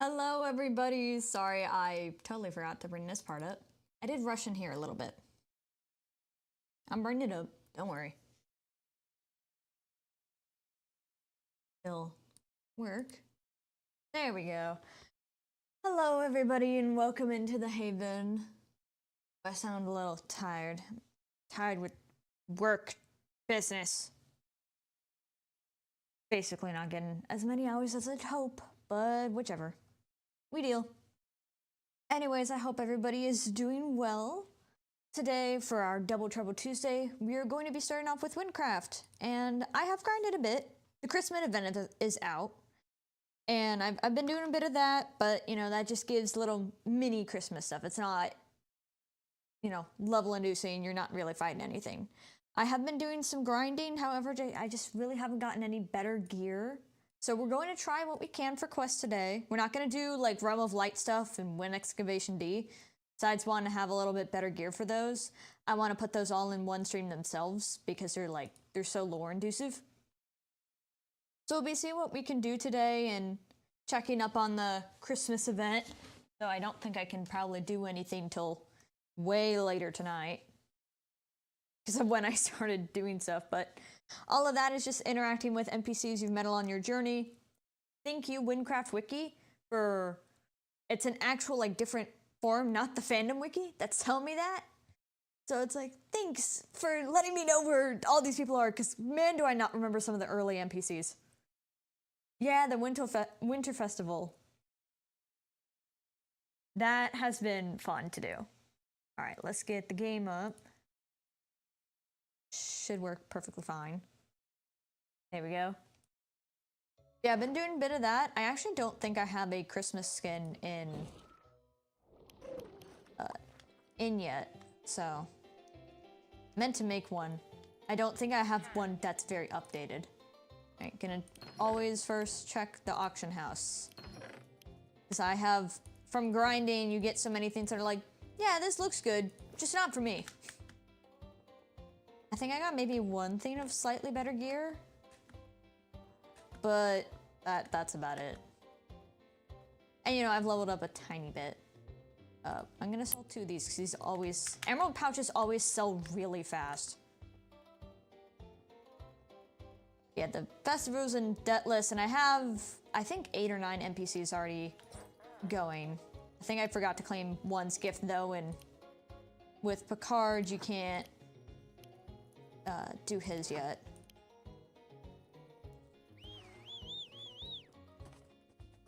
Hello everybody, sorry I totally forgot to bring this part up. I did rush in here a little bit. I'm bringing it up, don't worry. It'll work. There we go. Hello everybody and welcome into the Haven. I sound a little tired. Tired with work, business. Basically not getting as many hours as I'd hope, but whichever. We deal. Anyways, I hope everybody is doing well. Today, for our Double Trouble Tuesday, we are going to be starting off with Wynncraft. And I have grinded a bit. The Christmas event is out. And I've been doing a bit of that, but, you know, that just gives little mini Christmas stuff. It's not, you know, level-inducing. You're not really fighting anything. I have been doing some grinding, however, I just really haven't gotten any better gear. So we're going to try what we can for quests today. We're not going to do like Realm of Light stuff and Win Excavation D. Besides wanting to have a little bit better gear for those. I want to put those all in one stream themselves because they're so lore inducive. So we'll be seeing what we can do today and checking up on the Christmas event. So I don't think I can probably do anything till way later tonight because of when I started doing stuff, but all of that is just interacting with NPCs you've met along your journey. Thank you, Wynncraft Wiki, for... It's an actual, like, different form, not the fandom wiki that's telling me that. So it's like, thanks for letting me know where all these people are, because man, do I not remember some of the early NPCs. Yeah, the Winter Festival. That has been fun to do. Alright, let's get the game up. Should work perfectly fine. There we go. Yeah, I've been doing a bit of that. I actually don't think I have a Christmas skin in yet, so meant to make one. I don't think I have one that's very updated. Alright, gonna always first check the auction house. Because I have, from grinding, you get so many things that are like, yeah, this looks good, just not for me. I think I got maybe one thing of slightly better gear, but that's about it. And you know, I've leveled up a tiny bit. I'm gonna sell 2 of these because these always, emerald pouches always sell really fast. Yeah, the festivals and Debtless, and I have, I think 8 or 9 NPCs already going. I think I forgot to claim one's gift though, and with Picard you can't do his yet.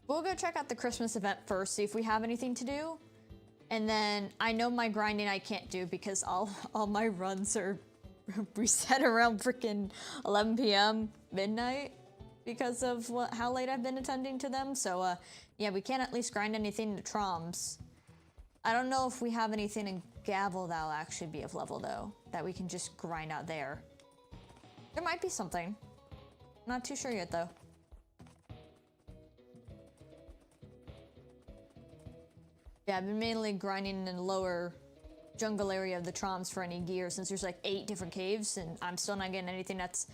We'll go check out the Christmas event first, see if we have anything to do. And then I know my grinding I can't do because all my runs are reset around freaking 11 p.m. midnight because of how late I've been attending to them. So yeah, we can't at least grind anything to Troms. I don't know if we have anything in Gavel that'll actually be of level though, that we can just grind out there. There might be something. Not too sure yet though. Yeah, I've been mainly grinding in the lower jungle area of the Troms for any gear since there's like 8 different caves and I'm still not getting anything that's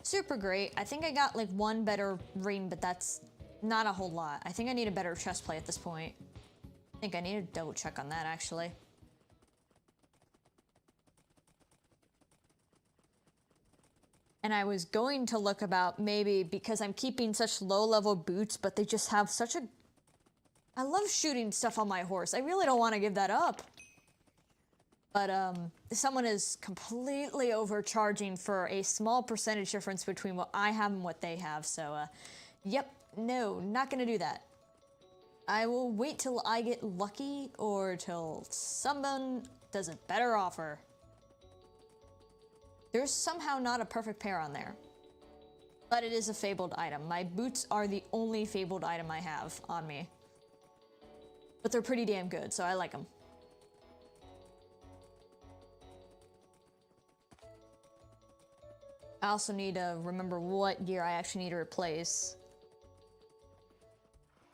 super great. I think I got like one better ring, but that's not a whole lot. I think I need a better chest plate at this point. I think I need to double check on that actually. And I was going to look about maybe because I'm keeping such low level boots, but they just have such a... I love shooting stuff on my horse. I really don't want to give that up. But someone is completely overcharging for a small percentage difference between what I have and what they have. So yep, no, not gonna do that. I will wait till I get lucky or till someone does a better offer. There's somehow not a perfect pair on there. But it is a fabled item. My boots are the only fabled item I have on me. But they're pretty damn good, so I like them. I also need to remember what gear I actually need to replace.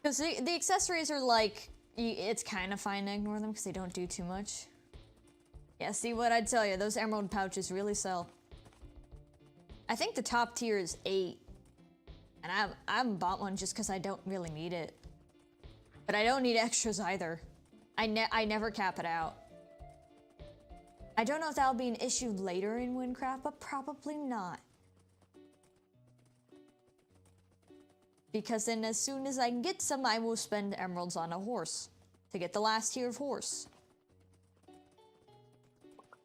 Because the accessories are like, it's kind of fine to ignore them because they don't do too much. Yeah, see what I'd tell you, those emerald pouches really sell. I think the top tier is 8. And I haven't bought one just because I don't really need it. But I don't need extras either. I never cap it out. I don't know if that'll be an issue later in Wynncraft, but probably not. Because then as soon as I can get some, I will spend emeralds on a horse to get the last tier of horse.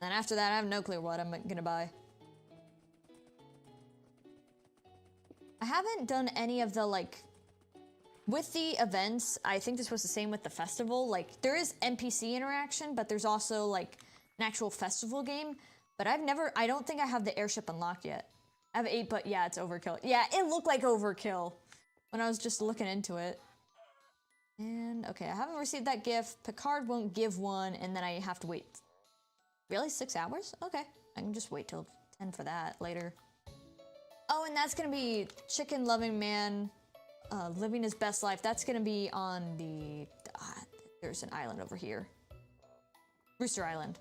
Then after that, I have no clue what I'm gonna buy. I haven't done any of the, like, with the events, I think this was the same with the festival. Like, there is NPC interaction, but there's also, like, an actual festival game. But I don't think I have the airship unlocked yet. I have 8, but yeah, it's overkill. Yeah, it looked like overkill when I was just looking into it. And, okay, I haven't received that gift. Picard won't give one, and then I have to wait. Really? 6 hours? Okay. I can just wait till 10 for that later. Oh, and that's gonna be Chicken Loving Man living his best life. That's gonna be on the... there's an island over here. Rooster Island.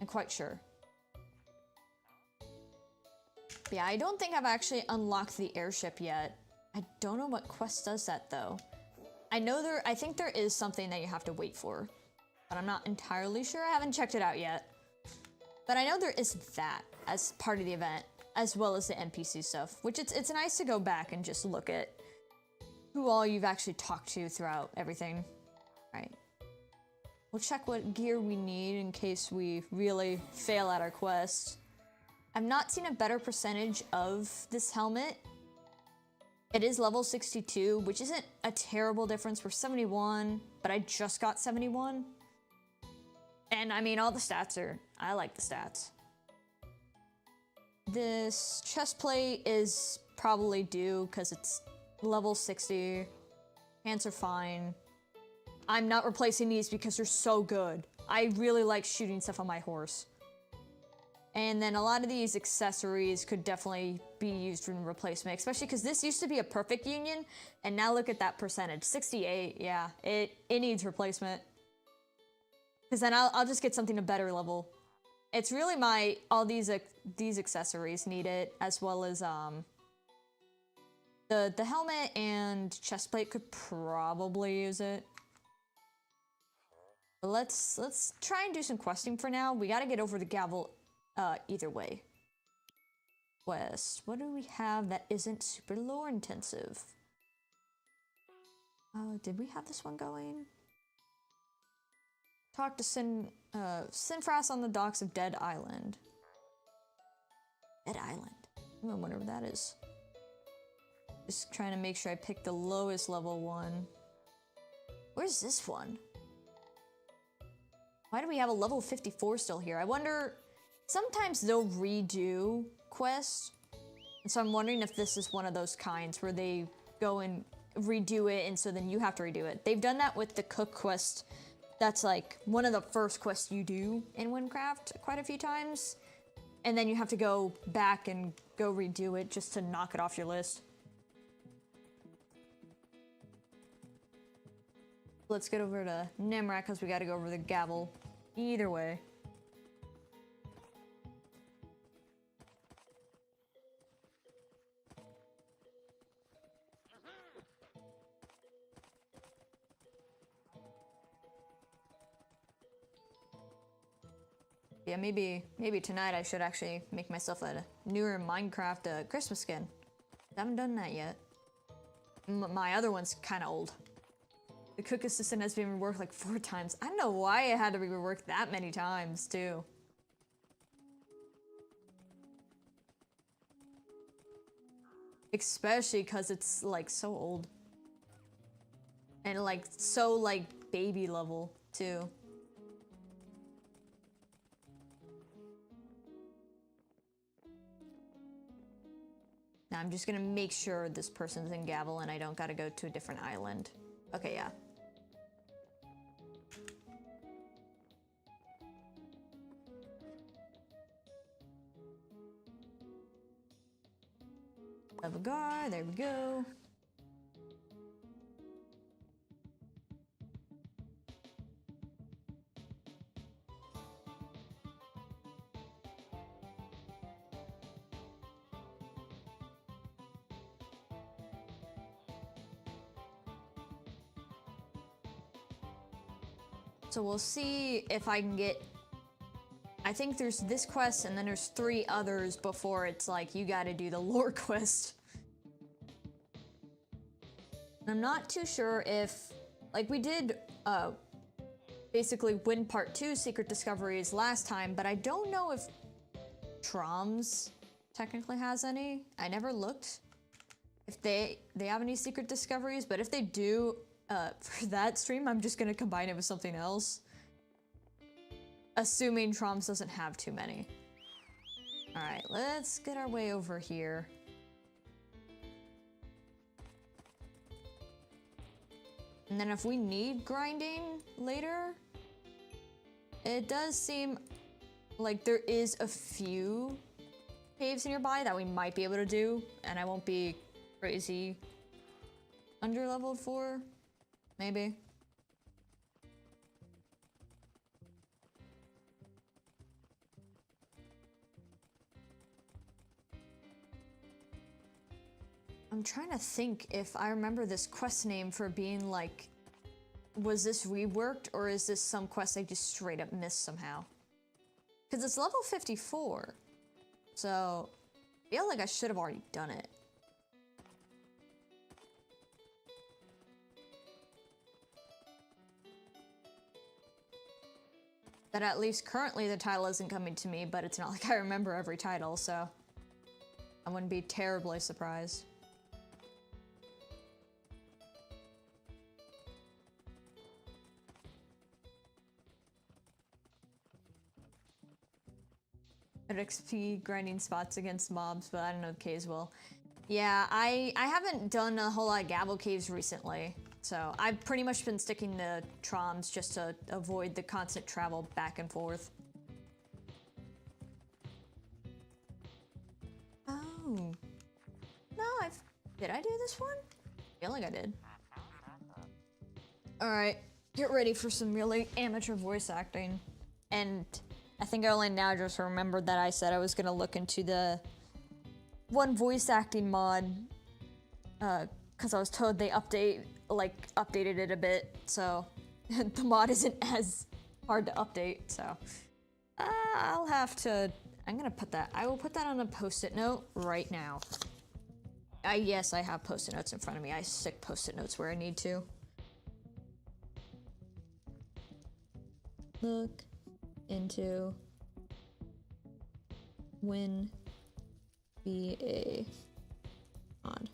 I'm quite sure. But yeah, I don't think I've actually unlocked the airship yet. I don't know what quest does that, though. I think there is something that you have to wait for. But I'm not entirely sure. I haven't checked it out yet. But I know there is that as part of the event, as well as the NPC stuff, which it's nice to go back and just look at who all you've actually talked to throughout everything. Right. We'll check what gear we need in case we really fail at our quest. I've not seen a better percentage of this helmet. It is level 62, which isn't a terrible difference. We're 71, but I just got 71. And I mean, all the stats are, I like the stats. This chest plate is probably due because it's level 60. Pants are fine. I'm not replacing these because they're so good. I really like shooting stuff on my horse. And then a lot of these accessories could definitely be used in replacement, especially because this used to be a perfect union, and now look at that percentage, 68, yeah, it needs replacement. Because then I'll just get something to better level. It's really all these accessories need it, as well as the helmet and chest plate could probably use it. But let's try and do some questing for now. We gotta get over the Gavel either way. Quest. What do we have that isn't super lore intensive? Did we have this one going? Talk to Sinfras on the docks of Dead Island. Dead Island? I wonder what that is. Just trying to make sure I pick the lowest level one. Where's this one? Why do we have a level 54 still here? I wonder, sometimes they'll redo quests. And so I'm wondering if this is one of those kinds where they go and redo it and so then you have to redo it. They've done that with the cook quest. That's like one of the first quests you do in Wynncraft quite a few times. And then you have to go back and go redo it just to knock it off your list. Let's get over to Nimrak because we gotta go over the Gavel. Either way. Yeah, maybe tonight I should actually make myself a newer Minecraft Christmas skin. I haven't done that yet. My other one's kind of old. The cook assistant has been reworked like 4 times. I don't know why it had to be reworked that many times, too. Especially because it's like so old. And like so like baby level, too. Now I'm just gonna make sure this person's in Gavel and I don't gotta go to a different island. Okay, yeah. Avagar, there we go. So we'll see if I can get... I think there's this quest and then there's 3 others before it's like you gotta do the lore quest. And I'm not too sure if... Like we did basically Wynn Part 2 Secret Discoveries last time, but I don't know if Troms technically has any. I never looked if they have any secret discoveries, but if they do, for that stream, I'm just gonna combine it with something else. Assuming Troms doesn't have too many. Alright, let's get our way over here. And then if we need grinding later, it does seem like there is a few caves nearby that we might be able to do, and I won't be crazy under-leveled for, maybe. I'm trying to think if I remember this quest name for being like, was this reworked or is this some quest I just straight up missed somehow? Because it's level 54, so I feel like I should have already done it. That at least currently the title isn't coming to me, but it's not like I remember every title, so I wouldn't be terribly surprised. At XP grinding spots against mobs, but I don't know if caves will. Yeah, I haven't done a whole lot of Gavel caves recently, so I've pretty much been sticking to Troms just to avoid the constant travel back and forth. Oh. No, did I do this one? I feel like I did. Alright, get ready for some really amateur voice acting. And I think I only now just remembered that I said I was gonna look into the one voice acting mod, cause I was told they updated it a bit, so the mod isn't as hard to update, so I'll have to, I will put that on a post-it note right now. Yes, I have post-it notes in front of me. I stick post-it notes where I need to. Look into Wynn VA mod.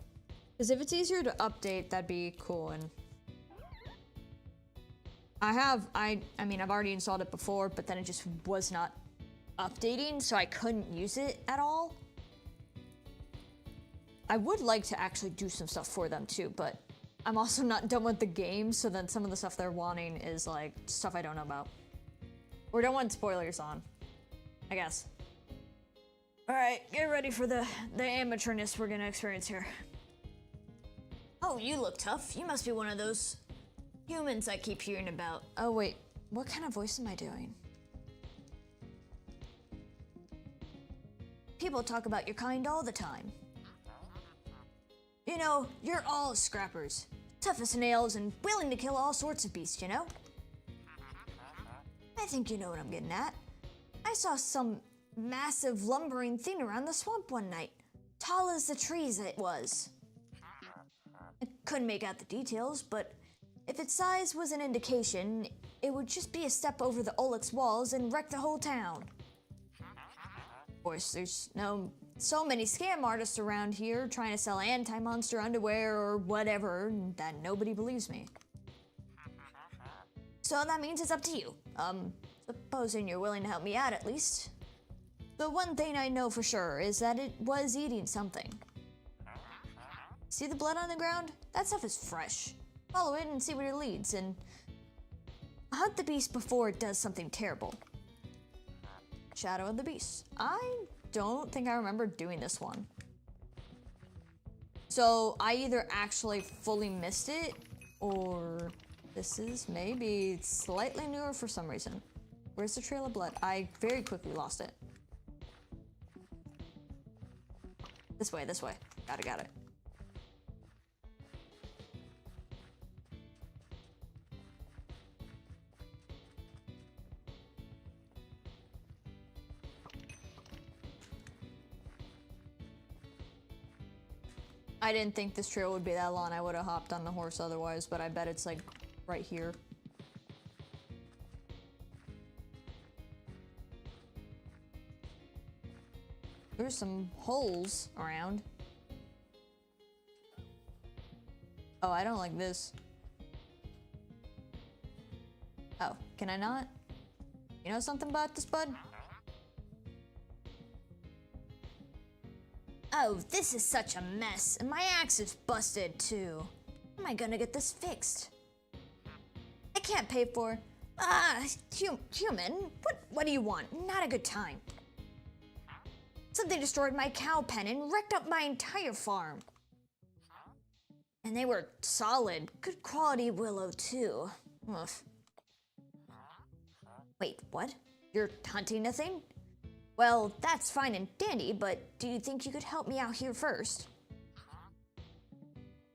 Because if it's easier to update, that'd be cool. And I mean, I've already installed it before, but then it just was not updating, so I couldn't use it at all. I would like to actually do some stuff for them too, but I'm also not done with the game, so then some of the stuff they're wanting is like stuff I don't know about. Or don't want spoilers on, I guess. Alright, get ready for the amateurness we're gonna experience here. Oh, you look tough. You must be one of those humans I keep hearing about. Oh wait, what kind of voice am I doing? People talk about your kind all the time. You know, you're all scrappers. Tough as nails and willing to kill all sorts of beasts, you know? I think you know what I'm getting at. I saw some massive lumbering thing around the swamp one night. Tall as the trees it was. I couldn't make out the details, but if its size was an indication, it would just be a step over the Olix walls and wreck the whole town. Of course, there's so many scam artists around here trying to sell anti-monster underwear or whatever that nobody believes me. So that means it's up to you. Supposing you're willing to help me out at least. The one thing I know for sure is that it was eating something. See the blood on the ground? That stuff is fresh. Follow it and see where it leads, and hunt the beast before it does something terrible. Shadow of the Beast. I don't think I remember doing this one. So I either actually fully missed it, or this is maybe slightly newer for some reason. Where's the trail of blood? I very quickly lost it. This way, this way. Got it. I didn't think this trail would be that long. I would have hopped on the horse otherwise, but I bet it's like right here. There's some holes around. Oh, I don't like this. Oh, can I not? You know something about this, bud? Oh, this is such a mess, and my axe is busted too. How am I gonna get this fixed? I can't pay for... human, what do you want? Not a good time. Something destroyed my cow pen and wrecked up my entire farm. And they were solid, good quality willow too. Ugh. Wait, what? You're hunting a thing? Well, that's fine and dandy, but do you think you could help me out here first?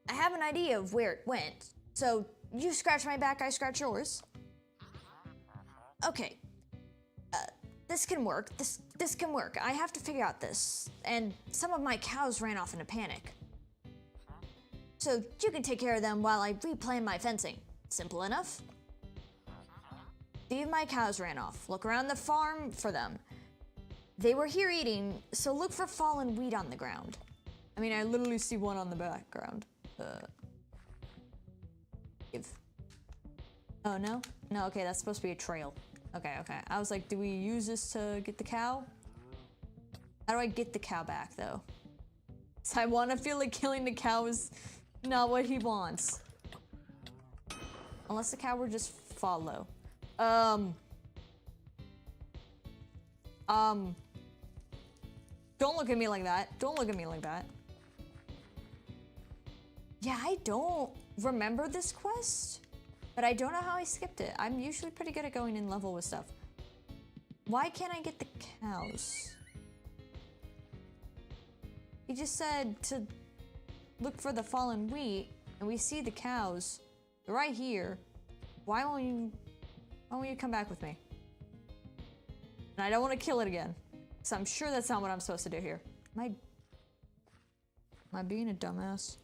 I have an idea of where it went, so you scratch my back, I scratch yours. Okay, this can work, this can work. I have to figure out this, and some of my cows ran off in a panic. So you can take care of them while I replan my fencing. Simple enough. See if my cows ran off. Look around the farm for them. They were here eating, so look for fallen wheat on the ground. I mean, I literally see one on the background. Oh, no? No, okay, that's supposed to be a trail. Okay, okay. I was like, do we use this to get the cow? How do I get the cow back, though? So I want to feel like killing the cow is not what he wants. Unless the cow would just follow. Don't look at me like that. Don't look at me like that. Yeah, I don't remember this quest, but I don't know how I skipped it. I'm usually pretty good at going in level with stuff. Why can't I get the cows? He just said to look for the fallen wheat, and we see the cows. They're right here. Why won't you come back with me? And I don't want to kill it again. So I'm sure that's not what I'm supposed to do here. Am I being a dumbass?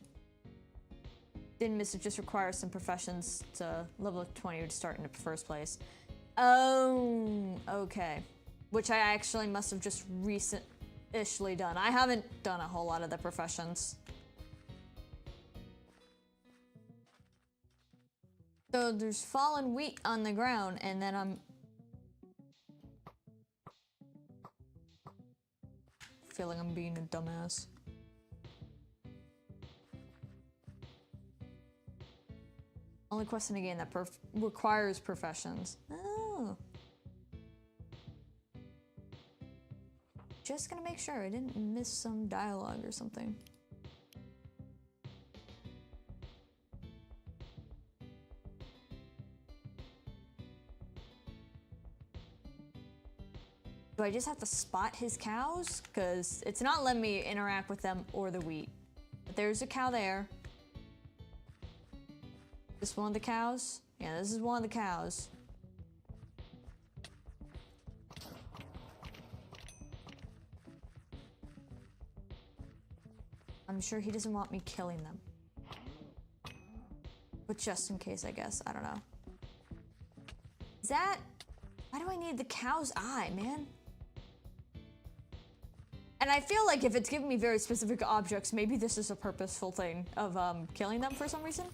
Didn't miss it, just requires some professions to level 20 to start in the first place. Oh, okay. Which I actually must have just recently done. I haven't done a whole lot of the professions. So there's fallen wheat on the ground, and then I'm feeling I'm being a dumbass. Only question again that requires professions. Oh. Just gonna make sure I didn't miss some dialogue or something. Do I just have to spot his cows? Because it's not letting me interact with them or the wheat. But there's a cow there. This one of the cows? Yeah, this is one of the cows. I'm sure he doesn't want me killing them. But just in case, I guess. I don't know. Is that... Why do I need the cow's eye, man? And I feel like if it's giving me very specific objects, maybe this is a purposeful thing of killing them for some reason.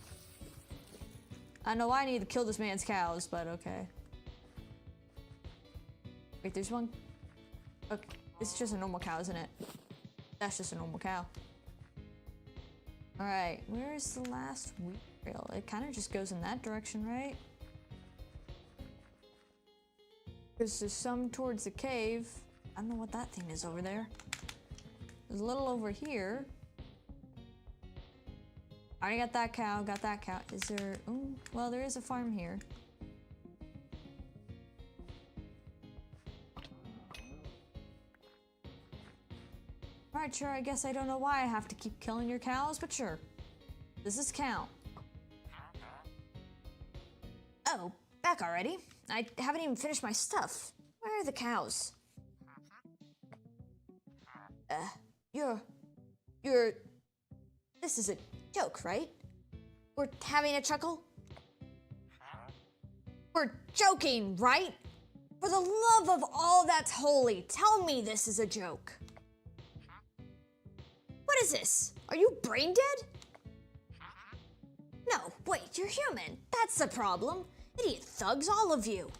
I know I need to kill this man's cows, but okay. Wait, there's one. Okay, it's just a normal cow, isn't it? That's just a normal cow. All right, where's the last wheat trail? It kind of just goes in that direction, right? Because there's some towards the cave. I don't know what that thing is over there. There's a little over here. I already got that cow, got that cow. Is there... Ooh, well, there is a farm here. Alright, sure, I guess I don't know why I have to keep killing your cows, but sure. Does this count? Oh, back already. I haven't even finished my stuff. Where are the cows? You're... This is a joke, right? We're having a chuckle? We're joking, right? For the love of all that's holy, tell me this is a joke. What is this? Are you brain dead? No, wait, you're human. That's the problem. Idiot thugs, all of you.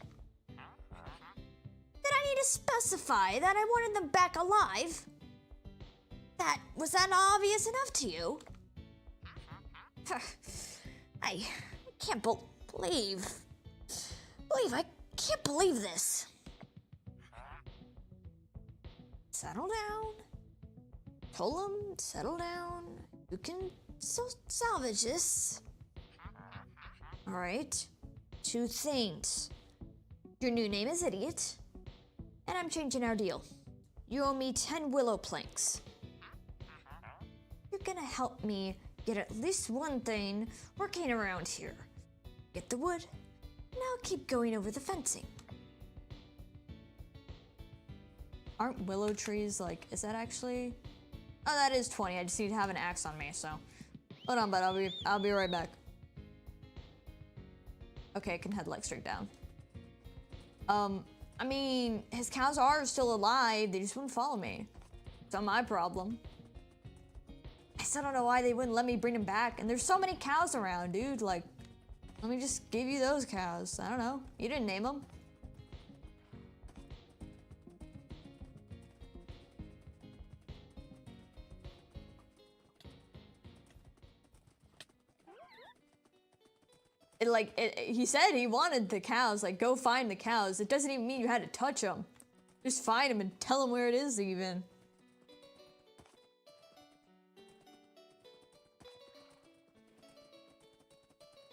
Did I need to specify that I wanted them back alive? Was that obvious enough to you? I can't I can't believe this. Settle down. Told him, settle down. You can still salvage this. Alright. 2 things. Your new name is Idiot, and I'm changing our deal. You owe me 10 willow planks. You're gonna help me get at least one thing working around here. Get the wood, and I'll keep going over the fencing. Aren't willow trees like, is that actually? Oh, that is 20. I just need to have an axe on me, so. Hold on, bud, I'll be right back. Okay, I can head like straight down. I mean, his cows are still alive, they just wouldn't follow me. It's not my problem. I still don't know why they wouldn't let me bring them back, and there's so many cows around, dude, like, let me just give you those cows. I don't know, you didn't name them. He said he wanted the cows, like, go find the cows. It doesn't even mean you had to touch them. Just find them and tell them where it is, even.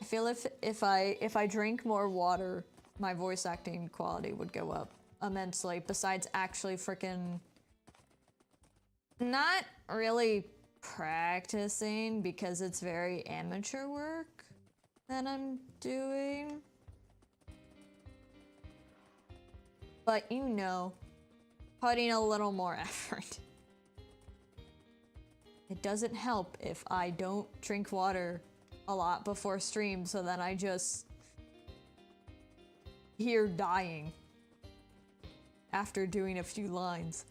I feel if I drink more water, my voice acting quality would go up immensely, besides actually freaking not really practicing, because it's very amateur work that I'm doing. But you know, putting a little more effort. It doesn't help if I don't drink water a lot before stream, so then I just hear dying after doing a few lines.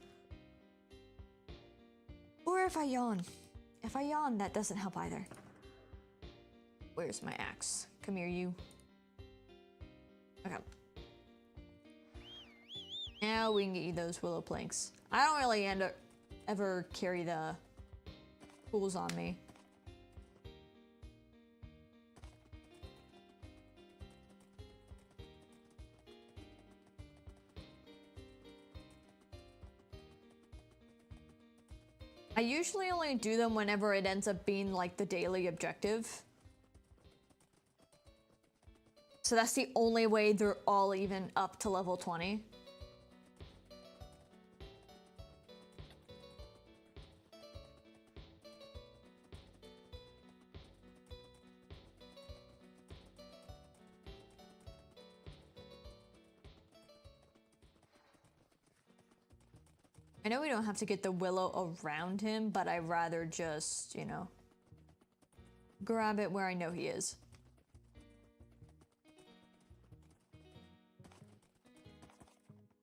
Or if I yawn. If I yawn, that doesn't help either. Where's my axe? Come here, you. Okay. Now we can get you those willow planks. I don't really ever carry the tools on me. I usually only do them whenever it ends up being like the daily objective. So that's the only way they're all even up to level 20. I know we don't have to get the willow around him, but I'd rather just, you know, grab it where I know he is.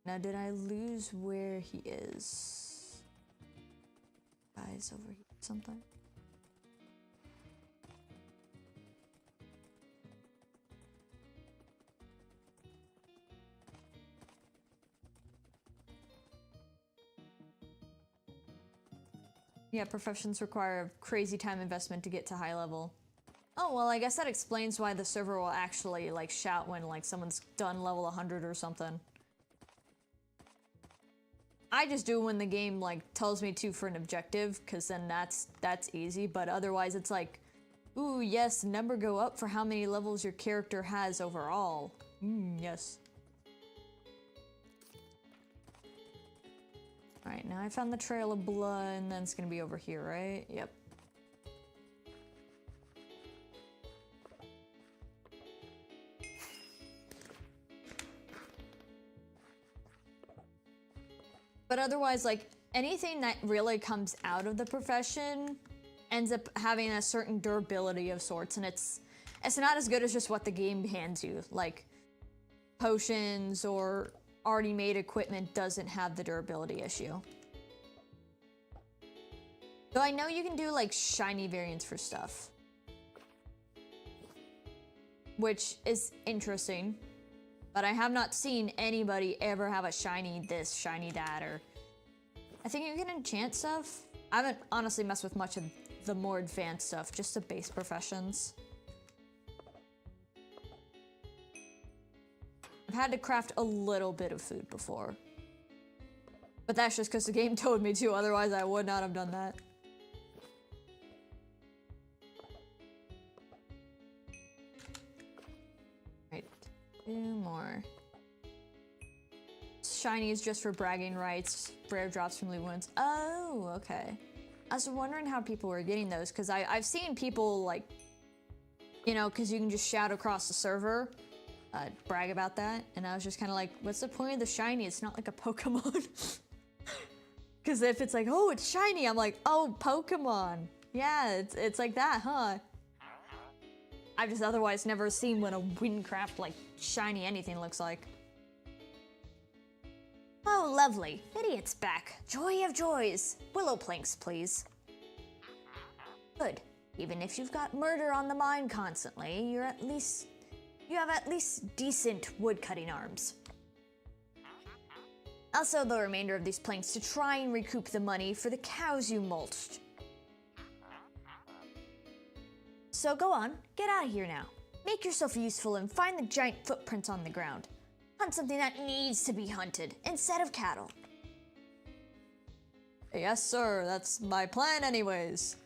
Now, did I lose where he is? Guys, over here, something. Yeah, professions require a crazy time investment to get to high level. Oh, well, I guess that explains why the server will actually, like, shout when, like, someone's done level 100 or something. I just do when the game, like, tells me to for an objective, because then that's easy, but otherwise it's like, ooh, yes, number go up for how many levels your character has overall. Yes. Alright, now I found the trail of blood, and then it's gonna be over here, right? Yep. But otherwise, like, anything that really comes out of the profession ends up having a certain durability of sorts, and it's not as good as just what the game hands you. Like, potions or already made equipment doesn't have the durability issue. Though I know you can do, like, shiny variants for stuff. Which is interesting. But I have not seen anybody ever have a shiny this, shiny that, or... I think you can enchant stuff. I haven't honestly messed with much of the more advanced stuff, just the base professions. I've had to craft a little bit of food before. But that's just because the game told me to, otherwise I would not have done that. Right, 2 more. Shiny is just for bragging rights, rare drops from loot wounds. Oh, okay. I was wondering how people were getting those, because I've seen people, like, you know, because you can just shout across the server, brag about that, and I was just kind of like, what's the point of the shiny? It's not like a Pokemon. Because if it's like, oh, it's shiny, I'm like, oh, Pokemon. Yeah, it's like that, huh? I've just otherwise never seen what a Wynncraft, like, shiny anything looks like. Oh, lovely. Idiot's back. Joy of joys. Willow planks, please. Good. Even if you've got murder on the mind constantly, you have at least decent woodcutting arms. I'll sell the remainder of these planks to try and recoup the money for the cows you mulched. So go on, get out of here now. Make yourself useful and find the giant footprints on the ground. Hunt something that needs to be hunted, instead of cattle. Yes, sir. That's my plan anyways.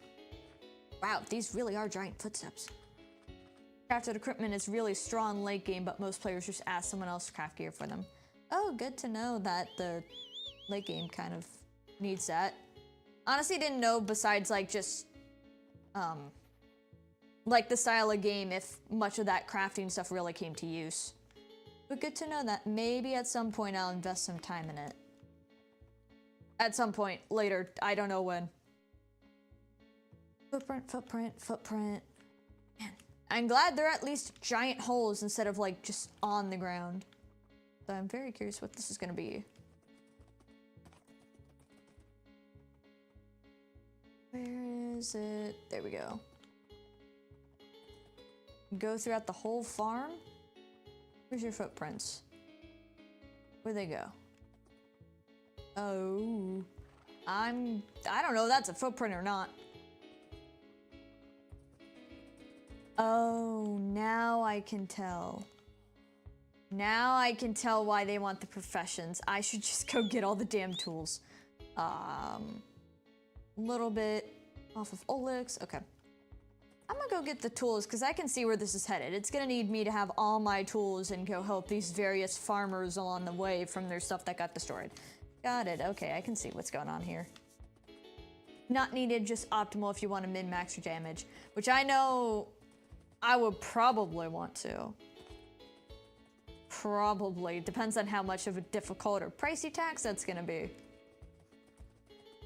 Wow, these really are giant footsteps. Crafted equipment is really strong late game, but most players just ask someone else to craft gear for them. Oh, good to know that the late game kind of needs that. Honestly, didn't know besides, like, just, like the style of game, if much of that crafting stuff really came to use. But good to know that maybe at some point I'll invest some time in it. At some point later, I don't know when. Footprint, footprint, footprint. Man, I'm glad they're at least giant holes instead of like just on the ground. So I'm very curious what this is gonna be. Where is it? There we go. Go throughout the whole farm? Where's your footprints? Where'd they go? Oh. I don't know if that's a footprint or not. Oh, now I can tell. Now I can tell why they want the professions. I should just go get all the damn tools. Little bit off of Olix. Okay. I'm gonna go get the tools because I can see where this is headed. It's gonna need me to have all my tools and go help these various farmers along the way from their stuff that got destroyed. Got it. Okay, I can see what's going on here. Not needed, just optimal if you want to min-max your damage, which I know I would probably want to. Probably. Depends on how much of a difficult or pricey tax that's gonna be.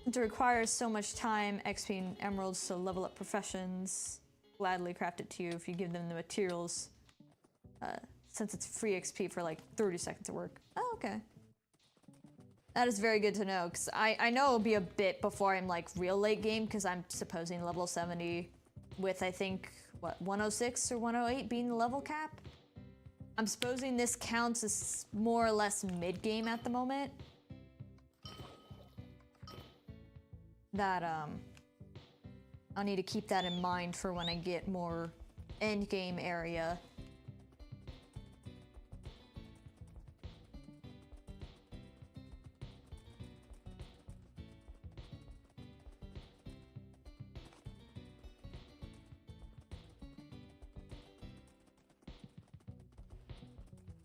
It requires so much time, XP and emeralds to level up professions. Gladly craft it to you if you give them the materials. Since it's free XP for like 30 seconds of work. Oh, okay. That is very good to know, because I know it'll be a bit before I'm like real late game, because I'm supposing level 70 with I think, what, 106 or 108 being the level cap? I'm supposing this counts as more or less mid-game at the moment. That, I'll need to keep that in mind for when I get more end-game area.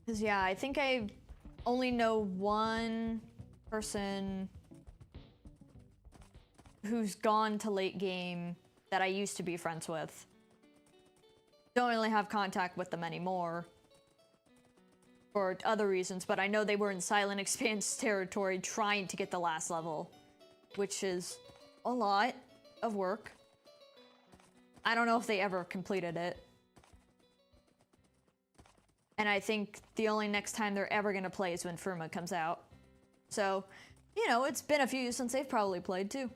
Because, yeah, I think I only know one person who's gone to late game that I used to be friends with. Don't really have contact with them anymore for other reasons, but I know they were in Silent Expanse territory trying to get the last level, which is a lot of work. I don't know if they ever completed it. And I think the only next time they're ever gonna play is when Firma comes out. So, you know, it's been a few years since they've probably played too.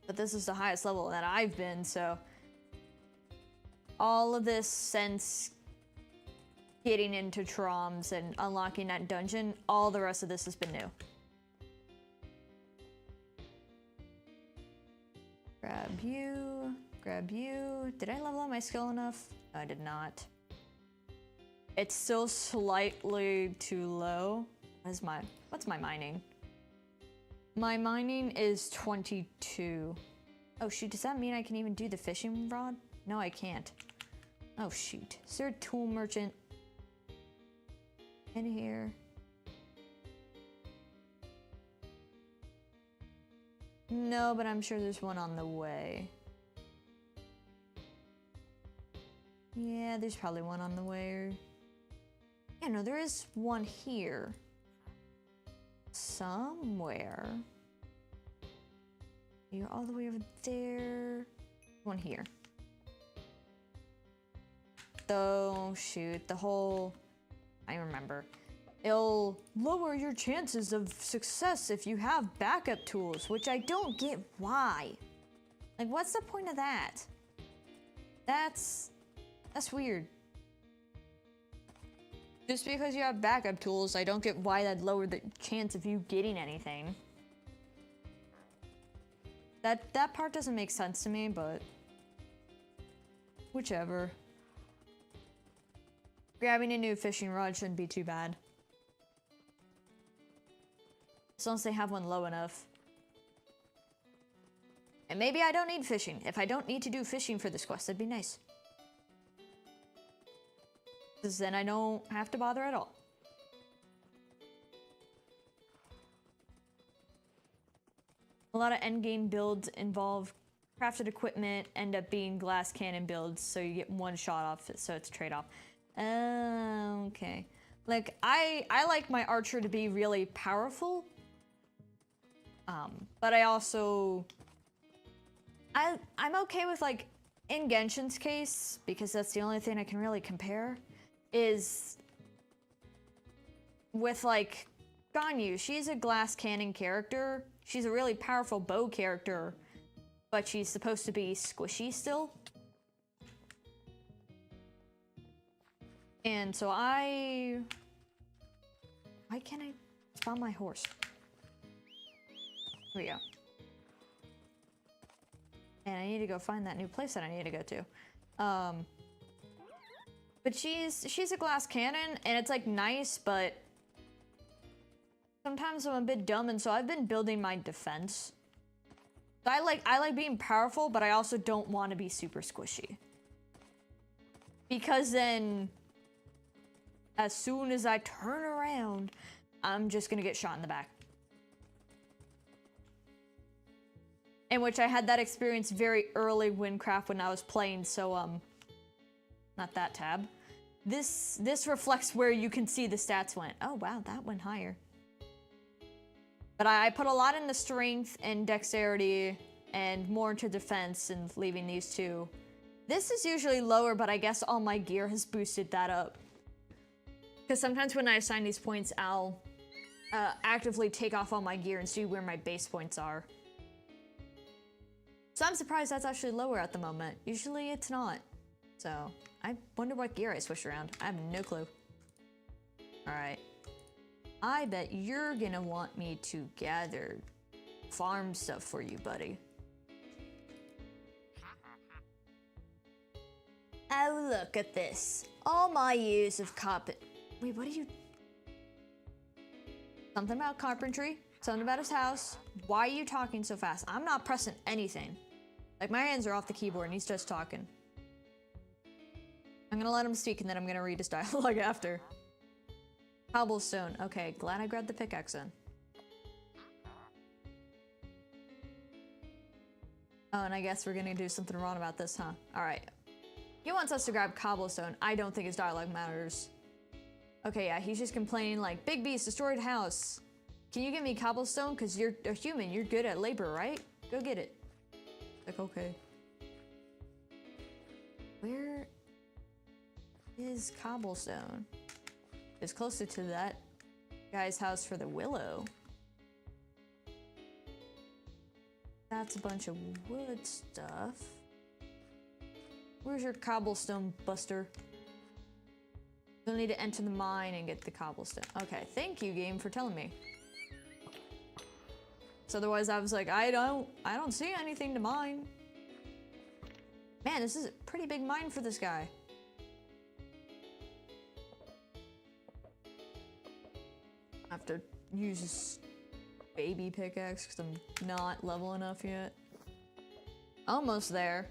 But this is the highest level that I've been, so all of this since getting into Troms and unlocking that dungeon, all the rest of this has been new. Grab you, grab you. Did I level up my skill enough? No, I did not. It's still slightly too low. What's my mining? My mining is 22. Oh shoot, does that mean I can even do the fishing rod? No, I can't. Oh shoot. Is there a tool merchant in here? No, but I'm sure there's one on the way. Yeah, there's probably one on the way. Yeah, no, there is one here. Somewhere. You're all the way over there. One here. Oh, shoot. The whole... I remember. It'll lower your chances of success if you have backup tools, which I don't get why. Like, what's the point of that? That's weird. Just because you have backup tools, I don't get why that'd lower the chance of you getting anything. That part doesn't make sense to me, but whichever. Grabbing a new fishing rod shouldn't be too bad. As long as they have one low enough. And maybe I don't need fishing. If I don't need to do fishing for this quest, that'd be nice. Because then I don't have to bother at all. A lot of endgame builds involve crafted equipment, end up being glass cannon builds, so you get one shot off it, so it's a trade-off. Okay. Like, I like my archer to be really powerful. But I also... I'm okay with, like, in Genshin's case, because that's the only thing I can really compare, is with, like, Ganyu. She's a glass cannon character. She's a really powerful bow character, but she's supposed to be squishy still. And so why can't I spawn my horse? Here we go. And I need to go find that new place that I need to go to. But she's a glass cannon, and it's like nice, but sometimes I'm a bit dumb, and so I've been building my defense. I like being powerful, but I also don't want to be super squishy. Because then, as soon as I turn around, I'm just gonna get shot in the back. In which I had that experience very early Wynncraft when I was playing, so not that tab. This reflects where you can see the stats went. Oh wow, that went higher. But I put a lot into strength and dexterity and more into defense and leaving these two. This is usually lower, but I guess all my gear has boosted that up. Because sometimes when I assign these points, I'll actively take off all my gear and see where my base points are. So I'm surprised that's actually lower at the moment. Usually it's not. So I wonder what gear I switched around. I have no clue. Alright. I bet you're gonna want me to gather farm stuff for you, buddy. Oh, look at this. All my years of carpet. Wait, what are you... Something about carpentry. Something about his house. Why are you talking so fast? I'm not pressing anything. Like, my hands are off the keyboard and he's just talking. I'm gonna let him speak and then I'm gonna read his dialogue after. Cobblestone. Okay, glad I grabbed the pickaxe then. Oh, and I guess we're gonna do something wrong about this, huh? Alright. He wants us to grab cobblestone. I don't think his dialogue matters. Okay, yeah, he's just complaining like, big beast destroyed house. Can you give me cobblestone? Cause you're a human, you're good at labor, right? Go get it. Like, okay. Where is cobblestone? It's closer to that guy's house for the willow. That's a bunch of wood stuff. Where's your cobblestone, Buster? You'll need to enter the mine and get the cobblestone. Okay, thank you, game, for telling me. So otherwise I was like, I don't see anything to mine. Man, this is a pretty big mine for this guy. I have to use this baby pickaxe because I'm not level enough yet. Almost there.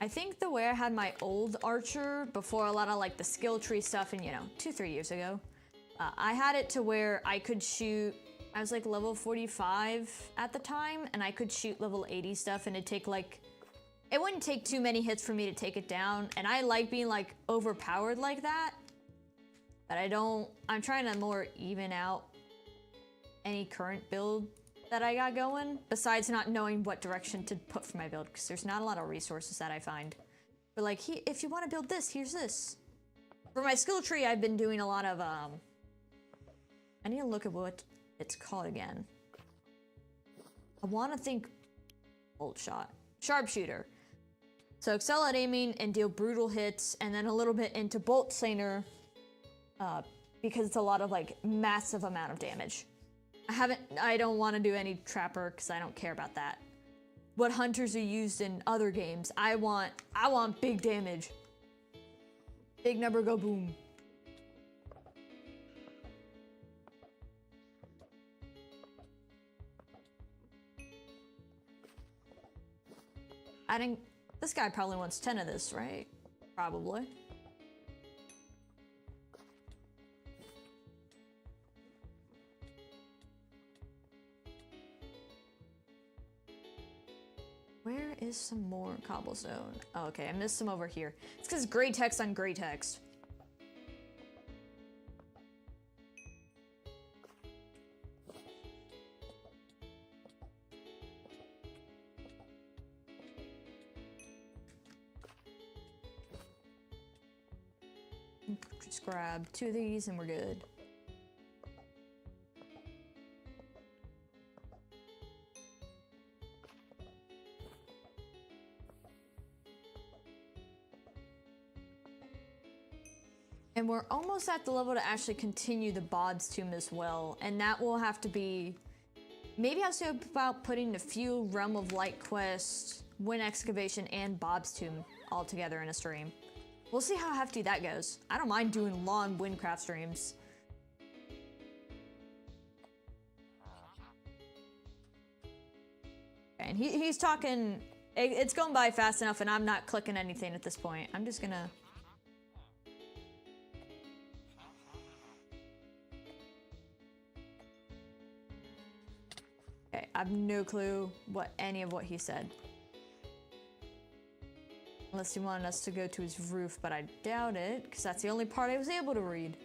I think the way I had my old archer before a lot of like the skill tree stuff and 2-3 years ago, I had it to where I could shoot, I was like level 45 at the time, and I could shoot level 80 stuff and it'd take like, it wouldn't take too many hits for me to take it down, and I like being like overpowered like that, but I'm trying to more even out any current build that I got going, besides not knowing what direction to put for my build, because there's not a lot of resources that I find. But like, if you want to build this, here's this. For my skill tree, I've been doing a lot of, I need to look at what it's called again. I want to think bolt shot. Sharpshooter. So excel at aiming and deal brutal hits, and then a little bit into bolt slinger, because it's a lot of like massive amount of damage. I don't want to do any trapper because I don't care about that. What hunters are used in other games, I want big damage. Big number go boom. This guy probably wants 10 of this, right? Probably. Where is some more cobblestone? Oh, okay, I missed some over here. It's because gray text on gray text. Just grab 2 of these and we're good. And we're almost at the level to actually continue the Bod's Tomb as well, and that will have to be... Maybe I'll say about putting a few Realm of Light quests, Wynn Excavation, and Bob's Tomb all together in a stream. We'll see how hefty that goes. I don't mind doing long Wynncraft streams. And he's talking... It's going by fast enough and I'm not clicking anything at this point. I'm just gonna... Okay, I have no clue what any of what he said. Unless he wanted us to go to his roof, but I doubt it, because that's the only part I was able to read.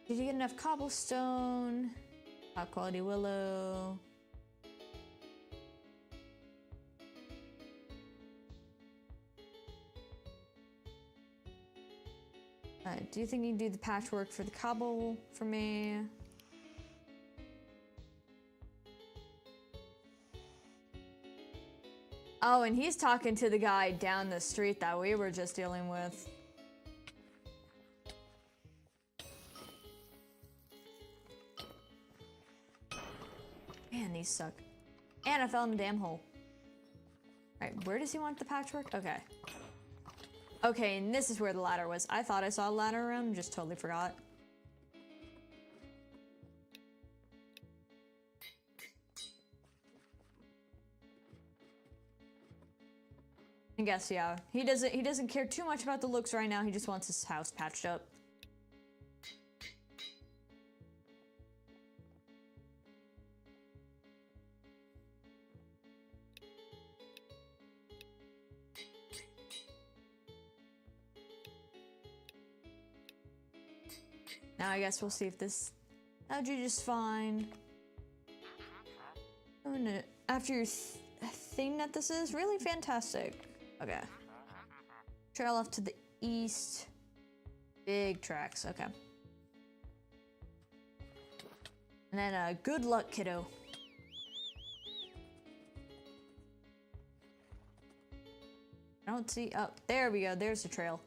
Did you get enough cobblestone? Top quality willow. Do you think you can do the patchwork for the cobble for me? Oh, and he's talking to the guy down the street that we were just dealing with. Man, these suck. And I fell in a damn hole. Alright, where does he want the patchwork? Okay. Okay, and this is where the ladder was. I thought I saw a ladder around and just totally forgot. I guess, yeah. He doesn't care too much about the looks right now. He just wants his house patched up. Now I guess we'll see if this algae just fine. After your thing that this is really fantastic. Okay. Trail off to the east. Big tracks. Okay. And then good luck, kiddo. I don't see. Oh, there we go. There's the trail.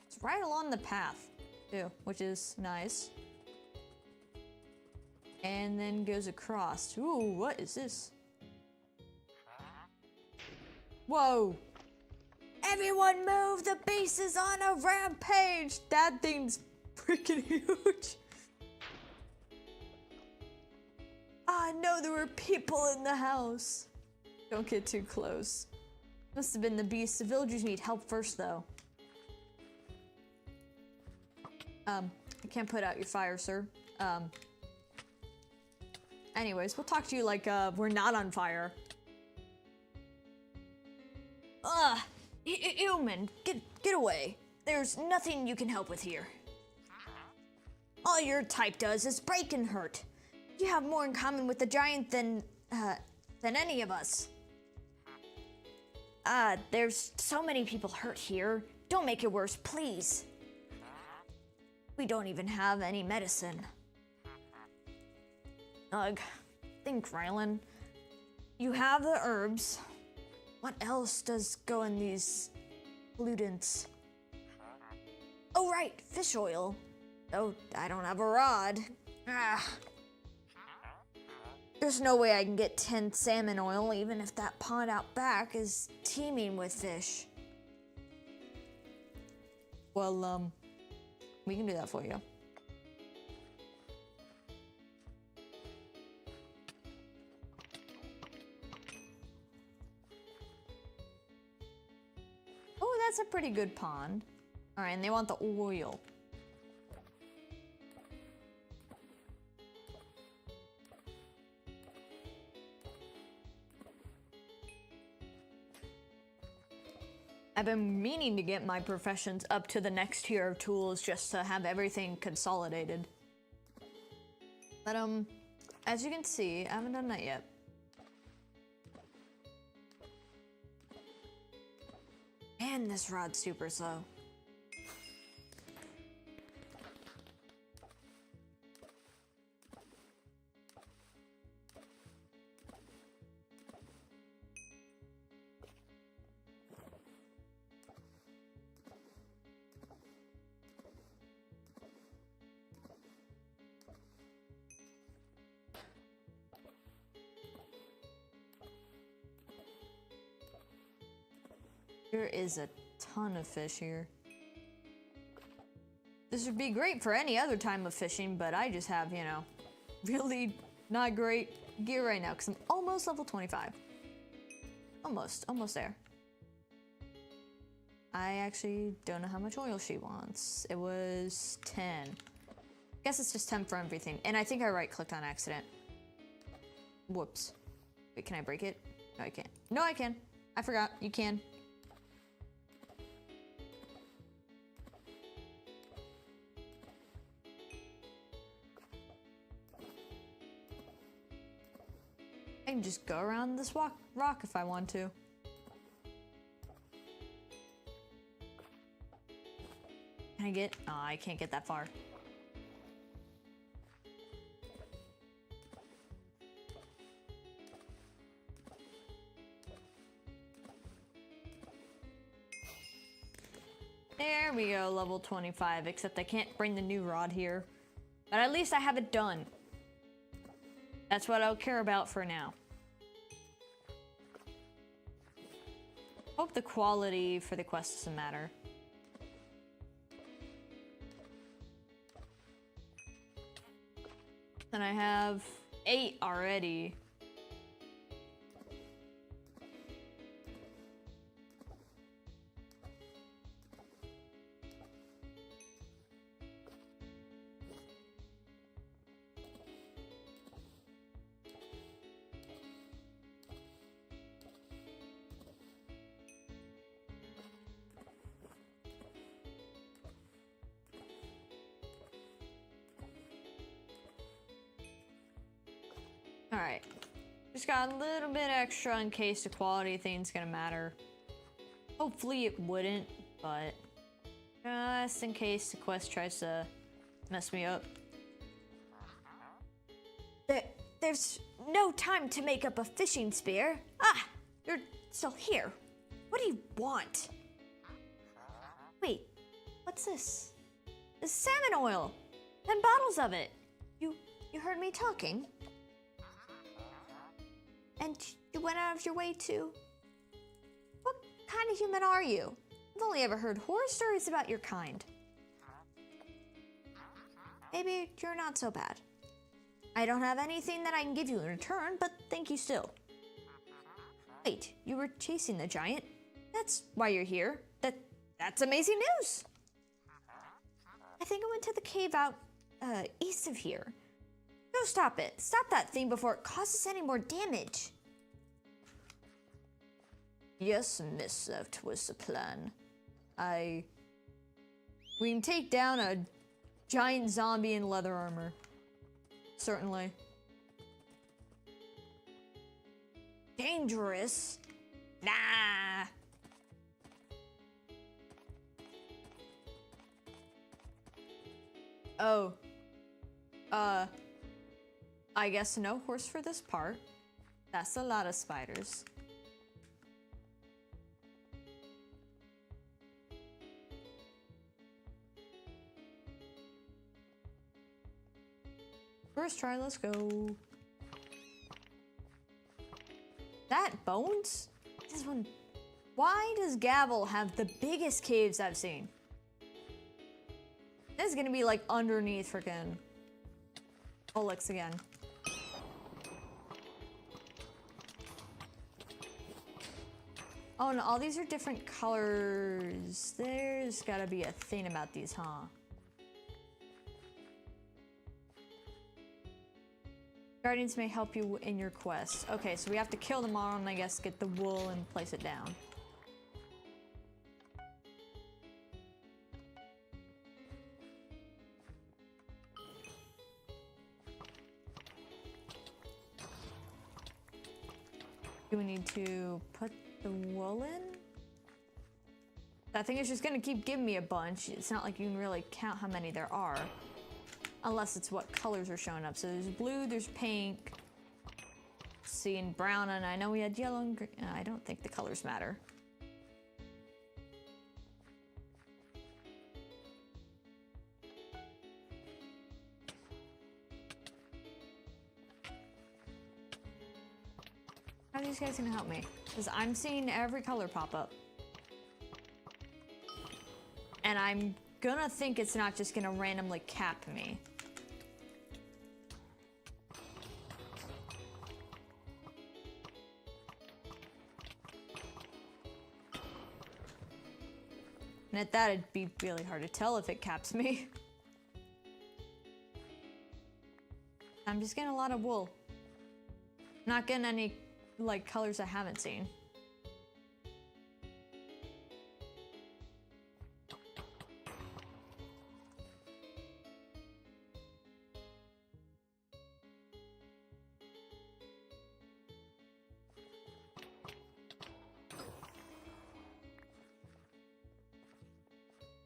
It's right along the path, too, which is nice. And then goes across. Ooh, what is this? Whoa! Everyone move! The beast is on a rampage! That thing's freaking huge! Ah, no, there were people in the house. Don't get too close. Must have been the beast. The villagers need help first, though. I can't put out your fire, sir. Anyways, we'll talk to you like, we're not on fire. Ugh! Human, get away. There's nothing you can help with here. All your type does is break and hurt. You have more in common with the giant than any of us. There's so many people hurt here. Don't make it worse, please. We don't even have any medicine. Ugh. Think, Rylan. You have the herbs. What else does go in these pollutants? Oh, right, fish oil. Oh, I don't have a rod. Ah. There's no way I can get 10 salmon oil, even if that pond out back is teeming with fish. Well, we can do that for you. Oh, that's a pretty good pond. All right, and they want the oil. I've been meaning to get my professions up to the next tier of tools just to have everything consolidated. But, as you can see, I haven't done that yet. Man, this rod's super slow. There is a ton of fish here. This would be great for any other time of fishing, but I just have, you know, really not great gear right now because I'm almost level 25. Almost there. I actually don't know how much oil she wants. It was 10. Guess it's just 10 for everything. And I think I right-clicked on accident. Whoops. Wait, can I break it? No, I can't. No, I can. I forgot. You can. I can just go around this rock if I want to. Can I get? Oh, I can't get that far. There we go, level 25, except I can't bring the new rod here. But at least I have it done. That's what I'll care about for now. Hope the quality for the quest doesn't matter. And I have 8 already. Alright. Just got a little bit extra in case the quality thing's gonna matter. Hopefully it wouldn't, but just in case the quest tries to mess me up. There's no time to make up a fishing spear. Ah, you're still here. What do you want? Wait, what's this? It's salmon oil. 10 bottles of it. You heard me talking? And you went out of your way to... What kind of human are you? I've only ever heard horror stories about your kind. Maybe you're not so bad. I don't have anything that I can give you in return, but thank you still. Wait, you were chasing the giant? That's why you're here. That's amazing news! I think I went to the cave out east of here. Go stop it. Stop that thing before it causes any more damage. Yes, miss, that was the plan. We can take down a giant zombie in leather armor. Certainly. Dangerous? Nah. Oh. I guess no horse for this part. That's a lot of spiders. First try, let's go. That bones? This one. Why does Gavel have the biggest caves I've seen? This is gonna be like underneath frickin' Olix again. Oh, and all these are different colors. There's gotta be a thing about these, huh? Guardians may help you in your quest. Okay, so we have to kill them all and I guess get the wool and place it down. Do we need to put the wool in? That thing is just gonna keep giving me a bunch. It's not like you can really count how many there are. Unless it's what colors are showing up. So there's blue, there's pink. Seeing brown, and I know we had yellow and green. I don't think the colors matter. How are these guys gonna help me? Because I'm seeing every color pop up. And I'm gonna think it's not just gonna randomly cap me. And at that, it'd be really hard to tell if it caps me. I'm just getting a lot of wool. Not getting any, like, colors I haven't seen.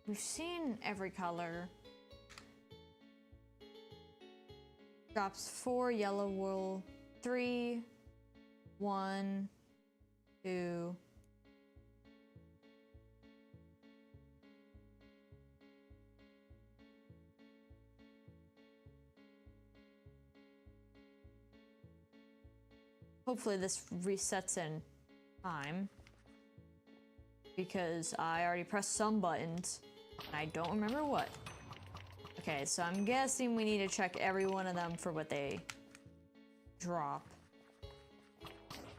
We've seen every color. Drops 4 yellow wool, 3, 1, 2. Hopefully this resets in time. Because I already pressed some buttons. And I don't remember what. Okay, so I'm guessing we need to check every one of them for what they drop.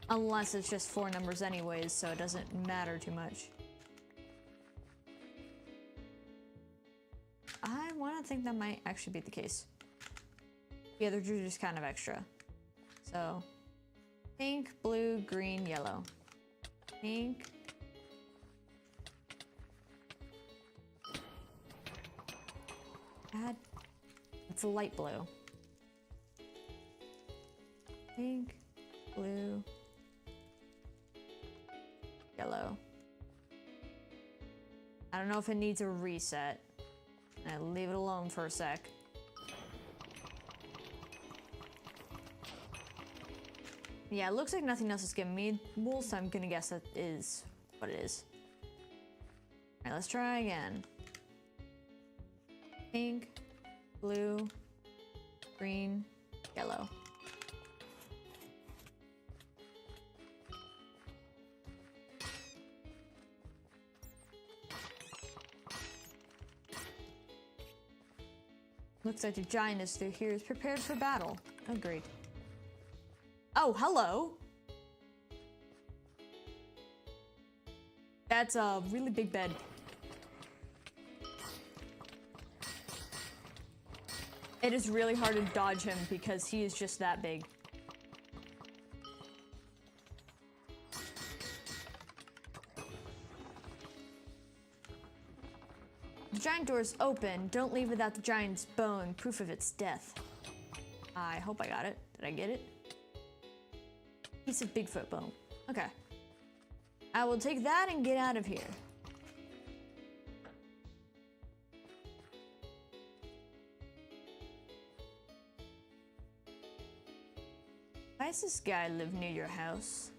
Unless it's just 4 numbers anyways, so it doesn't matter too much. I want to think that might actually be the case. The others are just kind of extra. So, pink, blue, green, yellow. Pink. It's a light blue. Pink, blue, yellow. I don't know if it needs a reset. I'll leave it alone for a sec. Yeah, it looks like nothing else is giving me wool, so I'm gonna guess that is what it is. Alright, let's try again. Pink, blue, green, yellow. Looks like the giant is through here is prepared for battle. Agreed. Oh, hello! That's a really big bed. It is really hard to dodge him because he is just that big. The giant door is open. Don't leave without the giant's bone, proof of its death. I hope I got it. Did I get it? Piece of Bigfoot bone. Okay. I will take that and get out of here. Why does this guy live near your house?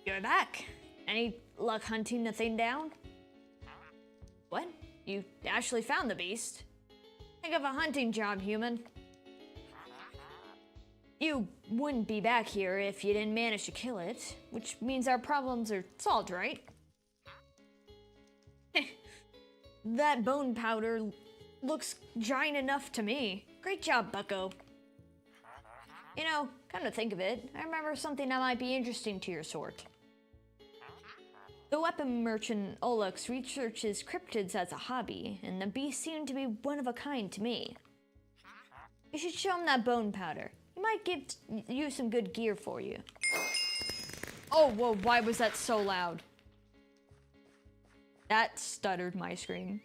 You're back. Any luck hunting the thing down? What? You actually found the beast? Think of a hunting job, human. You wouldn't be back here if you didn't manage to kill it, which means our problems are solved, right? That bone powder looks giant enough to me. Great job, bucko. You know, come to think of it, I remember something that might be interesting to your sort. The weapon merchant Olux researches cryptids as a hobby, and the beast seemed to be one of a kind to me. You should show him that bone powder. He might give you some good gear for you. Oh, whoa, why was that so loud? That stuttered my screen.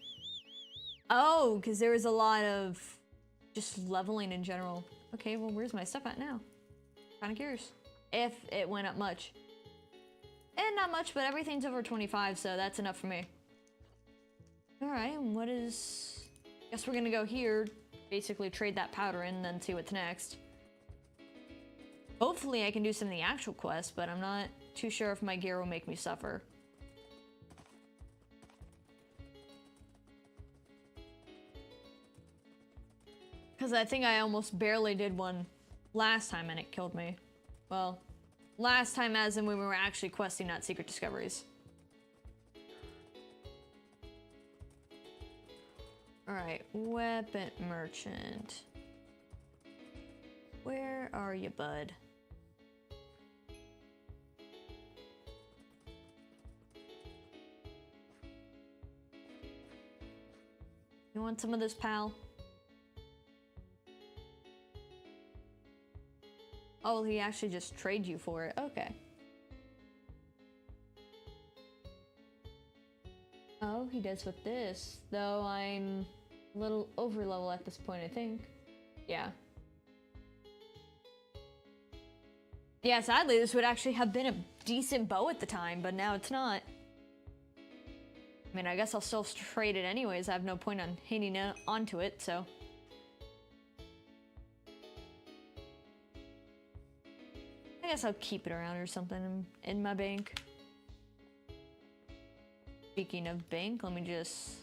Oh, because there was a lot of just leveling in general. Okay, well, where's my stuff at now? Kinda curious. If it went up much. And not much, but everything's over 25, so that's enough for me. Alright, and what is... Guess we're gonna go here, basically trade that powder in, and then see what's next. Hopefully I can do some of the actual quests, but I'm not too sure if my gear will make me suffer. Because I think I almost barely did one last time and it killed me. Well, last time as in when we were actually questing, not secret discoveries. Alright, weapon merchant. Where are you, bud? You want some of this, pal? Oh, he actually just trade you for it. Okay. Oh, he does with this. Though I'm a little over level at this point, I think. Yeah. Yeah, sadly, this would actually have been a decent bow at the time, but now it's not. I mean, I guess I'll still trade it anyways. I have no point on hanging onto it, so. I guess I'll keep it around or something in my bank. Speaking of bank, let me just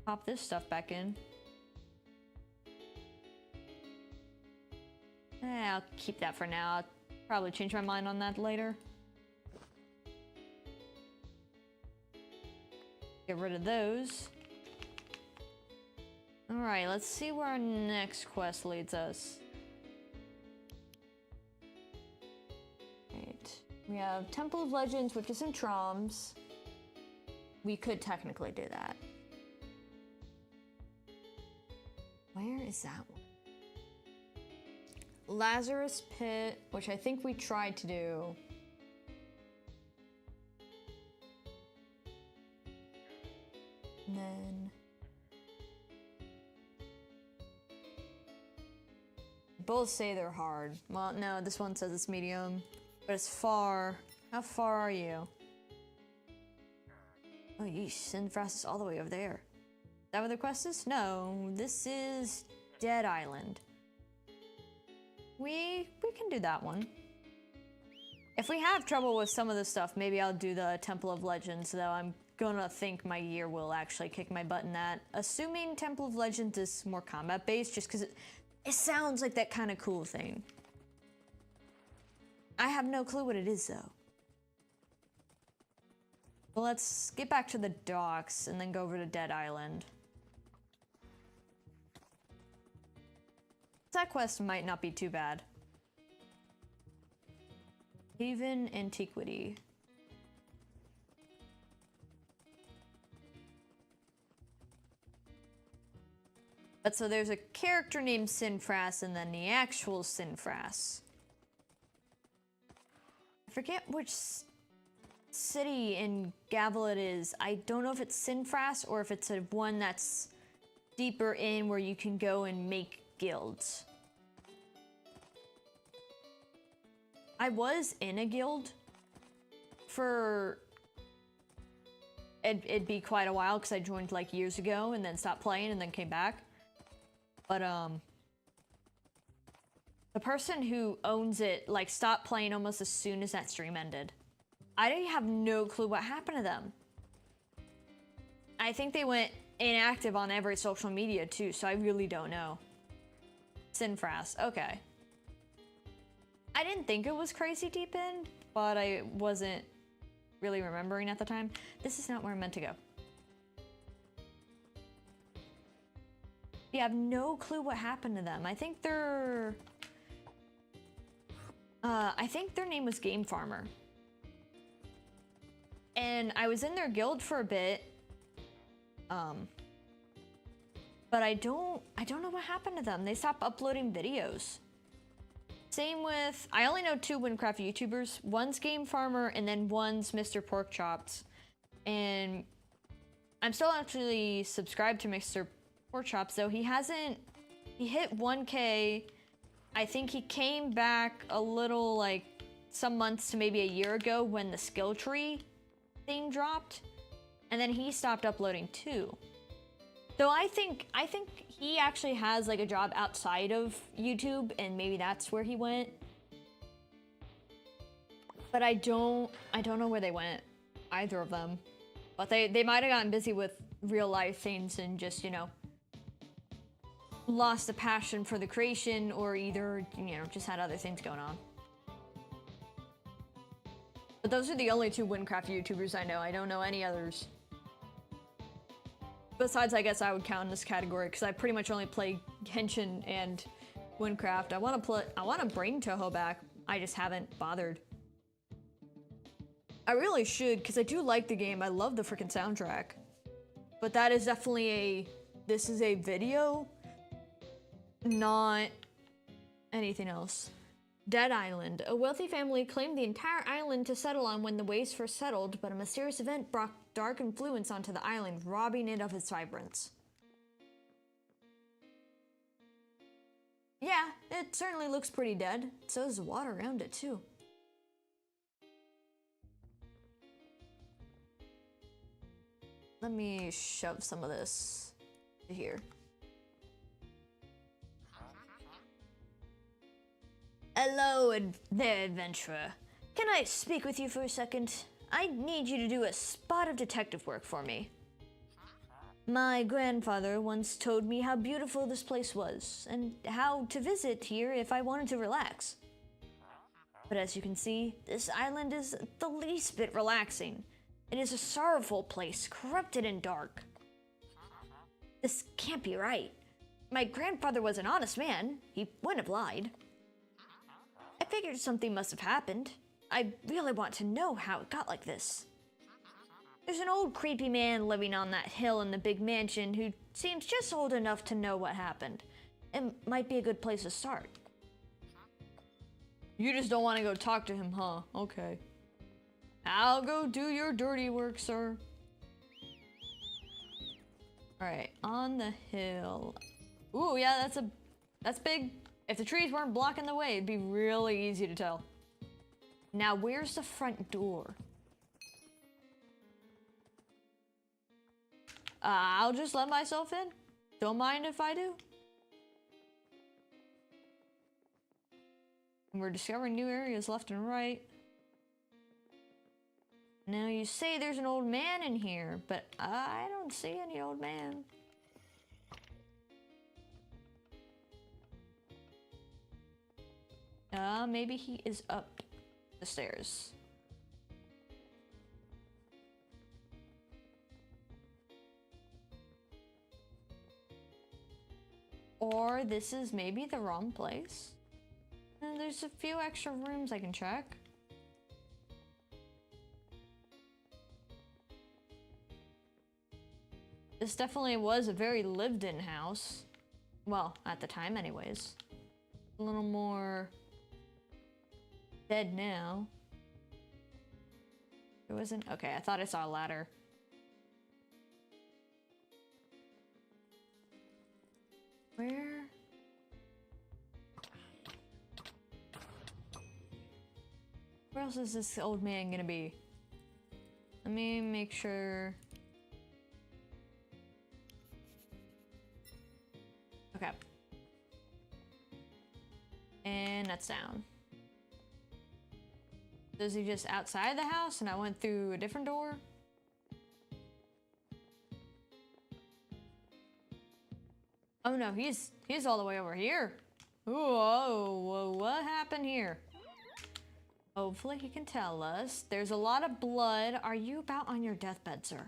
pop this stuff back in. I'll keep that for now. I'll probably change my mind on that later. Get rid of those. Alright, let's see where our next quest leads us. Right. We have Temple of Legends, which is in Troms. We could technically do that. Where is that one? Lazarus Pit, which I think we tried to do. And then... both say they're hard. Well, no, this one says it's medium, but it's far. How far are you? Oh, yeesh, Sinfras is all the way over there. Is that what the quest is? No, this is Dead Island. We can do that one. If we have trouble with some of the stuff, maybe I'll do the Temple of Legends, though I'm gonna think my gear will actually kick my butt in that. Assuming Temple of Legends is more combat-based, just because it sounds like that kind of cool thing. I have no clue what it is, though. Well, let's get back to the docks and then go over to Dead Island. That quest might not be too bad. Haven Antiquity. But so there's a character named Sinfras and then the actual Sinfras. I forget which city in Gavel it is. I don't know if it's Sinfras or if it's a one that's deeper in where you can go and make guilds. I was in a guild for... It'd be quite a while because I joined like years ago and then stopped playing and then came back. But the person who owns it like stopped playing almost as soon as that stream ended. I have no clue what happened to them. I think they went inactive on every social media too, so I really don't know. Sinfras, okay. I didn't think it was crazy deep in, but I wasn't really remembering at the time. This is not where I'm meant to go. Yeah, I have no clue what happened to them. I think their name was Game Farmer. And I was in their guild for a bit. But I don't know what happened to them. They stopped uploading videos. Same with, I only know 2 Wynncraft YouTubers. One's Game Farmer and then one's Mr. Porkchops. And I'm still actually subscribed to Mr. Porkchops, though he hit 1K. I think he came back a little, like, some months to maybe a year ago when the skill tree thing dropped. And then he stopped uploading too. So I think he actually has like a job outside of YouTube and maybe that's where he went. But I don't know where they went, either of them. But they might have gotten busy with real life things and just, you know, lost the passion for the creation or either, you know, just had other things going on. But those are the only 2 Wynncraft YouTubers I know. I don't know any others. Besides, I guess I would count in this category because I pretty much only play Genshin and Wynncraft. I want to bring Toho back. I just haven't bothered. I really should because I do like the game. I love the freaking soundtrack. But that is definitely this is a video, not anything else. Dead Island. A wealthy family claimed the entire island to settle on when the waves first settled, but a mysterious event brought dark influence onto the island, robbing it of its vibrance. Yeah, it certainly looks pretty dead. So does the water around it, too. Let me shove some of this here. Hello there, adventurer. Can I speak with you for a second? I need you to do a spot of detective work for me. My grandfather once told me how beautiful this place was, and how to visit here if I wanted to relax. But as you can see, this island is the least bit relaxing. It is a sorrowful place, corrupted and dark. This can't be right. My grandfather was an honest man. He wouldn't have lied. I figured something must have happened. I really want to know how it got like this. There's an old creepy man living on that hill in the big mansion who seems just old enough to know what happened. It might be a good place to start. You just don't want to go talk to him, huh? Okay. I'll go do your dirty work, sir. Alright, on the hill. Ooh, yeah, that's big. If the trees weren't blocking the way, it'd be really easy to tell. Now, where's the front door? I'll just let myself in. Don't mind if I do. We're discovering new areas left and right. Now you say there's an old man in here, but I don't see any old man. Maybe he is up the stairs. Or this is maybe the wrong place. And there's a few extra rooms I can check. This definitely was a very lived-in house. Well, at the time anyways. A little more dead now. It wasn't? Okay, I thought I saw a ladder. Where? Where else is this old man gonna be? Let me make sure. Okay. And that's down. Is he just outside the house and I went through a different door? Oh no, he's all the way over here. Whoa, what happened here? Hopefully he can tell us. There's a lot of blood. Are you about on your deathbed, sir?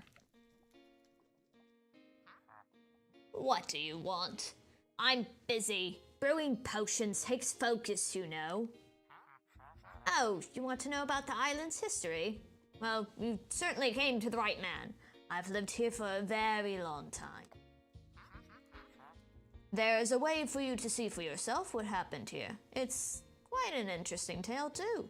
What do you want? I'm busy. Brewing potions takes focus, you know. Oh, you want to know about the island's history? Well, you certainly came to the right man. I've lived here for a very long time. There's a way for you to see for yourself what happened here. It's quite an interesting tale, too.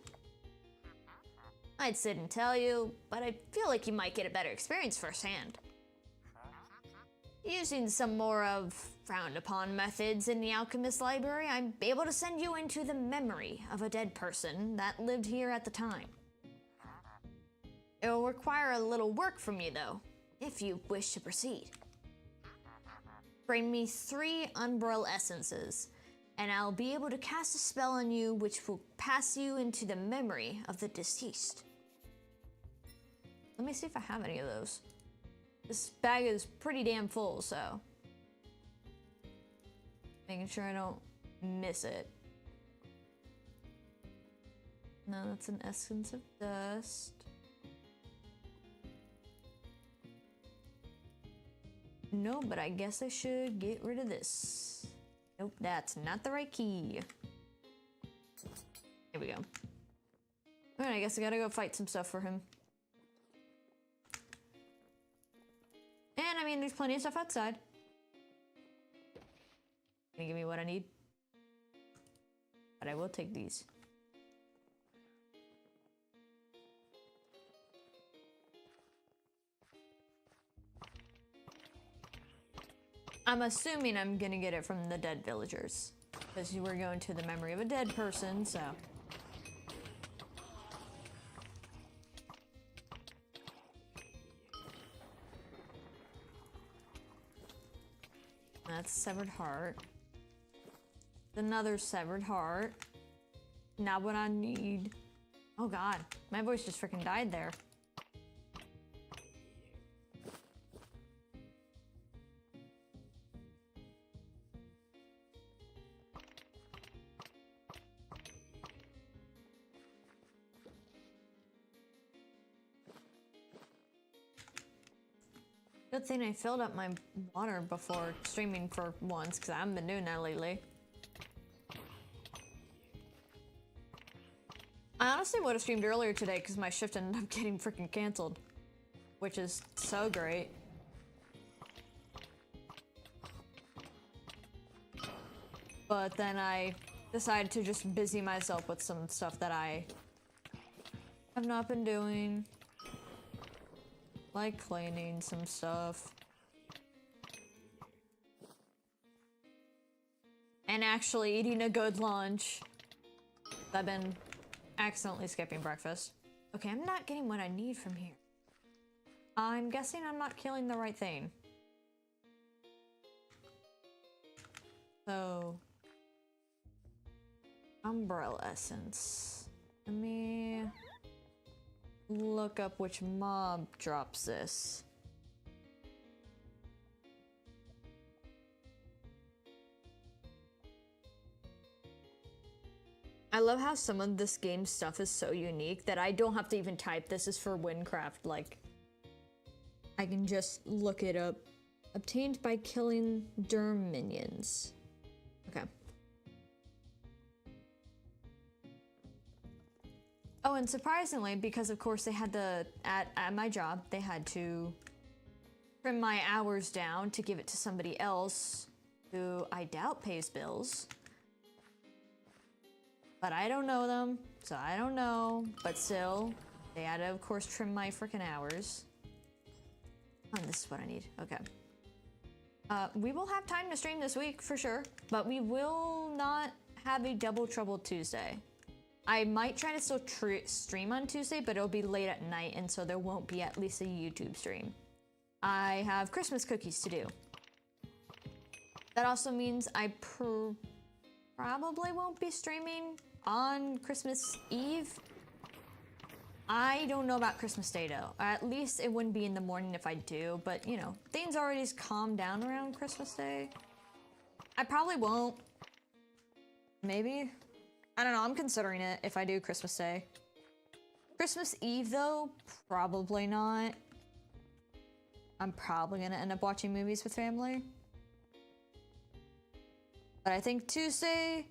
I'd sit and tell you, but I feel like you might get a better experience firsthand. Using some more of frowned upon methods in the alchemist library, I'm able to send you into the memory of a dead person that lived here at the time. It will require a little work from you, though, if you wish to proceed. Bring me 3 Umbral essences, and I'll be able to cast a spell on you which will pass you into the memory of the deceased. Let me see if I have any of those. This bag is pretty damn full, so making sure I don't miss it. No, that's an essence of dust. No, but I guess I should get rid of this. Nope, that's not the right key. Here we go. Alright, I guess I gotta go fight some stuff for him. And I mean, there's plenty of stuff outside. Can you give me what I need? But I will take these. I'm assuming I'm gonna get it from the dead villagers, because we're going to the memory of a dead person, so. That's severed heart. Another severed heart. Not what I need. Oh god, my voice just freaking died there. Good thing I filled up my water before streaming for once, because I haven't been doing that lately. I honestly would have streamed earlier today because my shift ended up getting freaking canceled, which is so great. But then I decided to just busy myself with some stuff that I have not been doing. Like cleaning some stuff. and actually eating a good lunch. I've been accidentally skipping breakfast. Okay, I'm not getting what I need from here. I'm guessing I'm not killing the right thing. So, umbrella essence. Let me look up which mob drops this. I love how some of this game's stuff is so unique that I don't have to even type this is for Wynncraft. Like, I can just look it up. Obtained by killing derm minions. Okay. Oh, and surprisingly, because of course they had to, at my job, they had to trim my hours down to give it to somebody else who I doubt pays bills. But I don't know them, so I don't know. But still, they had to, of course, trim my freaking hours. Oh, this is what I need. Okay. We will have time to stream this week, for sure. But we will not have a Double Trouble Tuesday. I might try to still stream on Tuesday, but it'll be late at night, and so there won't be at least a YouTube stream. I have Christmas cookies to do. That also means I probably won't be streaming on Christmas Eve. I don't know about Christmas Day though. At least it wouldn't be in the morning if I do, but you know, things already calm down around Christmas Day. I probably won't. Maybe. I don't know, I'm considering it if I do Christmas Day. Christmas Eve though, probably not. I'm probably gonna end up watching movies with family. But I think Tuesday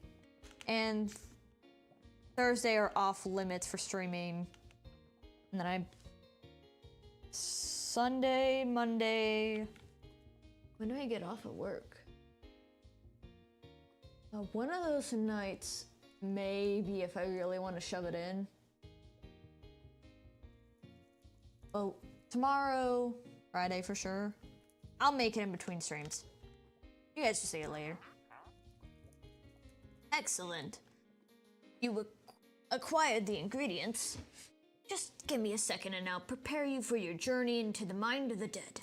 and Thursday are off limits for streaming. And then Sunday, Monday. When do I get off at work? One of those nights, maybe if I really want to shove it in. Oh, tomorrow, Friday for sure. I'll make it in between streams. You guys just see it later. Excellent. You acquired the ingredients. Just give me a second and I'll prepare you for your journey into the mind of the dead.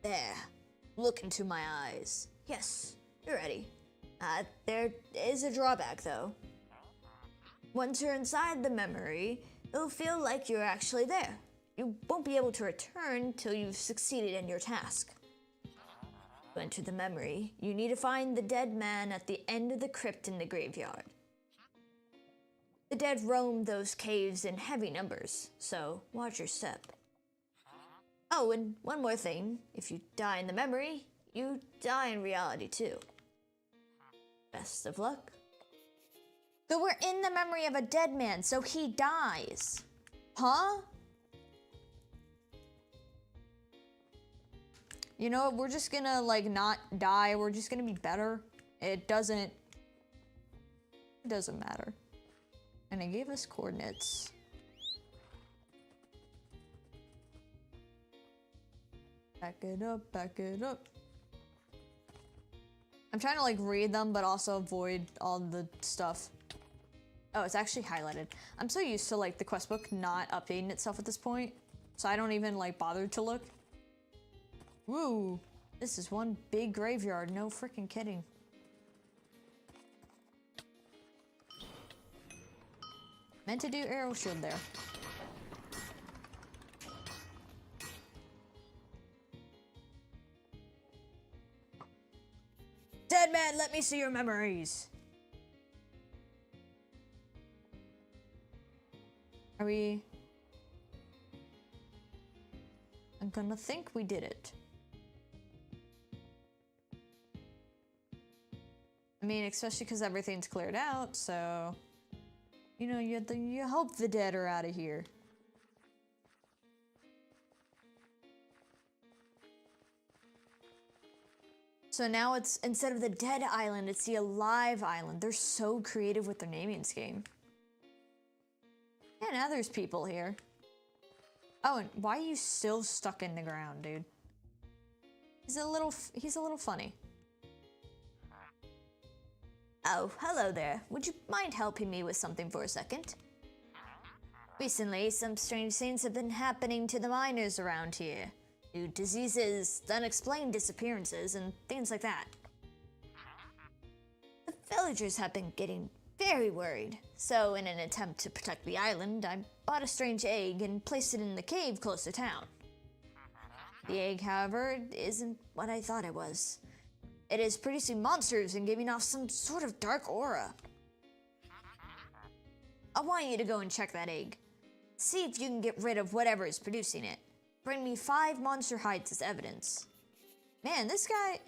There. Look into my eyes. Yes, you're ready. There is a drawback though. Once you're inside the memory, it'll feel like you're actually there. You won't be able to return till you've succeeded in your task. To enter the memory, you need to find the dead man at the end of the crypt in the graveyard. The dead roam those caves in heavy numbers, so watch your step. Oh, and one more thing. If you die in the memory, you die in reality too. Best of luck. So we're in the memory of a dead man, so he dies. Huh? You know what, we're just gonna like not die, we're just gonna be better. It doesn't matter. And it gave us coordinates. Back it up, back it up. I'm trying to like read them, but also avoid all the stuff. Oh, it's actually highlighted. I'm so used to like the quest book not updating itself at this point, so I don't even like bother to look. Woo! This is one big graveyard, no freaking kidding. Meant to do arrow shield there. Dead man, let me see your memories. Are we? I'm gonna think we did it. I mean, especially because everything's cleared out, so... You know, you hope the dead are out of here. So now it's, instead of the dead island, it's the alive island. They're so creative with their naming scheme. Yeah, Yeah, now there's people here. Oh, and why are you still stuck in the ground, dude? He's a little funny. Oh, hello there. Would you mind helping me with something for a second? Recently, some strange things have been happening to the miners around here. New diseases, unexplained disappearances, and things like that. The villagers have been getting very worried, so in an attempt to protect the island, I bought a strange egg and placed it in the cave close to town. The egg, however, isn't what I thought it was. It is producing monsters and giving off some sort of dark aura. I want you to go and check that egg. See if you can get rid of whatever is producing it. Bring me 5 monster hides as evidence. Man, this guy...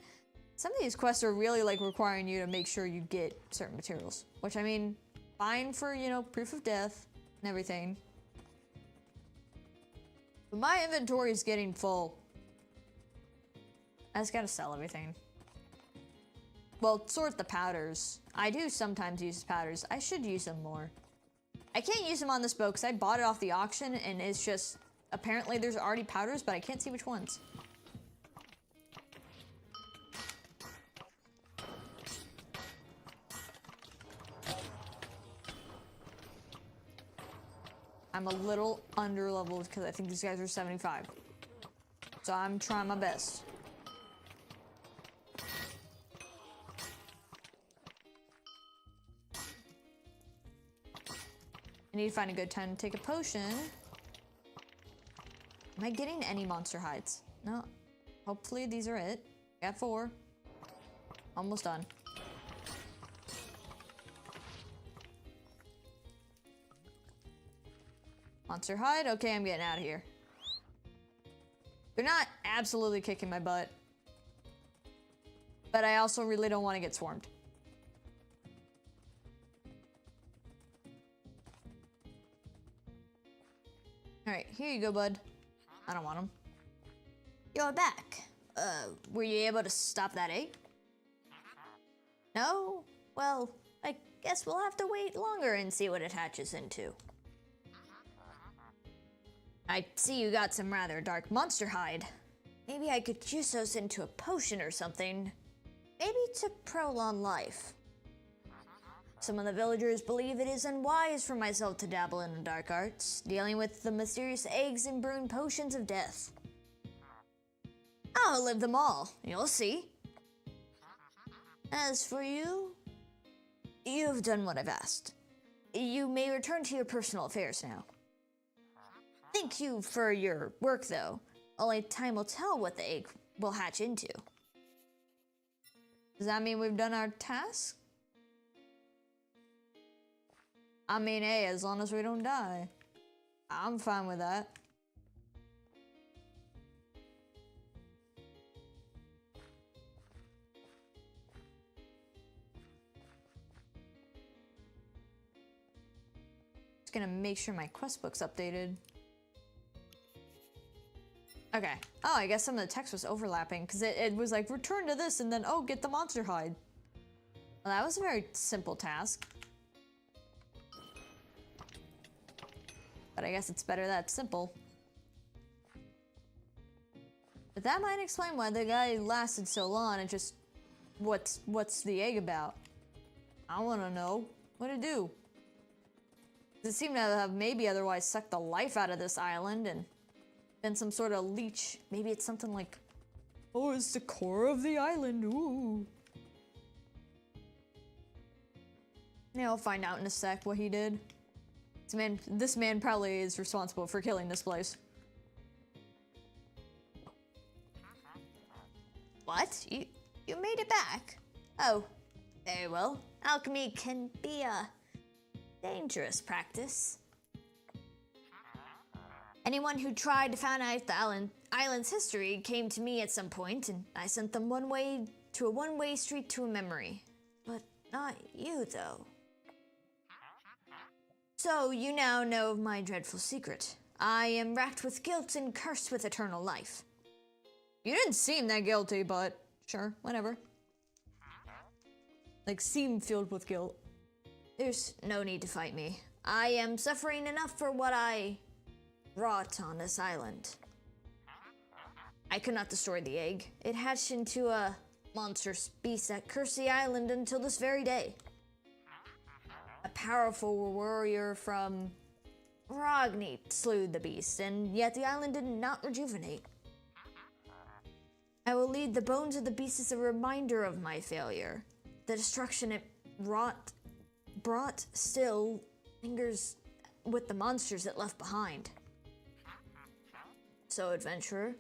Some of these quests are really like requiring you to make sure you get certain materials. Which, I mean, fine for, you know, proof of death and everything. But my inventory is getting full. I just gotta sell everything. Well, sort the powders. I do sometimes use powders. I should use them more. I can't use them on this boat because I bought it off the auction and it's just... Apparently there's already powders, but I can't see which ones. I'm a little under leveled because I think these guys are 75. So I'm trying my best. I need to find a good time to take a potion. Am I getting any monster hides? No. Hopefully these are it. Got 4. Almost done. Monster hide? Okay, I'm getting out of here. They're not absolutely kicking my butt. But I also really don't want to get swarmed. Alright, here you go, bud. I don't want them. You're back. Were you able to stop that egg? No? Well, I guess we'll have to wait longer and see what it hatches into. I see you got some rather dark monster hide. Maybe I could juice those into a potion or something. Maybe to prolong life. Some of the villagers believe it is unwise for myself to dabble in the dark arts, dealing with the mysterious eggs and brewing potions of death. I'll live them all, you'll see. As for you, you've done what I've asked. You may return to your personal affairs now. Thank you for your work, though. Only time will tell what the egg will hatch into. Does that mean we've done our task? I mean, hey, as long as we don't die. I'm fine with that. Just gonna make sure my quest book's updated. Okay. Oh, I guess some of the text was overlapping because it was like, return to this and then, oh, get the monster hide. Well, that was a very simple task. But I guess it's better that simple. But that might explain why the guy lasted so long and just... What's the egg about? I wanna know. What'd it do? It seemed to have maybe otherwise sucked the life out of this island and been some sort of leech. Maybe it's something like, oh, it's the core of the island, ooh. Yeah, I'll find out in a sec what he did. This man probably is responsible for killing this place. What? You made it back? Oh, very well. Alchemy can be a dangerous practice. Anyone who tried to find out the island's history came to me at some point, and I sent them to a one-way street to a memory. But not you, though. So you now know of my dreadful secret. I am racked with guilt and cursed with eternal life. You didn't seem that guilty, but sure, whatever. Like, seem filled with guilt. There's no need to fight me. I am suffering enough for what I wrought on this island. I could not destroy the egg. It hatched into a monstrous beast that cursed the island until this very day. A powerful warrior from Rogni slew the beast, and yet the island did not rejuvenate. I will lead the bones of the beast as a reminder of my failure. The destruction it brought still lingers with the monsters it left behind. So, adventurer,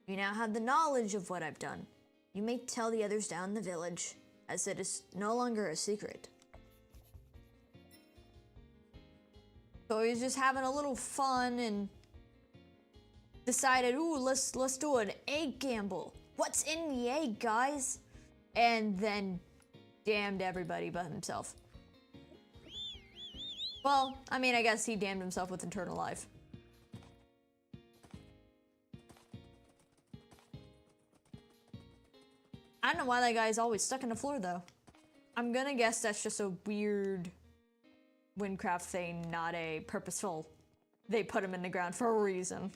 you now have the knowledge of what I've done. You may tell the others down in the village, as it is no longer a secret. So he's just having a little fun and decided, ooh, let's do an egg gamble. What's in the egg, guys? And then damned everybody but himself. Well, I mean, I guess he damned himself with eternal life. I don't know why that guy's always stuck in the floor, though. I'm gonna guess that's just a weird Wynncraft thing, not a purposeful. They put him in the ground for a reason.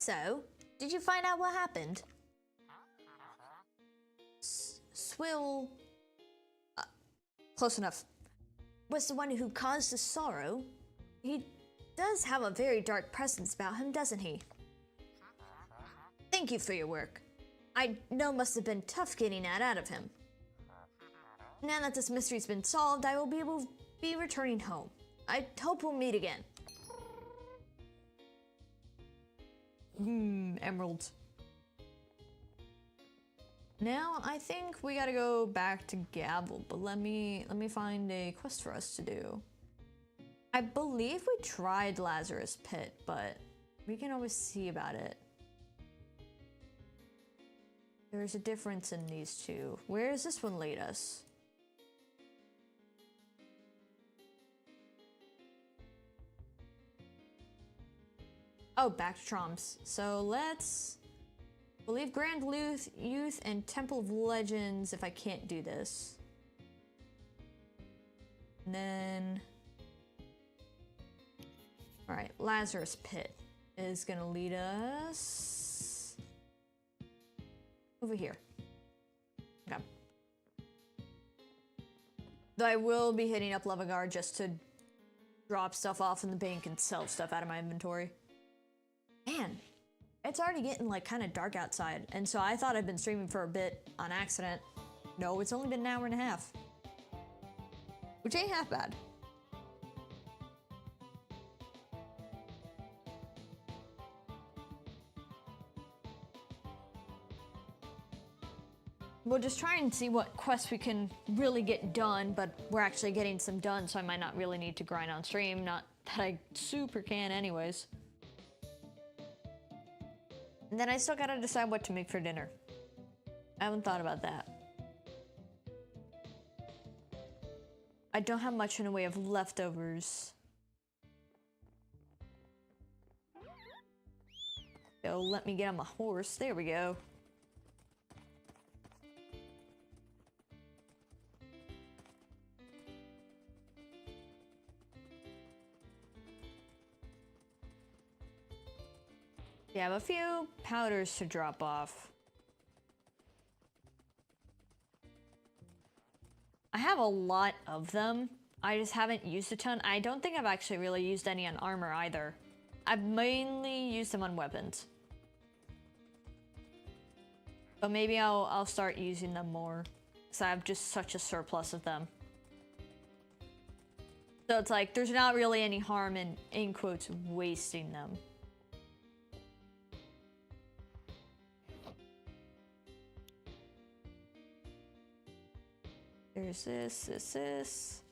So, did you find out what happened? Swill... Close enough. was the one who caused the sorrow. He does have a very dark presence about him, doesn't he? Thank you for your work. I know it must have been tough getting that out of him. Now that this mystery's been solved, I will be able to be returning home. I hope we'll meet again. Emeralds. Now I think we gotta go back to Gavel, but let me find a quest for us to do. I believe we tried Lazarus Pit, but we can always see about it. There's a difference in these two. Where does this one lead us? Oh, back to Troms. So let's... We'll leave Grand Youth and Temple of Legends if I can't do this. And then... Alright, Lazarus Pit is gonna lead us... over here. Okay. Though I will be hitting up Levagard just to drop stuff off in the bank and sell stuff out of my inventory. Man, it's already getting like kind of dark outside, and so I thought I'd been streaming for a bit on accident. No, it's only been an hour and a half. Which ain't half bad. We'll just try and see what quests we can really get done, but we're actually getting some done, so I might not really need to grind on stream. Not that I super can anyways. And then I still gotta decide what to make for dinner. I haven't thought about that. I don't have much in the way of leftovers. So let me get on my horse. There we go. Yeah, I have a few powders to drop off. I have a lot of them. I just haven't used a ton. I don't think I've actually really used any on armor either. I've mainly used them on weapons. But maybe I'll start using them more, because I have just such a surplus of them. So it's like, there's not really any harm in quotes, wasting them. There's this.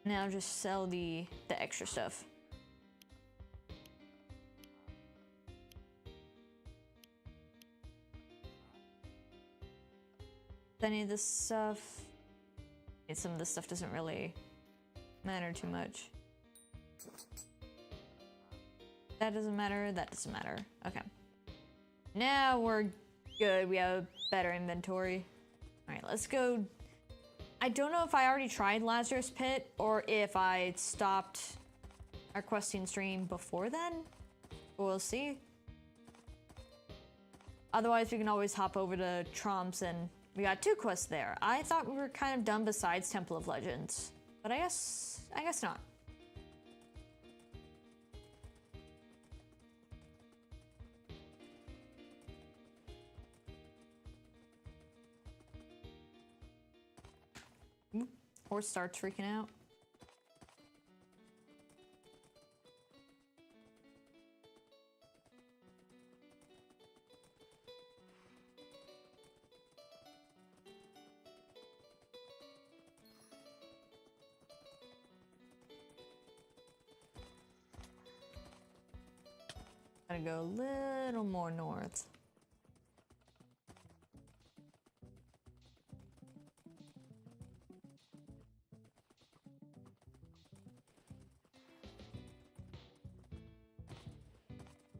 Now just sell the extra stuff. Any of this stuff, some of this stuff doesn't really matter too much. That doesn't matter, that doesn't matter. Okay. Now we're good, we have a better inventory. Alright, let's go. I don't know if I already tried Lazarus Pit or if I stopped our questing stream before then. We'll see. Otherwise, we can always hop over to Tromps and we got 2 quests there. I thought we were kind of done besides Temple of Legends, but I guess not. Horse starts freaking out. Gotta go a little more north.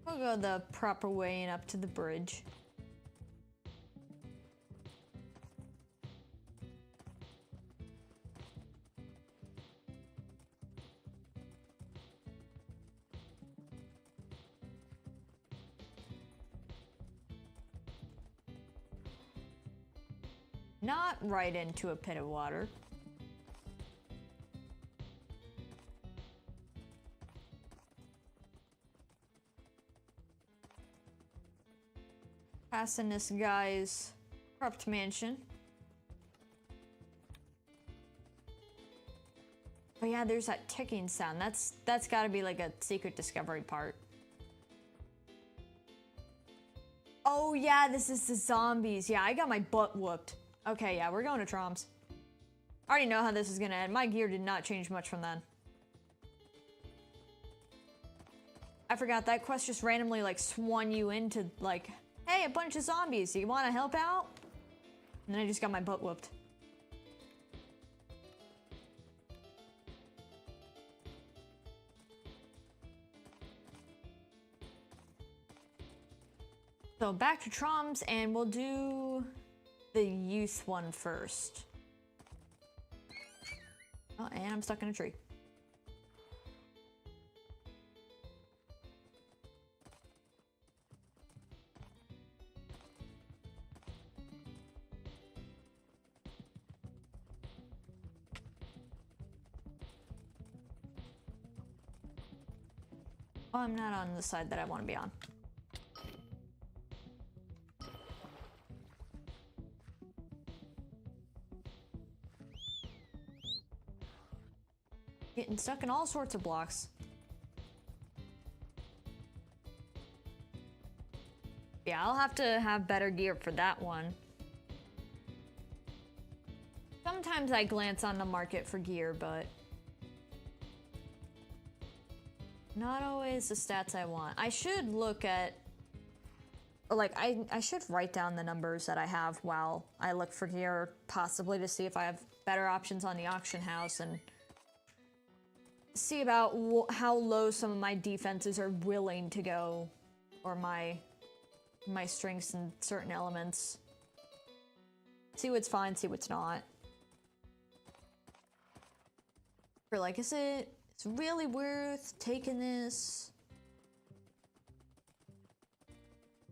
We'll go the proper way and up to the bridge. Not right into a pit of water. Passing this guy's corrupt mansion. But yeah, there's that ticking sound. That's gotta be like a secret discovery part. Oh yeah, this is the zombies. Yeah, I got my butt whooped. Okay, yeah, we're going to Troms. I already know how this is gonna end. My gear did not change much from then. I forgot that quest just randomly like swung you into like, hey, a bunch of zombies, you wanna help out? And then I just got my butt whooped. So back to Troms and we'll do the youth one first. Oh, and I'm stuck in a tree. Oh, I'm not on the side that I want to be on. Getting stuck in all sorts of blocks. Yeah, I'll have to have better gear for that one. Sometimes I glance on the market for gear, but not always the stats I want. I should look at, or like, I should write down the numbers that I have while I look for gear, possibly to see if I have better options on the auction house and see about how low some of my defenses are willing to go, or my strengths in certain elements. See what's fine, see what's not. For like, is it's really worth taking this?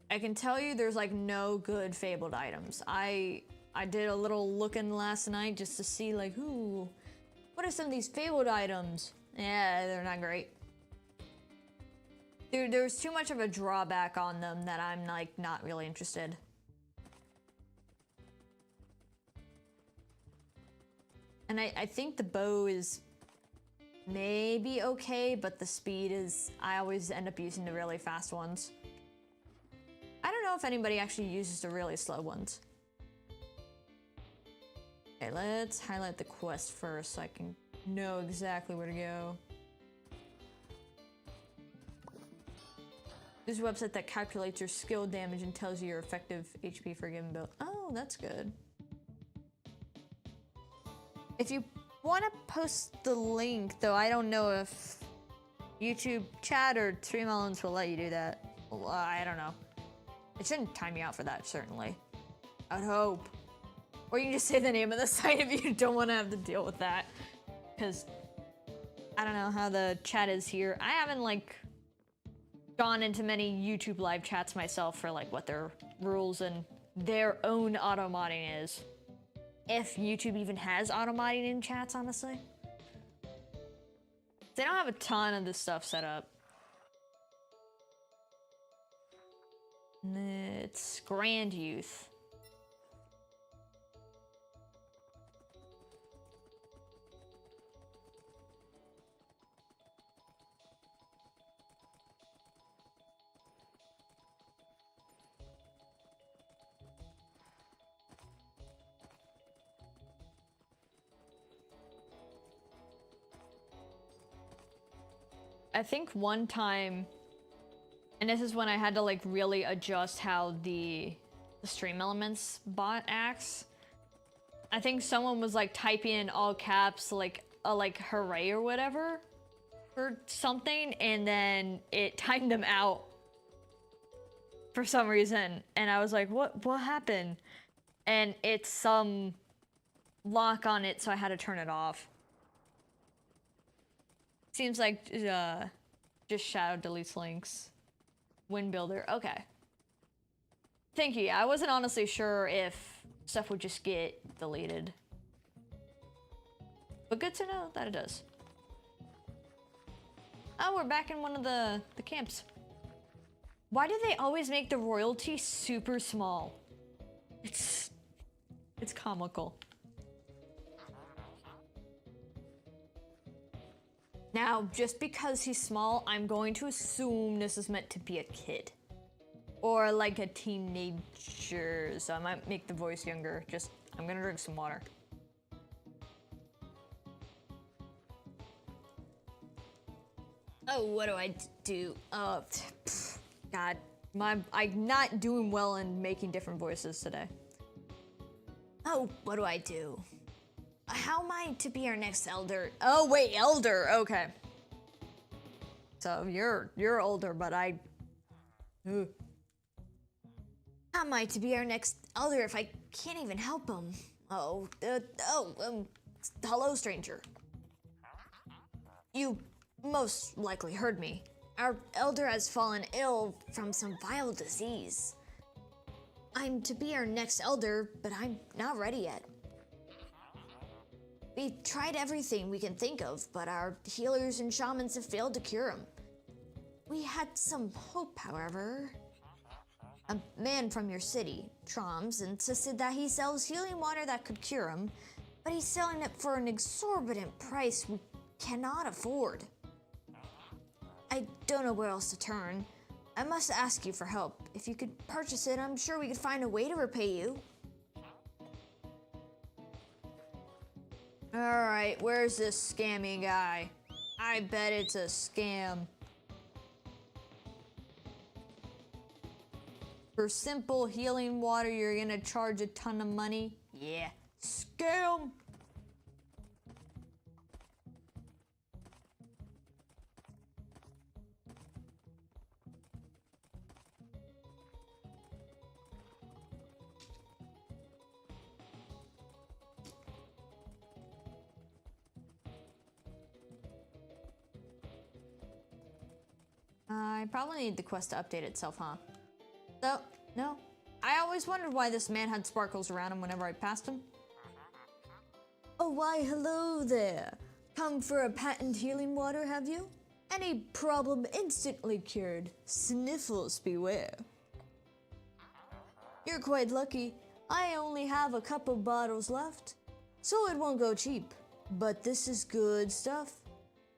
I can tell you there's like no good fabled items. I did a little looking last night just to see like, ooh, what are some of these fabled items? Yeah, they're not great. There's too much of a drawback on them that I'm like not really interested. And I think the bow is maybe okay, but the speed is, I always end up using the really fast ones. I don't know if anybody actually uses the really slow ones. Okay, let's highlight the quest first so I can know exactly where to go. There's a website that calculates your skill damage and tells you your effective HP for a given build. Oh, that's good. If you want to post the link, though, I don't know if YouTube chat or stream elements will let you do that. Well, I don't know. It shouldn't time you out for that, certainly. I'd hope. Or you can just say the name of the site if you don't want to have to deal with that. Because I don't know how the chat is here. I haven't, like, gone into many YouTube live chats myself for, like, what their rules and their own auto-modding is. If YouTube even has auto-modding in chats, honestly. They don't have a ton of this stuff set up. It's Grand Youth. I think one time, and this is when I had to like really adjust how the stream elements bot acts. I think someone was like typing in all caps like a like hooray or whatever or something, and then it timed them out for some reason, and I was like, what happened? And it's some lock on it, so I had to turn it off. Seems like just shadow deletes links. Win builder, okay. Thank you. I wasn't honestly sure if stuff would just get deleted. But good to know that it does. Oh, we're back in one of the camps. Why do they always make the royalty super small? It's comical. Now, just because he's small, I'm going to assume this is meant to be a kid. Or like a teenager, so I might make the voice younger. I'm gonna drink some water. Oh, what do I do? God, I'm not doing well in making different voices today. Oh, what do I do? How am I to be our next elder? Oh wait, elder. Okay. So you're older, but I. Ugh. How am I to be our next elder if I can't even help him? Hello, stranger. You most likely heard me. Our elder has fallen ill from some vile disease. I'm to be our next elder, but I'm not ready yet. We've tried everything we can think of, but our healers and shamans have failed to cure him. We had some hope, however. A man from your city, Troms, insisted that he sells healing water that could cure him, but he's selling it for an exorbitant price we cannot afford. I don't know where else to turn. I must ask you for help. If you could purchase it, I'm sure we could find a way to repay you. Alright, where's this scammy guy? I bet it's a scam. For simple healing water, you're gonna charge a ton of money? Yeah, scam! I probably need the quest to update itself, huh? No. I always wondered why this man had sparkles around him whenever I passed him. Oh, why, hello there. Come for a patent healing water, have you? Any problem instantly cured. Sniffles beware. You're quite lucky. I only have a couple bottles left, so it won't go cheap. But this is good stuff.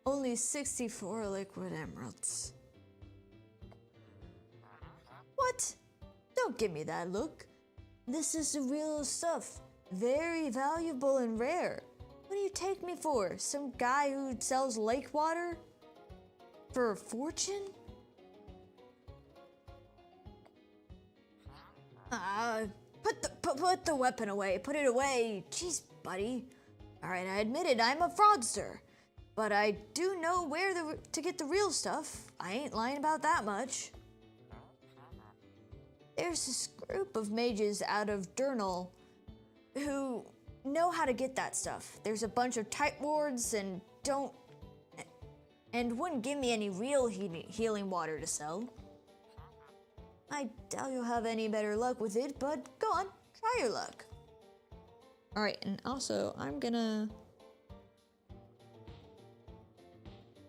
Only 64 liquid emeralds. What? Don't give me that look. This is the real stuff. Very valuable and rare. What do you take me for? Some guy who sells lake water? For a fortune? Put the weapon away. Put it away. Jeez, buddy. Alright, I admit it. I'm a fraudster. But I do know where to get the real stuff. I ain't lying about that much. There's this group of mages out of Durnal who know how to get that stuff. There's a bunch of type wards and wouldn't give me any real healing water to sell. I doubt you'll have any better luck with it, but go on, try your luck. Alright, and also I'm gonna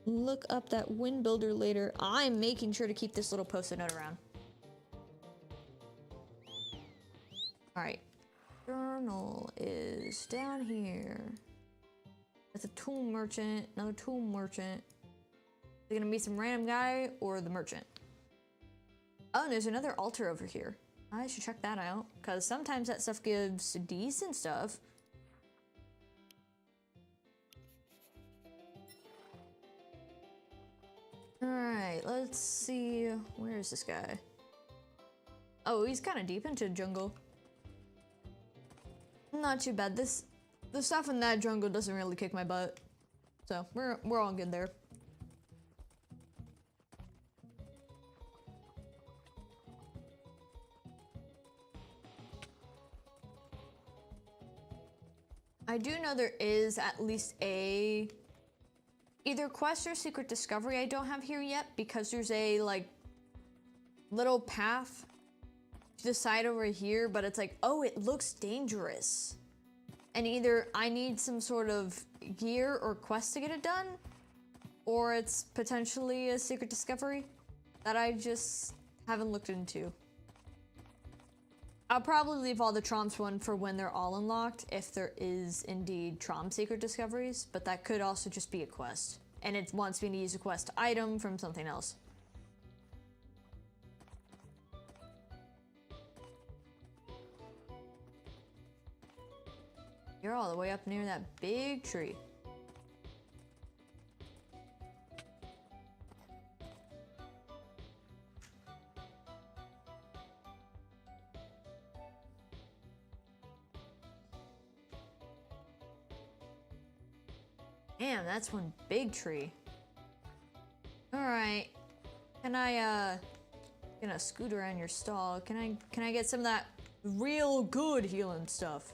look up that Wynn builder later. I'm making sure to keep this little post-it note around. Alright. Journal is down here. That's a tool merchant, another tool merchant. Is it gonna be some random guy or the merchant? Oh, and there's another altar over here. I should check that out, because sometimes that stuff gives decent stuff. Alright, let's see. Where is this guy? Oh, he's kind of deep into jungle. Not too bad. The stuff in that jungle doesn't really kick my butt. So, we're all good there. I do know there is at least a either quest or secret discovery I don't have here yet, because there's a like little path to the side over here, but it's like, oh, it looks dangerous. And either I need some sort of gear or quest to get it done, or it's potentially a secret discovery that I just haven't looked into. I'll probably leave all the Tromps one for when they're all unlocked, if there is indeed Trom secret discoveries, but that could also just be a quest. And it wants me to use a quest item from something else. You're all the way up near that big tree. Damn, that's one big tree. Alright. Can I gonna scoot around your stall. Can I get some of that real good healing stuff?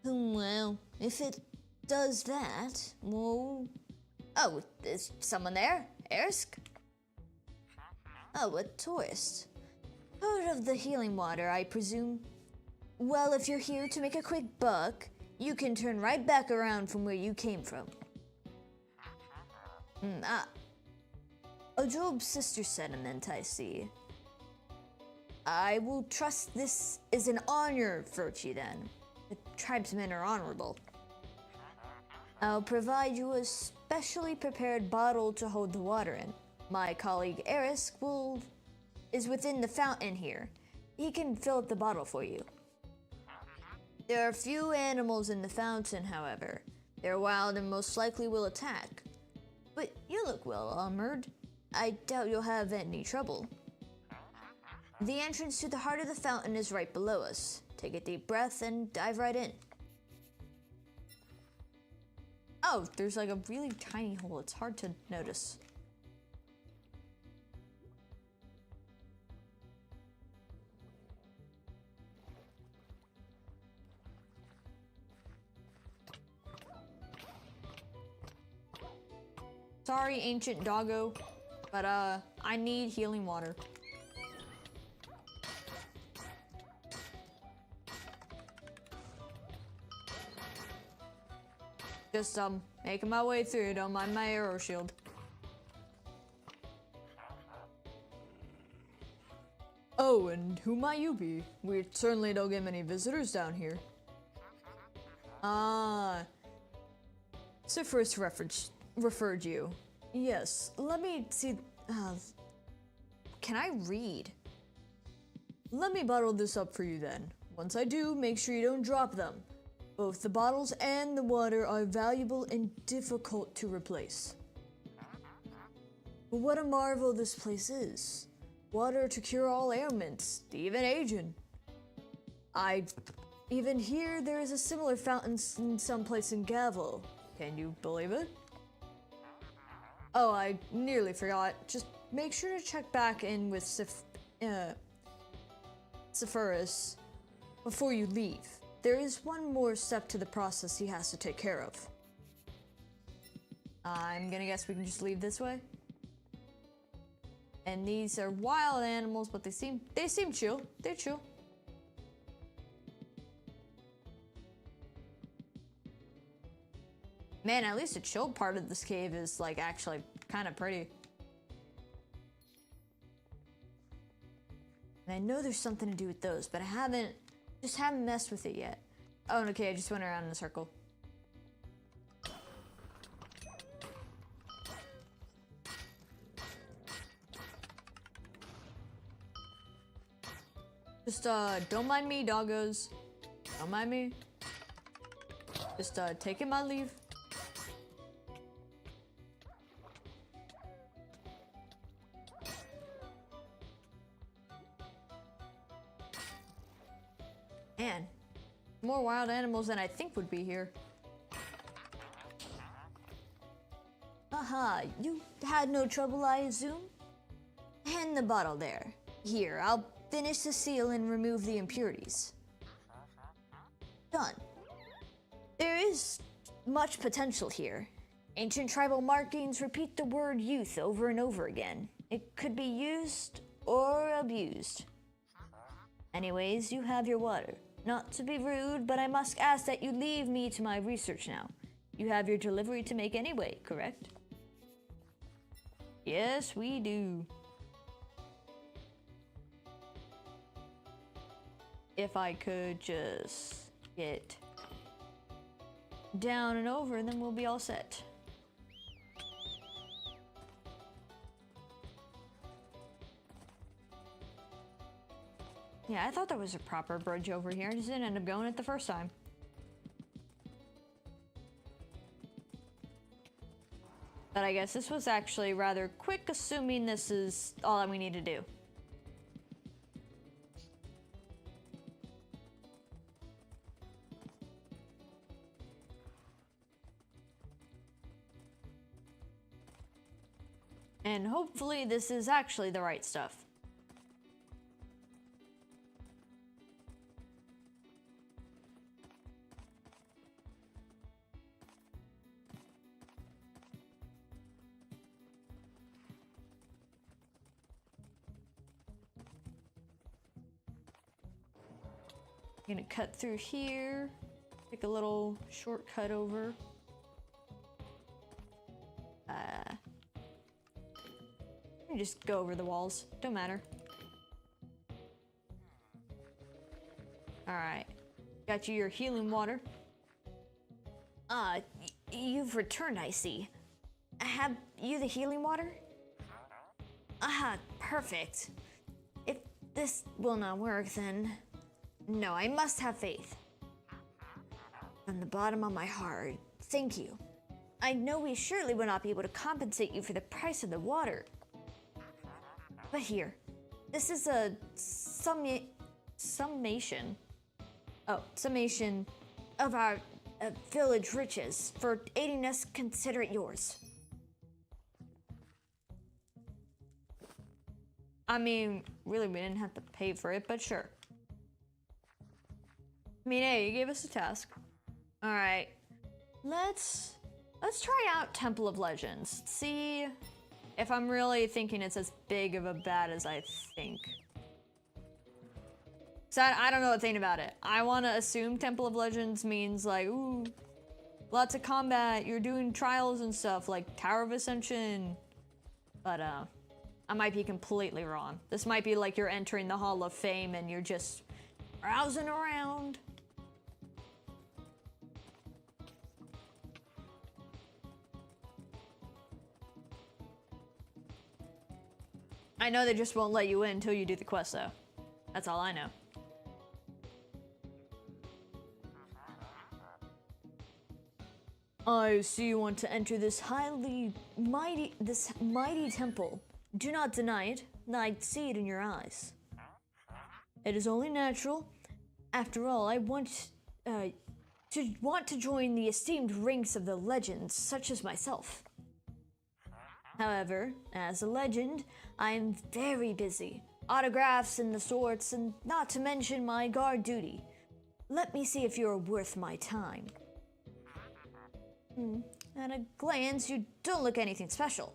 Well, if it does that, well... Oh, is someone there? Ersk? Oh, a tourist. Heard of the healing water, I presume? Well, if you're here to make a quick buck, you can turn right back around from where you came from. A Job's sister sentiment, I see. I will trust this is an honor virtue then. The tribesmen are honorable. I'll provide you a specially prepared bottle to hold the water in. My colleague Erisk is within the fountain here. He can fill up the bottle for you. There are few animals in the fountain, however. They're wild and most likely will attack. But you look well armored. I doubt you'll have any trouble. The entrance to the heart of the fountain is right below us. Take a deep breath and dive right in. Oh, there's like a really tiny hole. It's hard to notice. Sorry, ancient doggo, but I need healing water. Just making my way through, don't mind my arrow shield. Oh, and who might you be? We certainly don't get many visitors down here. Cypherus referred you. Yes, let me see. Can I read? Let me bottle this up for you then. Once I do, make sure you don't drop them. Both the bottles and the water are valuable and difficult to replace. But what a marvel this place is. Water to cure all ailments, even aging. I Even here, there is a similar fountain in some place in Gavel. Can you believe it? Oh, I nearly forgot. Just make sure to check back in with Sephiroth before you leave. There is one more step to the process he has to take care of. I'm gonna guess we can just leave this way. And these are wild animals, but they seem chill. They're chill. Man, at least the chill part of this cave is like actually kind of pretty. And I know there's something to do with those, but I haven't messed with it yet. Oh, okay, I just went around in a circle. Just, don't mind me, doggos. Don't mind me. Just, taking my leave. Man, more wild animals than I think would be here. Aha, you had no trouble, I assume? Hand the bottle there. Here, I'll finish the seal and remove the impurities. Done. There is much potential here. Ancient tribal markings repeat the word youth over and over again. It could be used or abused. Anyways, you have your water. Not to be rude, but I must ask that you leave me to my research now. You have your delivery to make anyway, correct? Yes, we do. If I could just get down and over, then we'll be all set. Yeah, I thought that was a proper bridge over here. I just didn't end up going it the first time. But I guess this was actually rather quick, assuming this is all that we need to do. And hopefully this is actually the right stuff. I'm gonna cut through here, take a little shortcut over. You just go over the walls, don't matter. Alright, got you your healing water. You've returned, I see. Have you the healing water? Aha, perfect. If this will not work, then no, I must have faith. From the bottom of my heart, thank you. I know we surely will not be able to compensate you for the price of the water. But here, this is a summation of our village riches. For aiding us, consider it yours. I mean, really, we didn't have to pay for it, but sure. I mean, hey, you gave us a task. All right, let's try out Temple of Legends. See if I'm really thinking it's as big of a bad as I think. So I don't know a thing about it. I want to assume Temple of Legends means like, ooh, lots of combat. You're doing trials and stuff like Tower of Ascension. But I might be completely wrong. This might be like you're entering the Hall of Fame and you're just browsing around. I know they just won't let you in until you do the quest, though. That's all I know. I see you want to enter this mighty temple. Do not deny it. I see it in your eyes. It is only natural. After all, I want to join the esteemed ranks of the legends, such as myself. However, as a legend, I am very busy. Autographs and the sorts, and not to mention my guard duty. Let me see if you're worth my time. At a glance, you don't look anything special.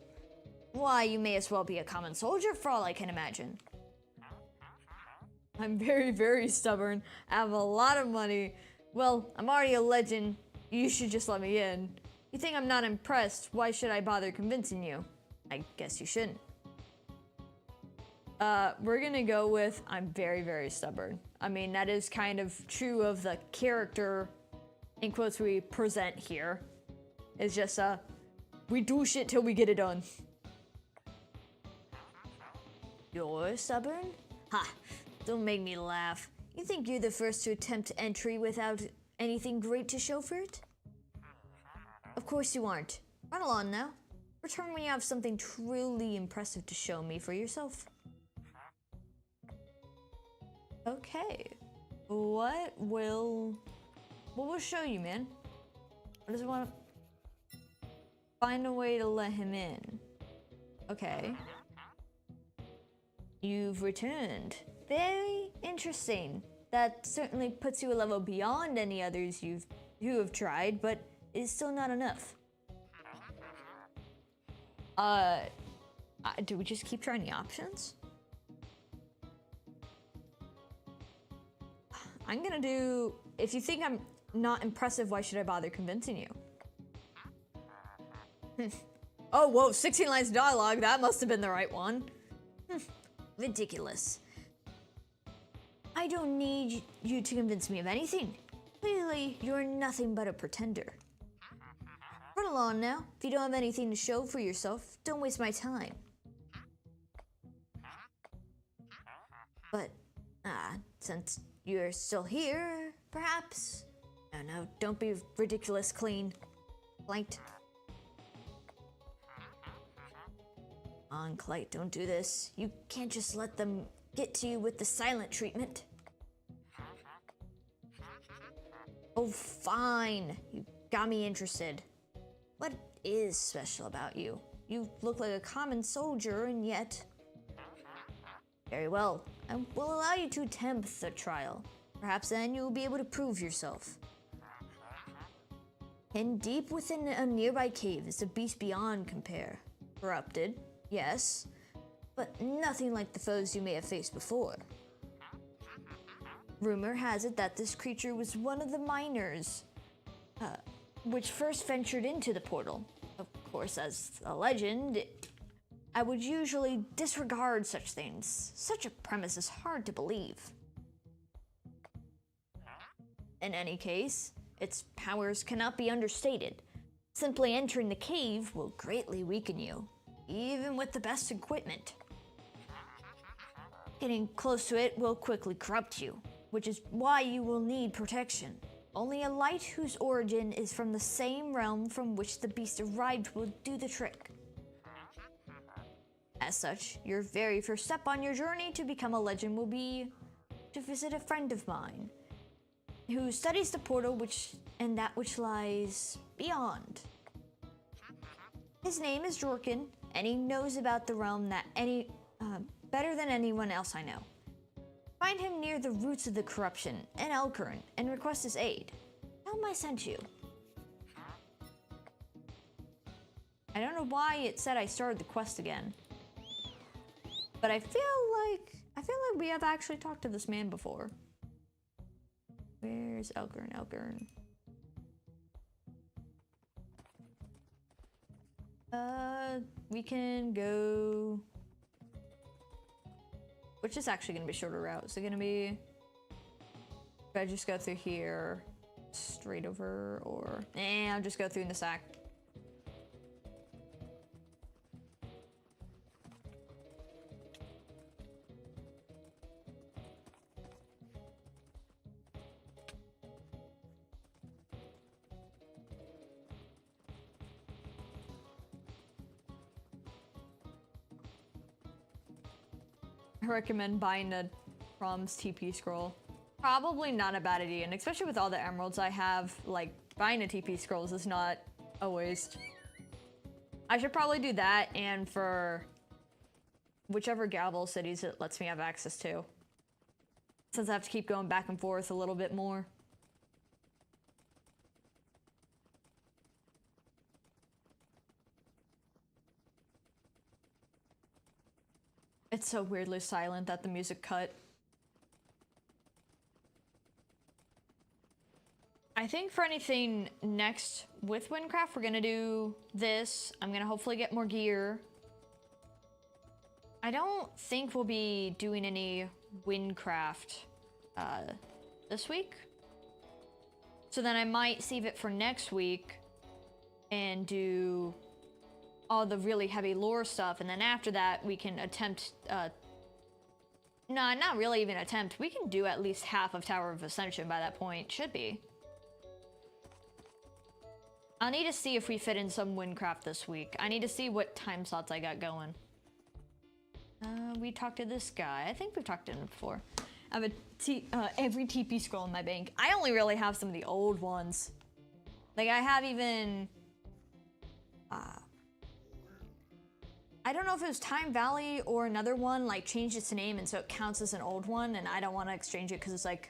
Why, you may as well be a common soldier for all I can imagine. I'm very, very stubborn. I have a lot of money. Well, I'm already a legend. You should just let me in. You think I'm not impressed? Why should I bother convincing you? I guess you shouldn't. We're gonna go with I'm very, very stubborn. I mean, that is kind of true of the character, in quotes, we present here. It's just, we do shit till we get it done. You're stubborn? Ha! Don't make me laugh. You think you're the first to attempt entry without anything great to show for it? Of course you aren't. Run along now. Return when you have something truly impressive to show me for yourself. Okay. What will show you, man? I just want to find a way to let him in. Okay. You've returned. Very interesting. That certainly puts you a level beyond any others you have tried, but it's still not enough. Do we just keep trying the options? I'm gonna do, if you think I'm not impressive, why should I bother convincing you? Oh, whoa, 16 lines of dialogue, that must have been the right one. Ridiculous. I don't need you to convince me of anything. Clearly, you're nothing but a pretender. Run along now. If you don't have anything to show for yourself, don't waste my time. But, since you're still here, perhaps? No, don't be ridiculous, clean. Blanked. On, Clyde, don't do this. You can't just let them get to you with the silent treatment. Oh, fine. You got me interested. What is special about you? You look like a common soldier, and yet... Very well. I will allow you to attempt the trial. Perhaps then you will be able to prove yourself. And deep within a nearby cave is a beast beyond compare. Corrupted, yes, but nothing like the foes you may have faced before. Rumor has it that this creature was one of the miners, which first ventured into the portal. Of course, as a legend, I would usually disregard such things. Such a premise is hard to believe. In any case, its powers cannot be understated. Simply entering the cave will greatly weaken you, even with the best equipment. Getting close to it will quickly corrupt you, which is why you will need protection. Only a light whose origin is from the same realm from which the beast arrived will do the trick. As such, your very first step on your journey to become a legend will be to visit a friend of mine who studies the portal and that which lies beyond. His name is Jorkin, and he knows about the realm better than anyone else I know. Find him near the roots of the corruption in Elkern and request his aid. Tell him I sent you. I don't know why it said I started the quest again. But I feel like we have actually talked to this man before. Where's Elkern? Elkern. We can go... Which is actually gonna be a shorter route. Is it gonna be... Should I just go through here, straight over, or... I'll just go through in the sack. I recommend buying a Prom's TP scroll. Probably not a bad idea, and especially with all the emeralds I have, like, buying a TP scrolls is not a waste. I should probably do that, and for whichever Gavel cities it lets me have access to. Since I have to keep going back and forth a little bit more. It's so weirdly silent that the music cut. I think for anything next with Wynncraft, we're gonna do this. I'm gonna hopefully get more gear. I don't think we'll be doing any Wynncraft this week. So then I might save it for next week and do all the really heavy lore stuff, and then after that we can attempt, no, not really even attempt, we can do at least half of Tower of Ascension by that point, should be. I'll need to see if we fit in some Wynncraft this week. I need to see what time slots I got going. We talked to this guy. I think we've talked to him before. I have every TP scroll in my bank. I only really have some of the old ones. Like, I have even... I don't know if it was Time Valley or another one, like, changed its name and so it counts as an old one, and I don't want to exchange it because it's like,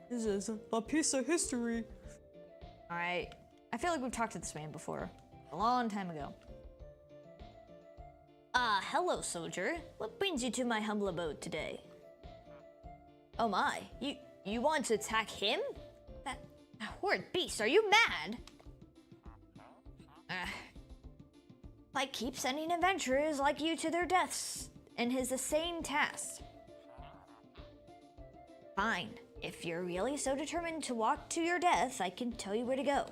this is a piece of history. Alright. I feel like we've talked to this man before. A long time ago. Hello, soldier. What brings you to my humble abode today? Oh my, you want to attack him? That horrid beast, are you mad? I keep sending adventurers like you to their deaths in his insane task. Fine, if you're really so determined to walk to your death, I can tell you where to go.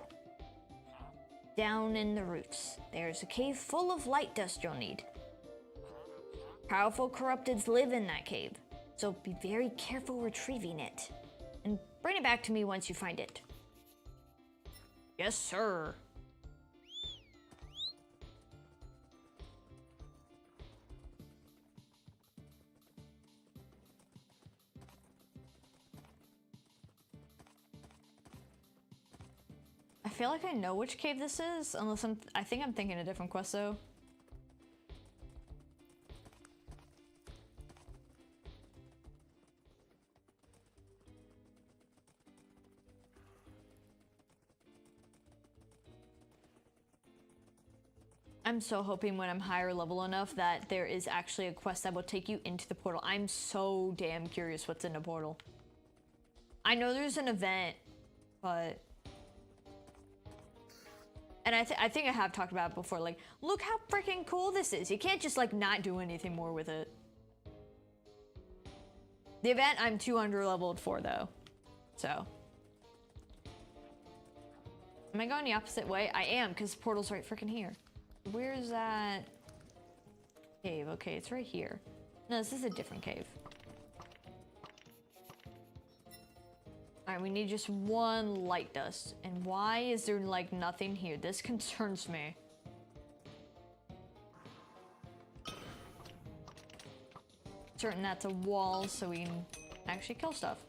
Down in the roots, there's a cave full of light dust you'll need. Powerful corrupteds live in that cave, so be very careful retrieving it. And bring it back to me once you find it. Yes, sir. I feel like I know which cave this is, unless I think I'm thinking a different quest though. I'm so hoping when I'm higher level enough that there is actually a quest that will take you into the portal. I'm so damn curious what's in the portal. I know there's an event, but... And I think I have talked about it before, like, look how freaking cool this is. You can't just, like, not do anything more with it. The event I'm too under-leveled for, though. So. Am I going the opposite way? I am, because the portal's right freaking here. Where's that cave? Okay, it's right here. No, this is a different cave. Alright, we need just one light dust. And why is there, like, nothing here? This concerns me. Certain that's a wall so we can actually kill stuff.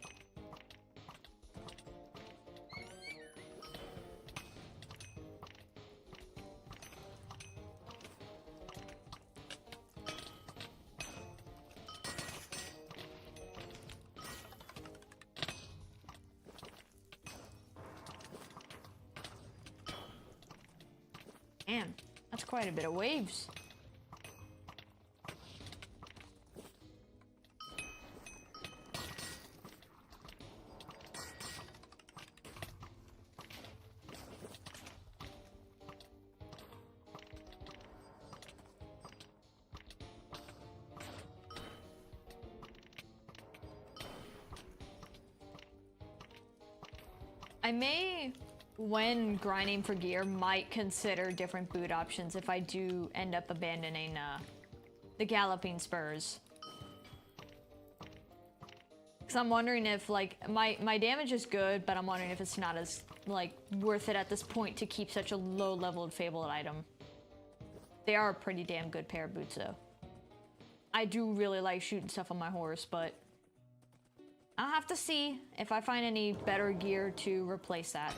Damn, that's quite a bit of waves. I may, when grinding for gear, might consider different boot options if I do end up abandoning the galloping spurs. Because I'm wondering if, like, my damage is good, but I'm wondering if it's not as, like, worth it at this point to keep such a low-leveled fabled item. They are a pretty damn good pair of boots, though. I do really like shooting stuff on my horse, but I'll have to see if I find any better gear to replace that.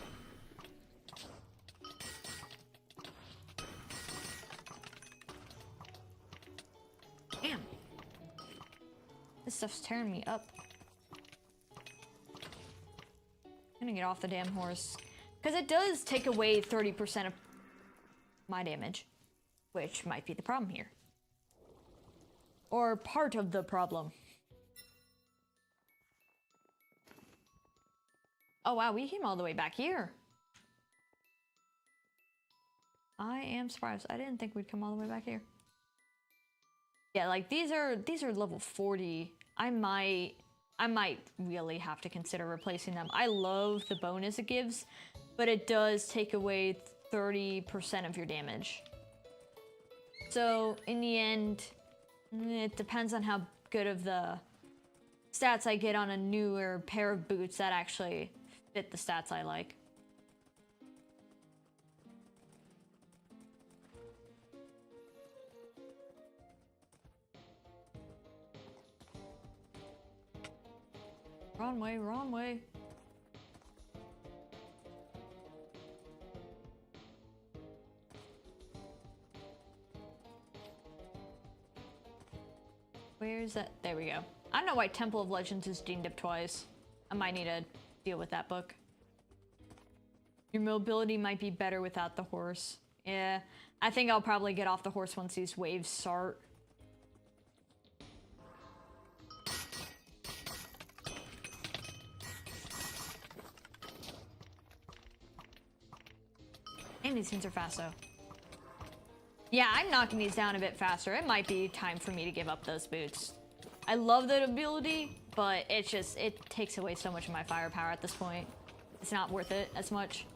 Damn. This stuff's tearing me up. I'm gonna get off the damn horse. Because it does take away 30% of my damage. Which might be the problem here. Or part of the problem. Oh wow, we came all the way back here. I am surprised. I didn't think we'd come all the way back here. Yeah, like these are level 40. I might really have to consider replacing them. I love the bonus it gives, but it does take away 30% of your damage. So in the end, it depends on how good of the stats I get on a newer pair of boots that actually fit the stats I like. Wrong way, wrong way. Where's that? There we go. I don't know why Temple of Legends is deemed up twice. I might need to deal with that book. Your mobility might be better without the horse. Yeah, I think I'll probably get off the horse once these waves start. And these things are fast though. Yeah, I'm knocking these down a bit faster. It might be time for me to give up those boots. I love that ability, but it takes away so much of my firepower at this point. It's not worth it as much.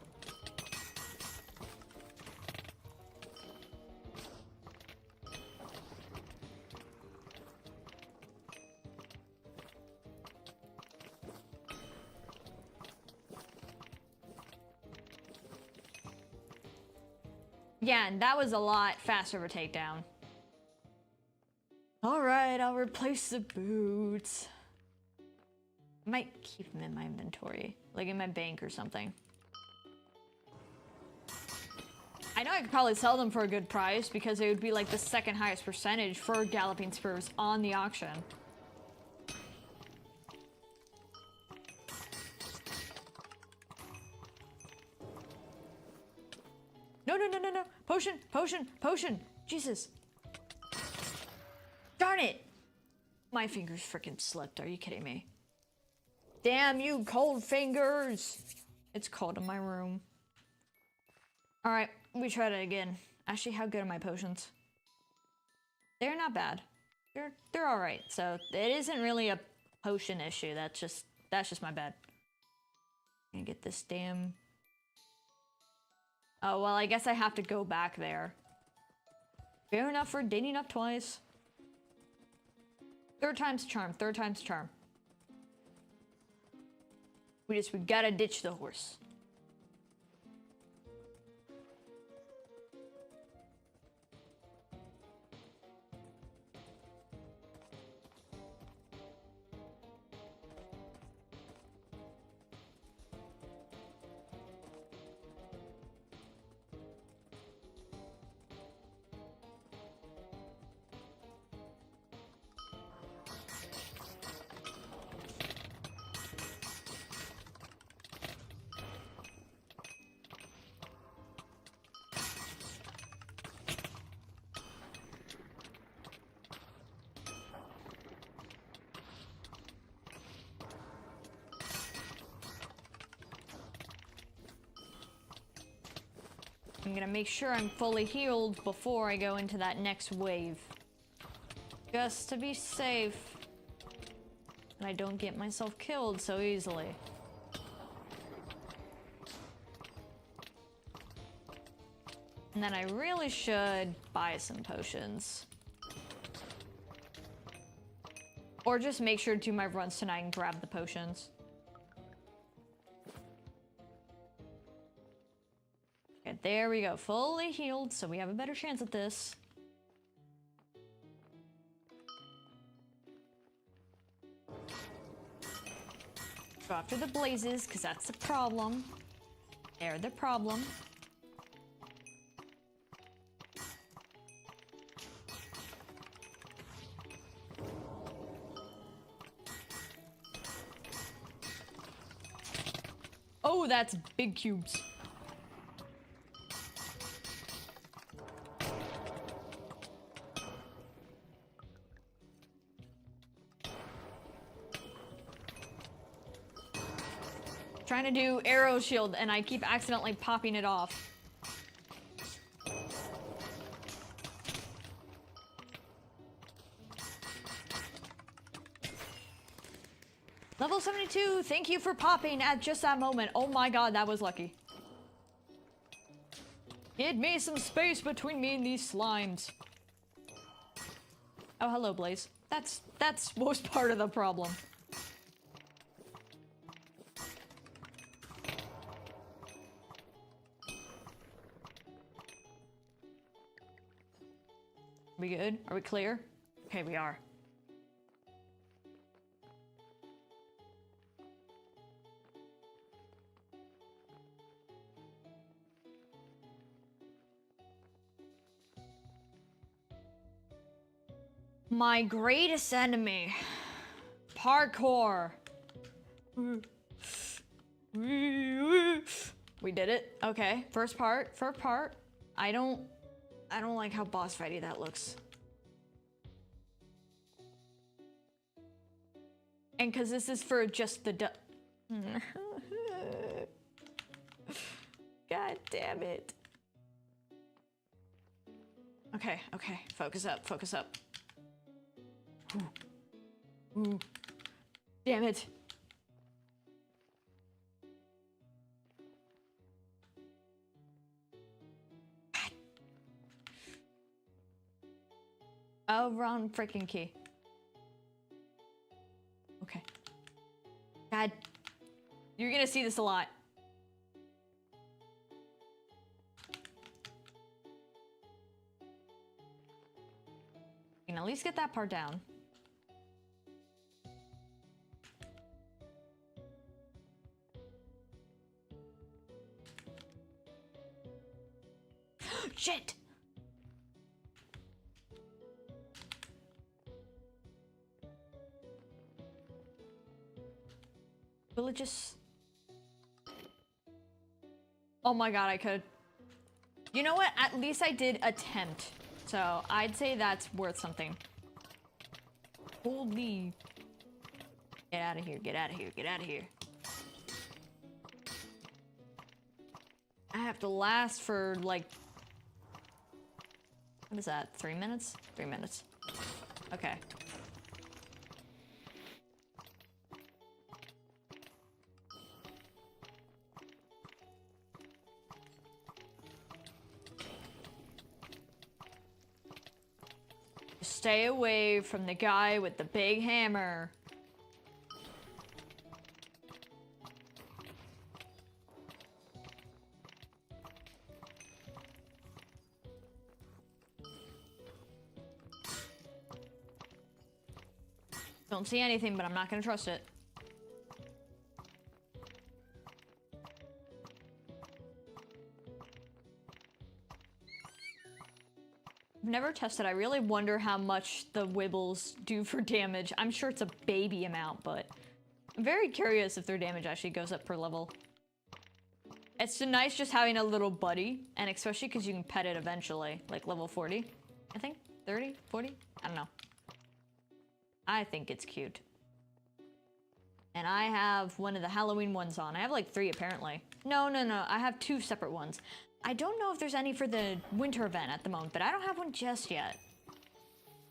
Yeah, and that was a lot faster of a takedown. Alright, I'll replace the boots. I might keep them in my inventory, like in my bank or something. I know I could probably sell them for a good price because it would be like the second highest percentage for galloping spurs on the auction. No, no, no, no, no. Potion, potion, potion. Jesus. Darn it. My fingers freaking slipped. Are you kidding me? Damn you, cold fingers. It's cold in my room. All right, we tried it again. Actually, how good are my potions? They're not bad. They're all right. So it isn't really a potion issue. That's just my bad. Gonna get this damn... Oh, well, I guess I have to go back there. Fair enough for dating up twice. Third time's charm, third time's charm. We gotta ditch the horse. I'm gonna make sure I'm fully healed before I go into that next wave. Just to be safe. And I don't get myself killed so easily. And then I really should buy some potions. Or just make sure to do my runs tonight and grab the potions. Okay, there we go. Fully healed, so we have a better chance at this. Go after the blazes, because that's the problem. They're the problem. Oh, that's big cubes. Trying to do arrow shield and I keep accidentally popping it off. Level 72, thank you for popping at just that moment. Oh my god, that was lucky. Give me some space between me and these slimes. Oh, hello, Blaze. That's most part of the problem. We good? Are we clear? Okay, we are. My greatest enemy. Parkour. We did it. Okay, first part. I don't like how boss fighty that looks. And cause this is for just the God damn it. Okay, focus up. Ooh. Damn it. Oh, wrong freaking key. Okay. God. You're gonna see this a lot. You can at least get that part down. Shit! Villages. Oh my god, I could. You know what? At least I did attempt. So I'd say that's worth something. Holy. Get out of here, get out of here, get out of here. I have to last for like... What is that? 3 minutes? 3 minutes. Okay. Stay away from the guy with the big hammer. Don't see anything, but I'm not gonna trust it. I've never tested. I really wonder how much the Wibbles do for damage. I'm sure it's a baby amount, but I'm very curious if their damage actually goes up per level. It's so nice just having a little buddy, and especially because you can pet it eventually, like level 40, I think? 30? 40? I don't know. I think it's cute. And I have one of the Halloween ones on. I have like 3 apparently. No. I have 2 separate ones. I don't know if there's any for the winter event at the moment, but I don't have one just yet.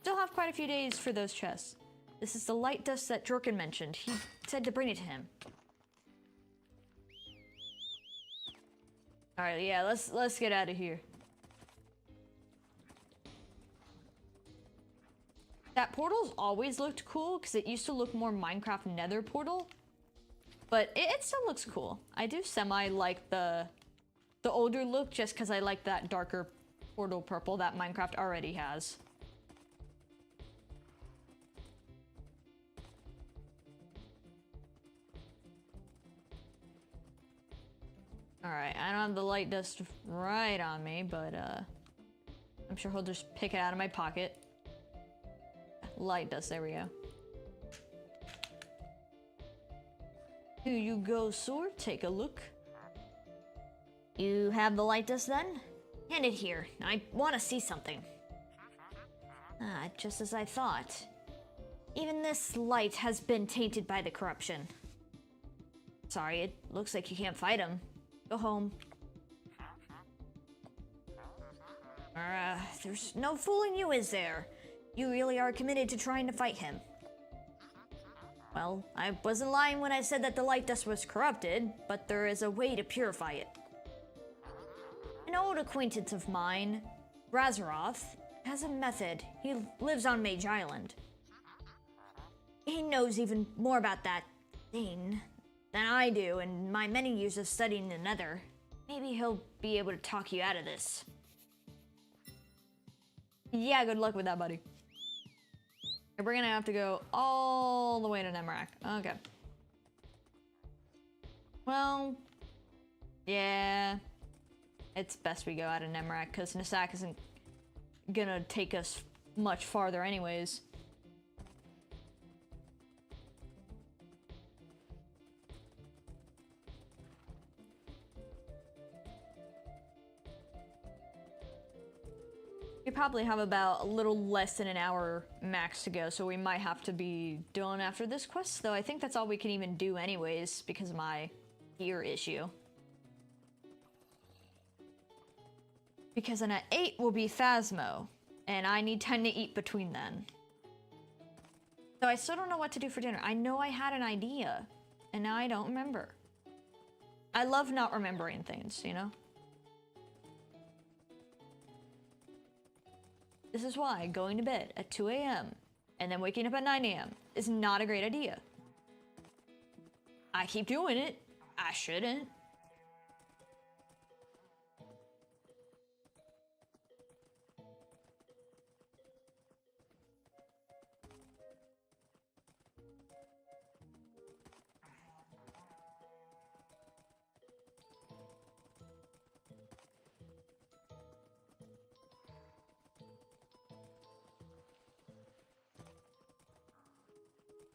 Still have quite a few days for those chests. This is the light dust that Jorkin mentioned. He said to bring it to him. Alright, yeah, let's get out of here. That portal's always looked cool, because it used to look more Minecraft Nether portal. But it still looks cool. I do semi-like the older look, just because I like that darker portal purple that Minecraft already has. Alright, I don't have the light dust right on me, but I'm sure he'll just pick it out of my pocket. Light dust, there we go. Here you go, sword. Take a look. You have the light dust then? Hand it here. I want to see something. Ah, just as I thought. Even this light has been tainted by the corruption. Sorry, it looks like you can't fight him. Go home. There's no fooling you, is there? You really are committed to trying to fight him. Well, I wasn't lying when I said that the light dust was corrupted, but there is a way to purify it. An old acquaintance of mine, Razaroth, has a method. He lives on Mage Island. He knows even more about that thing than I do in my many years of studying the Nether. Maybe he'll be able to talk you out of this. Yeah, good luck with that, buddy. We're gonna have to go all the way to Nemrak. Okay. Well, yeah. It's best we go out of Nemrak, because Nasak isn't gonna take us much farther anyways. We probably have about a little less than an hour max to go, so we might have to be done after this quest, though I think that's all we can even do anyways because of my ear issue. Because then at 8 will be Phasmo, and I need time to eat between then. So I still don't know what to do for dinner. I know I had an idea, and now I don't remember. I love not remembering things, you know? This is why going to bed at 2 a.m. and then waking up at 9 a.m. is not a great idea. I keep doing it. I shouldn't.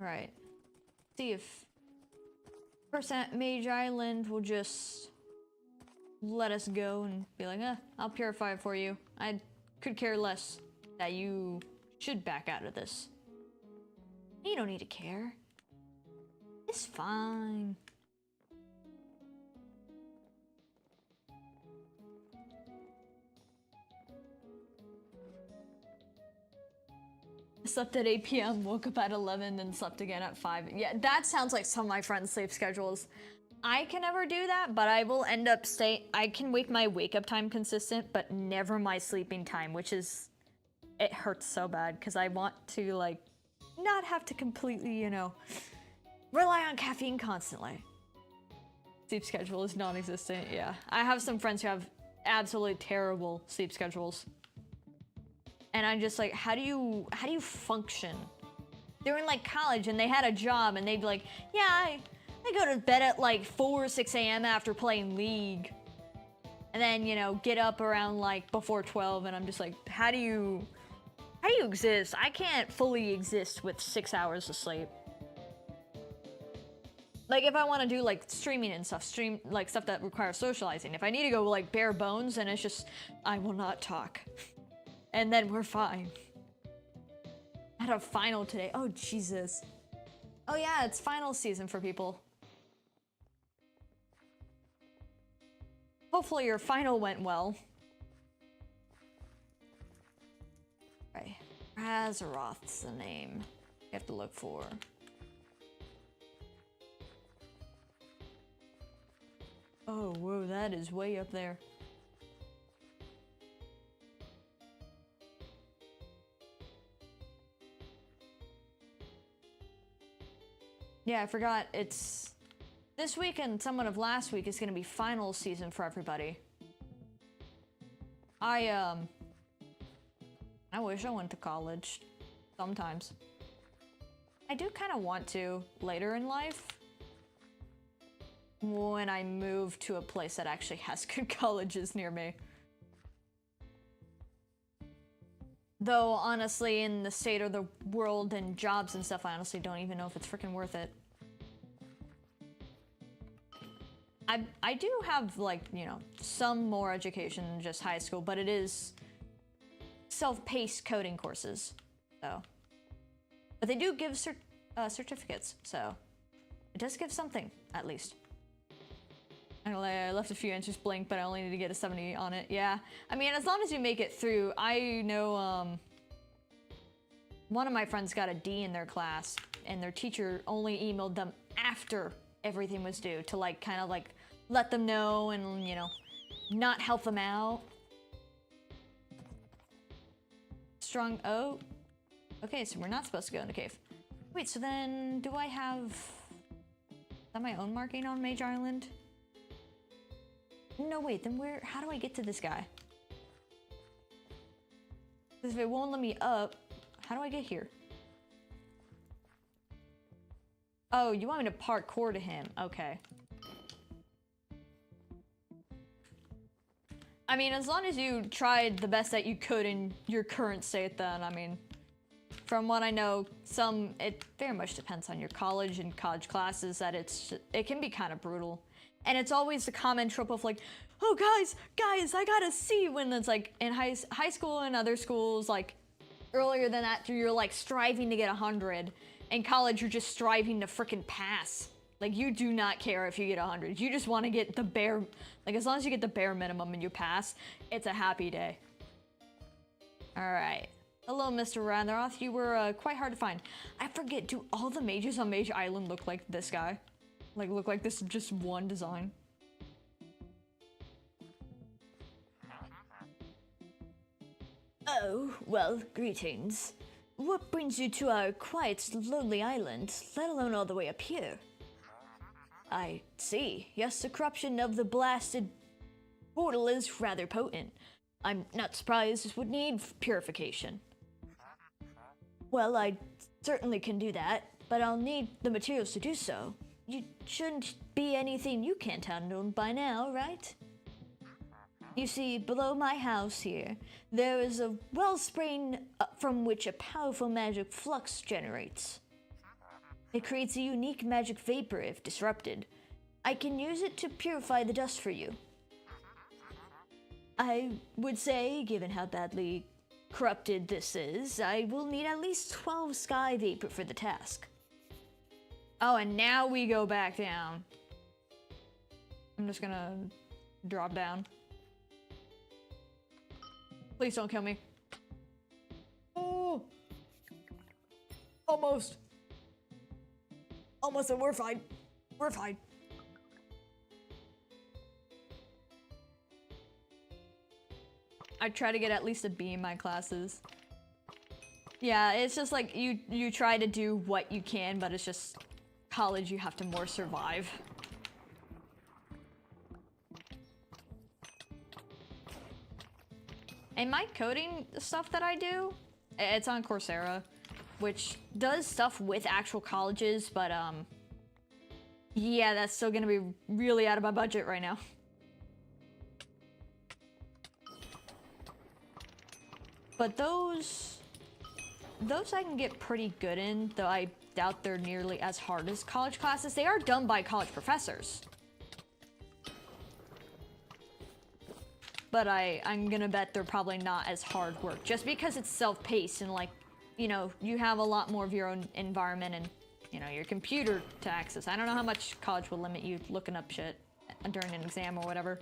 Right. See if person at Mage Island will just let us go and be like, I'll purify it for you. I could care less that you should back out of this. You don't need to care. It's fine. Slept at 8 p.m., woke up at 11, then slept again at 5. Yeah, that sounds like some of my friends' sleep schedules. I can never do that, but I will end up I can make my wake-up time consistent, but never my sleeping time, which is... It hurts so bad, because I want to, like, not have to completely, you know, rely on caffeine constantly. Sleep schedule is non-existent, yeah. I have some friends who have absolutely terrible sleep schedules. And I'm just like, how do you function? They were in like college and they had a job and they'd be like, yeah, I go to bed at like 4 or 6 a.m. after playing League. And then, you know, get up around like before 12 and I'm just like, how do you exist? I can't fully exist with 6 hours of sleep. Like if I want to do like streaming and stuff, like stuff that requires socializing. If I need to go like bare bones and it's just, I will not talk. And then we're fine. I had a final today. Oh, Jesus. Oh yeah, it's final season for people. Hopefully your final went well. Right. Razaroth's the name you have to look for. Oh, whoa, that is way up there. Yeah, I forgot. It's this week and somewhat of last week is going to be final season for everybody. I wish I went to college sometimes. I do kind of want to later in life. when I move to a place that actually has good colleges near me. Though, honestly, in the state of the world and jobs and stuff, I honestly don't even know if it's freaking worth it. I do have, like, you know, some more education than just high school, but it is self-paced coding courses, so. But they do give certificates, so it does give something, at least. I left a few answers blank, but I only need to get a 70 on it. Yeah, I mean, as long as you make it through. I know one of my friends got a D in their class, and their teacher only emailed them after everything was due to, like, kind of like let them know and, you know, not help them out. Strong O. Okay, so we're not supposed to go in the cave. Wait, so then do I have... Is that my own marking on Mage Island? No, wait, then where... How do I get to this guy? Because if it won't let me up, how do I get here? Oh, you want me to parkour to him. Okay. I mean, as long as you tried the best that you could in your current state, then, I mean... From what I know, it very much depends on your college and college classes, that it can be kind of brutal. And it's always the common trope of like, oh guys, I got a C, when it's like in high school and other schools, like earlier than that, you're like striving to get 100. In college, you're just striving to frickin' pass. Like, you do not care if you get 100. You just want to get the bare, like, as long as you get the bare minimum and you pass, it's a happy day. All right. Hello, Mr. Randeroth. You were quite hard to find. I forget, do all the mages on Mage Island look like this guy? Like, look like this just one design? Oh, well, greetings. What brings you to our quiet, lonely island, let alone all the way up here? I see. Yes, the corruption of the blasted portal is rather potent. I'm not surprised this would need purification. Well, I certainly can do that, but I'll need the materials to do so. You shouldn't be anything you can't handle by now, right? You see, below my house here, there is a wellspring from which a powerful magic flux generates. It creates a unique magic vapor if disrupted. I can use it to purify the dust for you. I would say, given how badly corrupted this is, I will need at least 12 sky vapor for the task. Oh, and now we go back down. I'm just gonna drop down. Please don't kill me. Oh! Almost. Almost, and we're fine. We're fine. I try to get at least a B in my classes. Yeah, it's just like you try to do what you can, but it's just college, you have to more survive. And my coding stuff that I do, it's on Coursera, which does stuff with actual colleges, but yeah, that's still gonna be really out of my budget right now. But those I can get pretty good in, though I doubt they're nearly as hard as college classes. They are done by college professors. But I'm gonna bet they're probably not as hard work, just because it's self-paced and, like, you know, you have a lot more of your own environment and, you know, your computer to access. I don't know how much college will limit you looking up shit during an exam or whatever.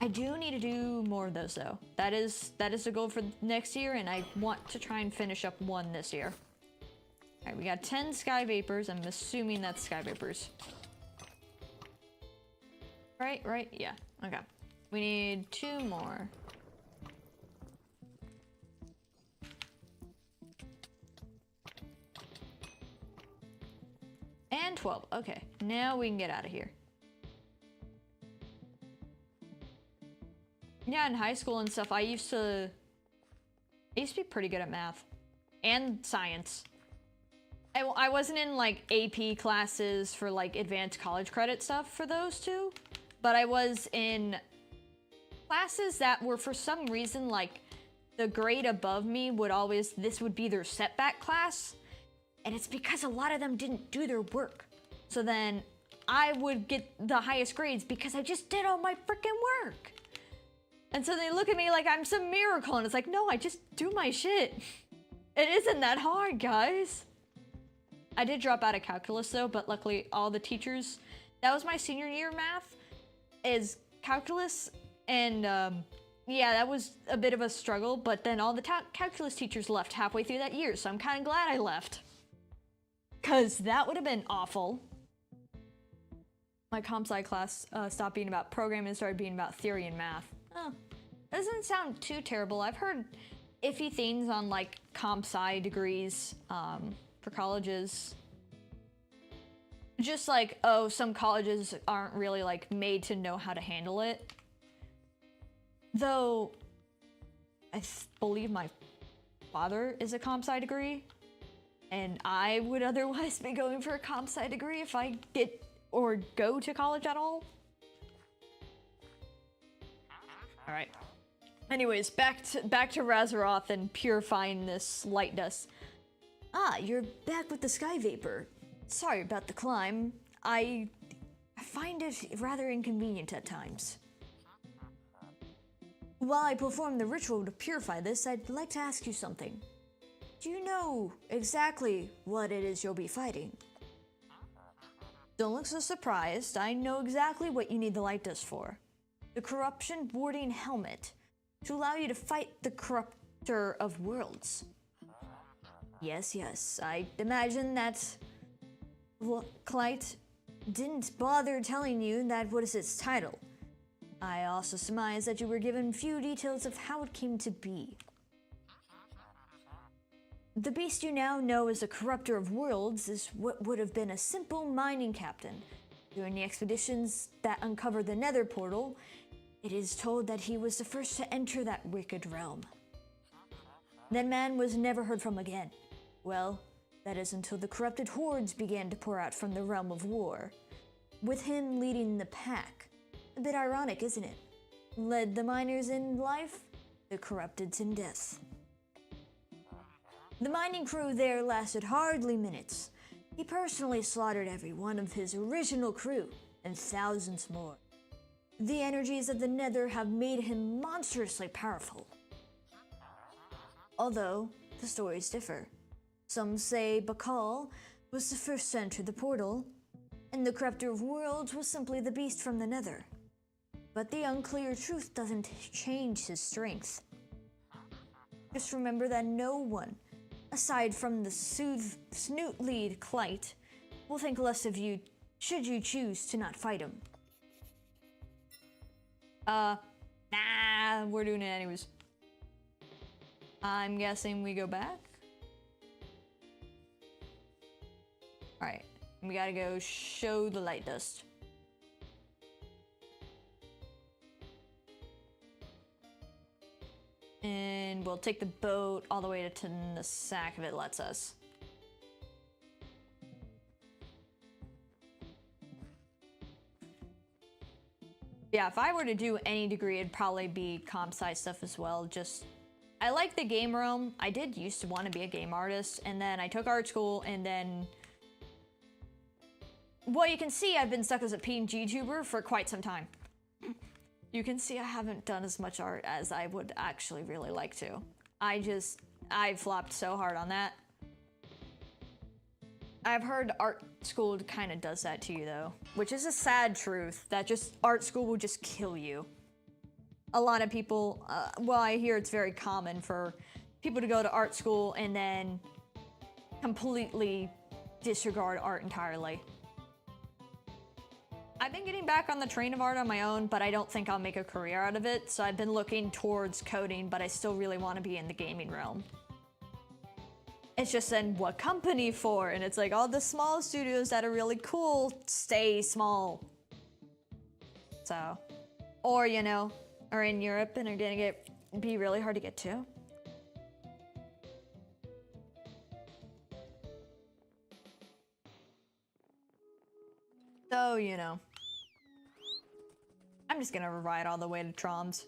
I do need to do more of those, though. That is the goal for next year, and I want to try and finish up one this year. All right, we got 10 sky vapors. I'm assuming that's sky vapors. Right? Yeah, okay. We need 2 more. And 12, okay. Now we can get out of here. Yeah, in high school and stuff, I used to be pretty good at math and science. I wasn't in like AP classes for like advanced college credit stuff for those two, but I was in classes that were for some reason like the grade above me would always, this would be their setback class, and it's because a lot of them didn't do their work. So then I would get the highest grades because I just did all my freaking work. And so they look at me like I'm some miracle, and it's like, no, I just do my shit. It isn't that hard, guys. I did drop out of calculus though, but luckily all the teachers, that was my senior year math, is calculus, and yeah, that was a bit of a struggle, but then all the calculus teachers left halfway through that year, so I'm kind of glad I left. Cause that would have been awful. My comp sci class stopped being about programming and started being about theory and math. Oh, that doesn't sound too terrible. I've heard iffy things on like comp sci degrees for colleges. Just like, oh, some colleges aren't really like made to know how to handle it. Though, I believe my father is a comp sci degree, and I would otherwise be going for a comp sci degree if I get or go to college at all. All right. Anyways, back to Razaroth and purifying this light dust. Ah, you're back with the sky vapor. Sorry about the climb. I find it rather inconvenient at times. While I perform the ritual to purify this, I'd like to ask you something. Do you know exactly what it is you'll be fighting? Don't look so surprised. I know exactly what you need the light dust for. The corruption warding helmet, to allow you to fight the corruptor of worlds. Yes, I imagine that Clyte didn't bother telling you that what is its title. I also surmise that you were given few details of how it came to be. The beast you now know as the corruptor of worlds is what would have been a simple mining captain. During the expeditions that uncovered the nether portal, it is told that he was the first to enter that wicked realm. That man was never heard from again. Well, that is until the corrupted hordes began to pour out from the realm of war, with him leading the pack. A bit ironic, isn't it? Led the miners in life, the corrupteds in death. The mining crew there lasted hardly minutes. He personally slaughtered every one of his original crew, and thousands more. The energies of the Nether have made him monstrously powerful. Although, the stories differ. Some say Bakal was the first to enter the portal, and the Corruptor of Worlds was simply the beast from the Nether. But the unclear truth doesn't change his strength. Just remember that no one, aside from the snoot lead Clyte, will think less of you should you choose to not fight him. Nah, we're doing it anyways. I'm guessing we go back? Alright, we gotta go show the light dust. And we'll take the boat all the way to Nasak if it lets us. Yeah, if I were to do any degree, it'd probably be comp sci stuff as well. Just, I like the game realm. I did used to want to be a game artist, and then I took art school, and then... Well, you can see I've been stuck as a PNG tuber for quite some time. You can see I haven't done as much art as I would actually really like to. I flopped so hard on that. I've heard art school kind of does that to you though, which is a sad truth, that just art school will just kill you. A lot of people, well, I hear it's very common for people to go to art school and then completely disregard art entirely. I've been getting back on the train of art on my own, but I don't think I'll make a career out of it, so I've been looking towards coding, but I still really want to be in the gaming realm. It's just then what company for? And it's like all the small studios that are really cool stay small. So, or you know, are in Europe and are gonna be really hard to get to. So, you know. I'm just gonna ride all the way to Troms.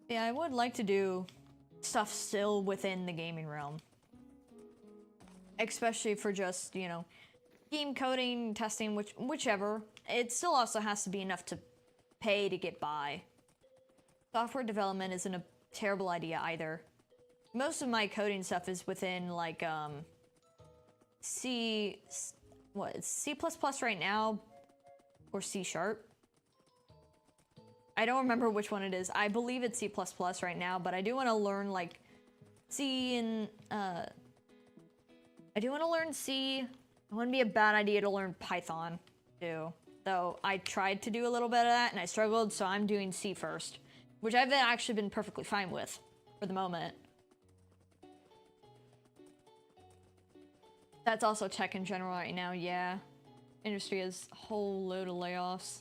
Yeah, I would like to do stuff still within the gaming realm. Especially for just, you know, game coding, testing, whichever. It still also has to be enough to pay to get by. Software development isn't a terrible idea either. Most of my coding stuff is within, like, C... What, it's C++ right now? Or C#? I don't remember which one it is. I believe it's C++ right now, but I do want to learn, like, C and, I do want to learn C. It wouldn't be a bad idea to learn Python, too. Though, I tried to do a little bit of that, and I struggled, so I'm doing C first. Which I've actually been perfectly fine with, for the moment. That's also tech in general right now, yeah. Industry has a whole load of layoffs.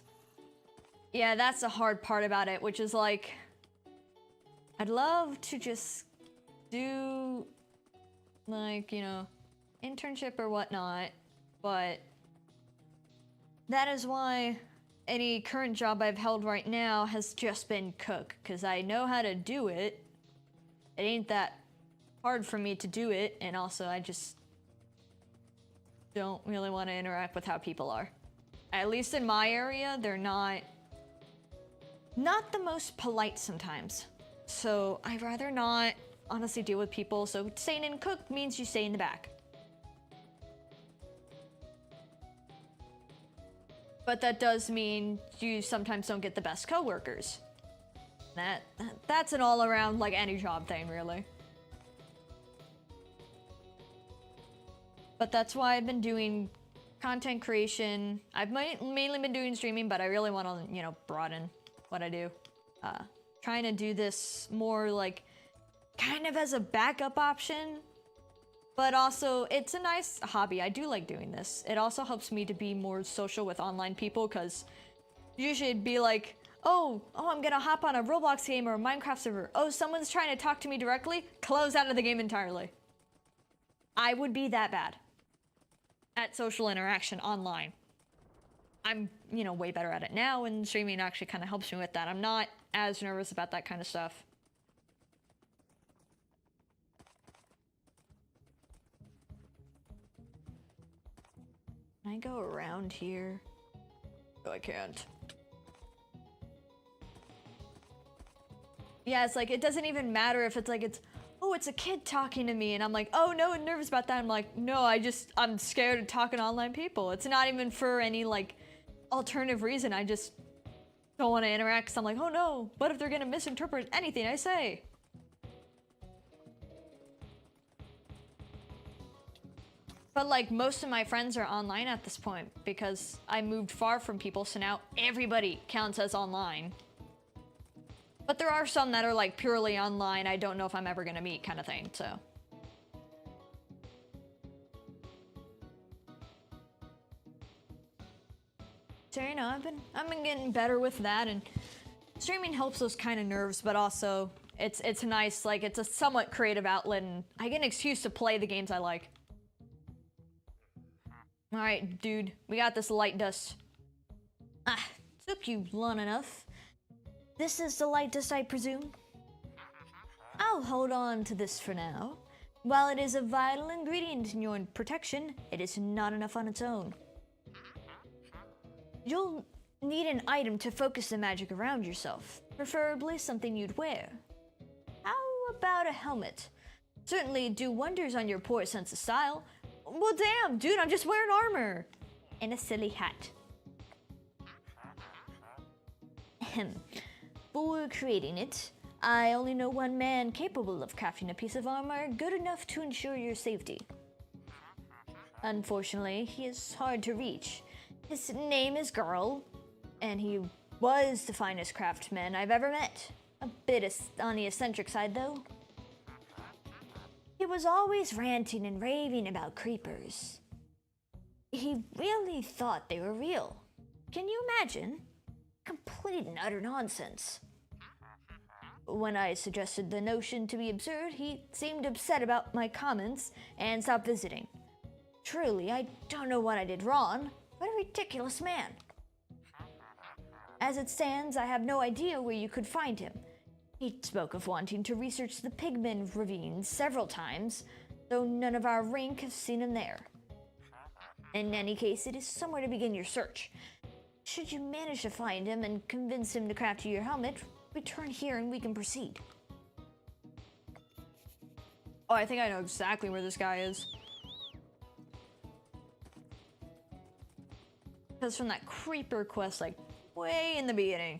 Yeah, that's the hard part about it, which is like... I'd love to just do... like, you know, internship or whatnot, but... that is why any current job I've held right now has just been cook, because I know how to do it. It ain't that hard for me to do it, and also I just don't really want to interact with how people are. At least in my area, they're not the most polite sometimes. So I'd rather not honestly deal with people, so staying in cook means you stay in the back. But that does mean you sometimes don't get the best coworkers. That's an all-around, like, any job thing, really. But that's why I've been doing content creation. I've mainly been doing streaming, but I really want to, you know, broaden what I do. Trying to do this more, like, kind of as a backup option. But also, it's a nice hobby. I do like doing this. It also helps me to be more social with online people, because usually it'd be like, oh, I'm gonna hop on a Roblox game or a Minecraft server. Oh, someone's trying to talk to me directly? Close out of the game entirely. I would be that bad at social interaction online. I'm, you know, way better at it now, and streaming actually kind of helps me with that. I'm not as nervous about that kind of stuff. Can I go around here? No, I can't. Yeah, it's like, it doesn't even matter if it's like, oh, it's a kid talking to me, and I'm like, oh no, I'm nervous about that. I'm like, no, I'm scared of talking to online people. It's not even for any, like, alternative reason. I just don't want to interact, because I'm like, oh no, what if they're gonna misinterpret anything I say? But, like, most of my friends are online at this point, because I moved far from people, so now everybody counts as online. But there are some that are, like, purely online, I don't know if I'm ever gonna meet kind of thing, so. So, you know, I've been getting better with that, and streaming helps those kind of nerves, but also it's nice, like, it's a somewhat creative outlet, and I get an excuse to play the games I like. Alright, dude, we got this light dust. Ah, took you long enough. This is the light dust, I presume? I'll hold on to this for now. While it is a vital ingredient in your protection, it is not enough on its own. You'll need an item to focus the magic around yourself, preferably something you'd wear. How about a helmet? Certainly do wonders on your poor sense of style. Well, damn, dude, I'm just wearing armor. And a silly hat. Ahem. For creating it, I only know one man capable of crafting a piece of armor good enough to ensure your safety. Unfortunately, he is hard to reach. His name is Gavel, and he was the finest craftsman I've ever met. A bit on the eccentric side, though. He was always ranting and raving about creepers. He really thought they were real. Can you imagine? Complete and utter nonsense. When I suggested the notion to be absurd, he seemed upset about my comments and stopped visiting. Truly, I don't know what I did wrong. What a ridiculous man. As it stands, I have no idea where you could find him. He spoke of wanting to research the Wynn Provience several times, though none of our rank have seen him there. In any case, it is somewhere to begin your search. Should you manage to find him and convince him to craft you your helmet, return here and we can proceed. Oh, I think I know exactly where this guy is. Because from that creeper quest, like, way in the beginning.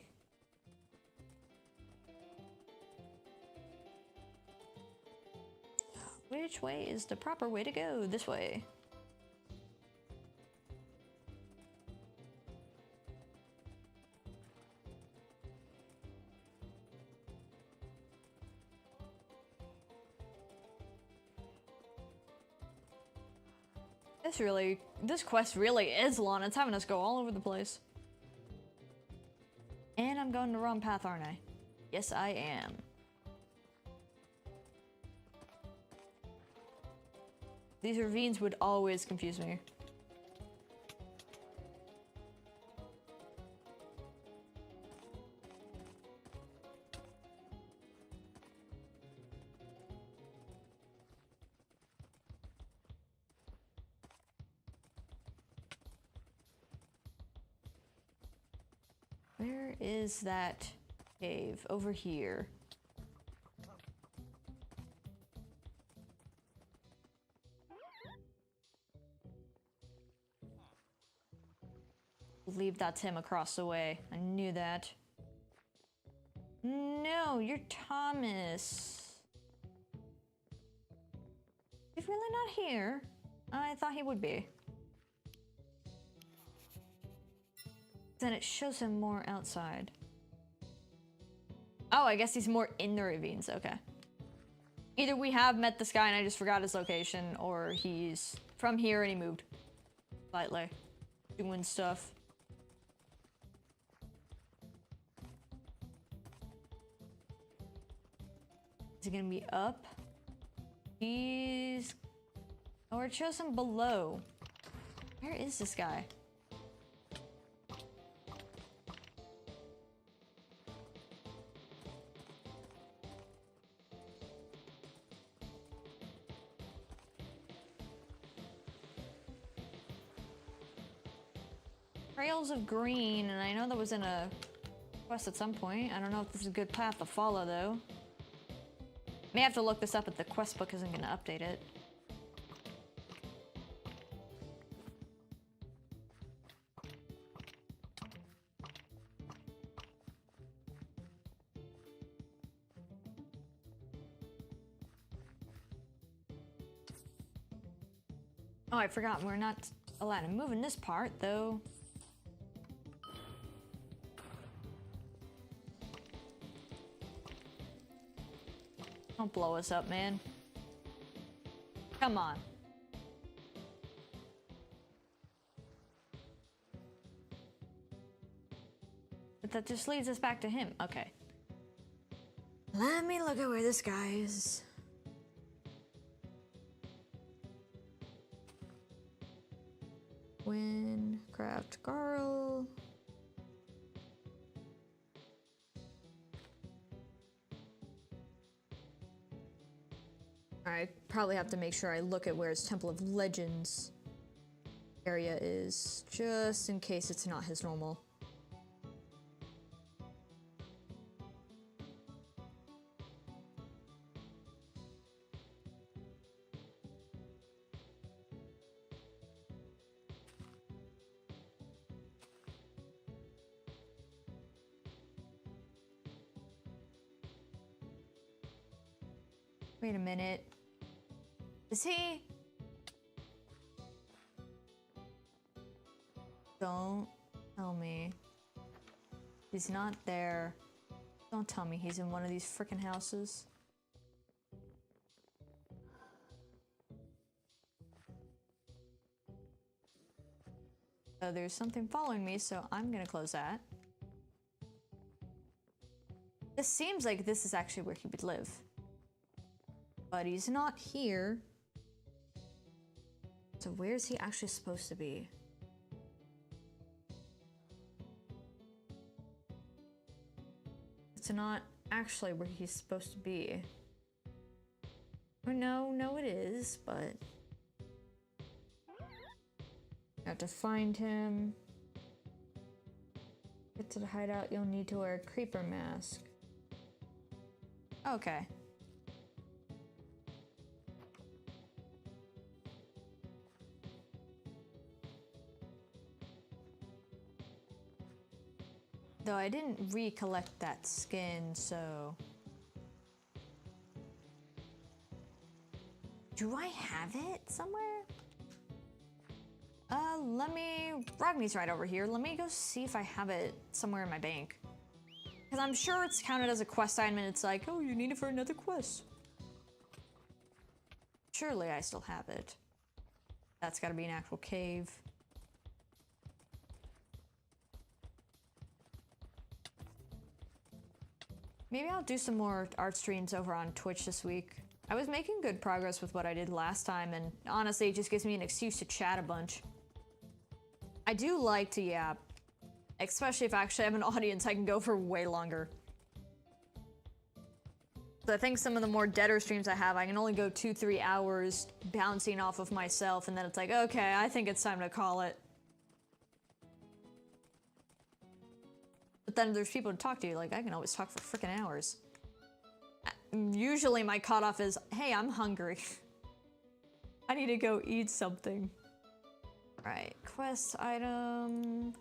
Which way is the proper way to go? This way. This quest really is long. It's having us go all over the place. And I'm going the wrong path, aren't I? Yes, I am. These ravines would always confuse me. Where is that cave? Over here. I believe that's him across the way. I knew that. No, you're Thomas. He's really not here. I thought he would be. Then it shows him more outside. Oh, I guess he's more in the ravines. Okay. Either we have met this guy and I just forgot his location, or he's from here and he moved slightly, doing stuff. Is he gonna be up? He's... Or it shows him below. Where is this guy? Trails of Green, and I know that was in a quest at some point. I don't know if this is a good path to follow, though. May have to look this up if the quest book isn't going to update it. Oh, I forgot. We're not allowed to move in this part, though. Don't blow us up, man. Come on. But that just leads us back to him. Okay. Let me look at where this guy is. Wynncraft Garl. I probably have to make sure I look at where his Temple of Legends area is, just in case it's not his normal. Wait a minute. Is he? Don't tell me he's not there. Don't tell me he's in one of these frickin' houses. So there's something following me, so I'm gonna close that. This seems like this is actually where he would live. But he's not here. So where's he actually supposed to be? It's not actually where he's supposed to be. Or no, it is, but I have to find him. Get to the hideout, you'll need to wear a creeper mask. Okay. Though I didn't recollect that skin, so... Do I have it somewhere? Let me... Rogni's right over here. Let me go see if I have it somewhere in my bank. Because I'm sure it's counted as a quest item and it's like, oh, you need it for another quest. Surely I still have it. That's gotta be an actual cave. Maybe I'll do some more art streams over on Twitch this week. I was making good progress with what I did last time, and honestly, it just gives me an excuse to chat a bunch. I do like to yap, especially if I actually have an audience, I can go for way longer. So I think some of the more deader streams I have, I can only go 2-3 hours bouncing off of myself, and then it's like, okay, I think it's time to call it. But then there's people to talk to, like I can always talk for freaking hours. Usually my cutoff is, hey, I'm hungry. I need to go eat something. Right, quest item.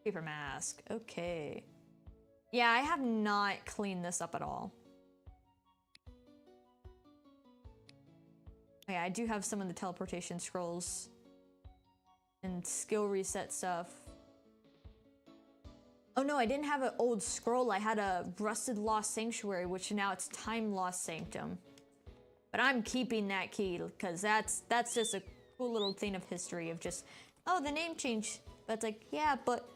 Paper mask, okay. Yeah, I have not cleaned this up at all. Yeah, I do have some of the teleportation scrolls and skill reset stuff. Oh no, I didn't have an old scroll. I had a rusted lost sanctuary, which now it's time lost sanctum. But I'm keeping that key because that's just a cool little thing of history of just, oh, the name changed. But it's like, yeah, but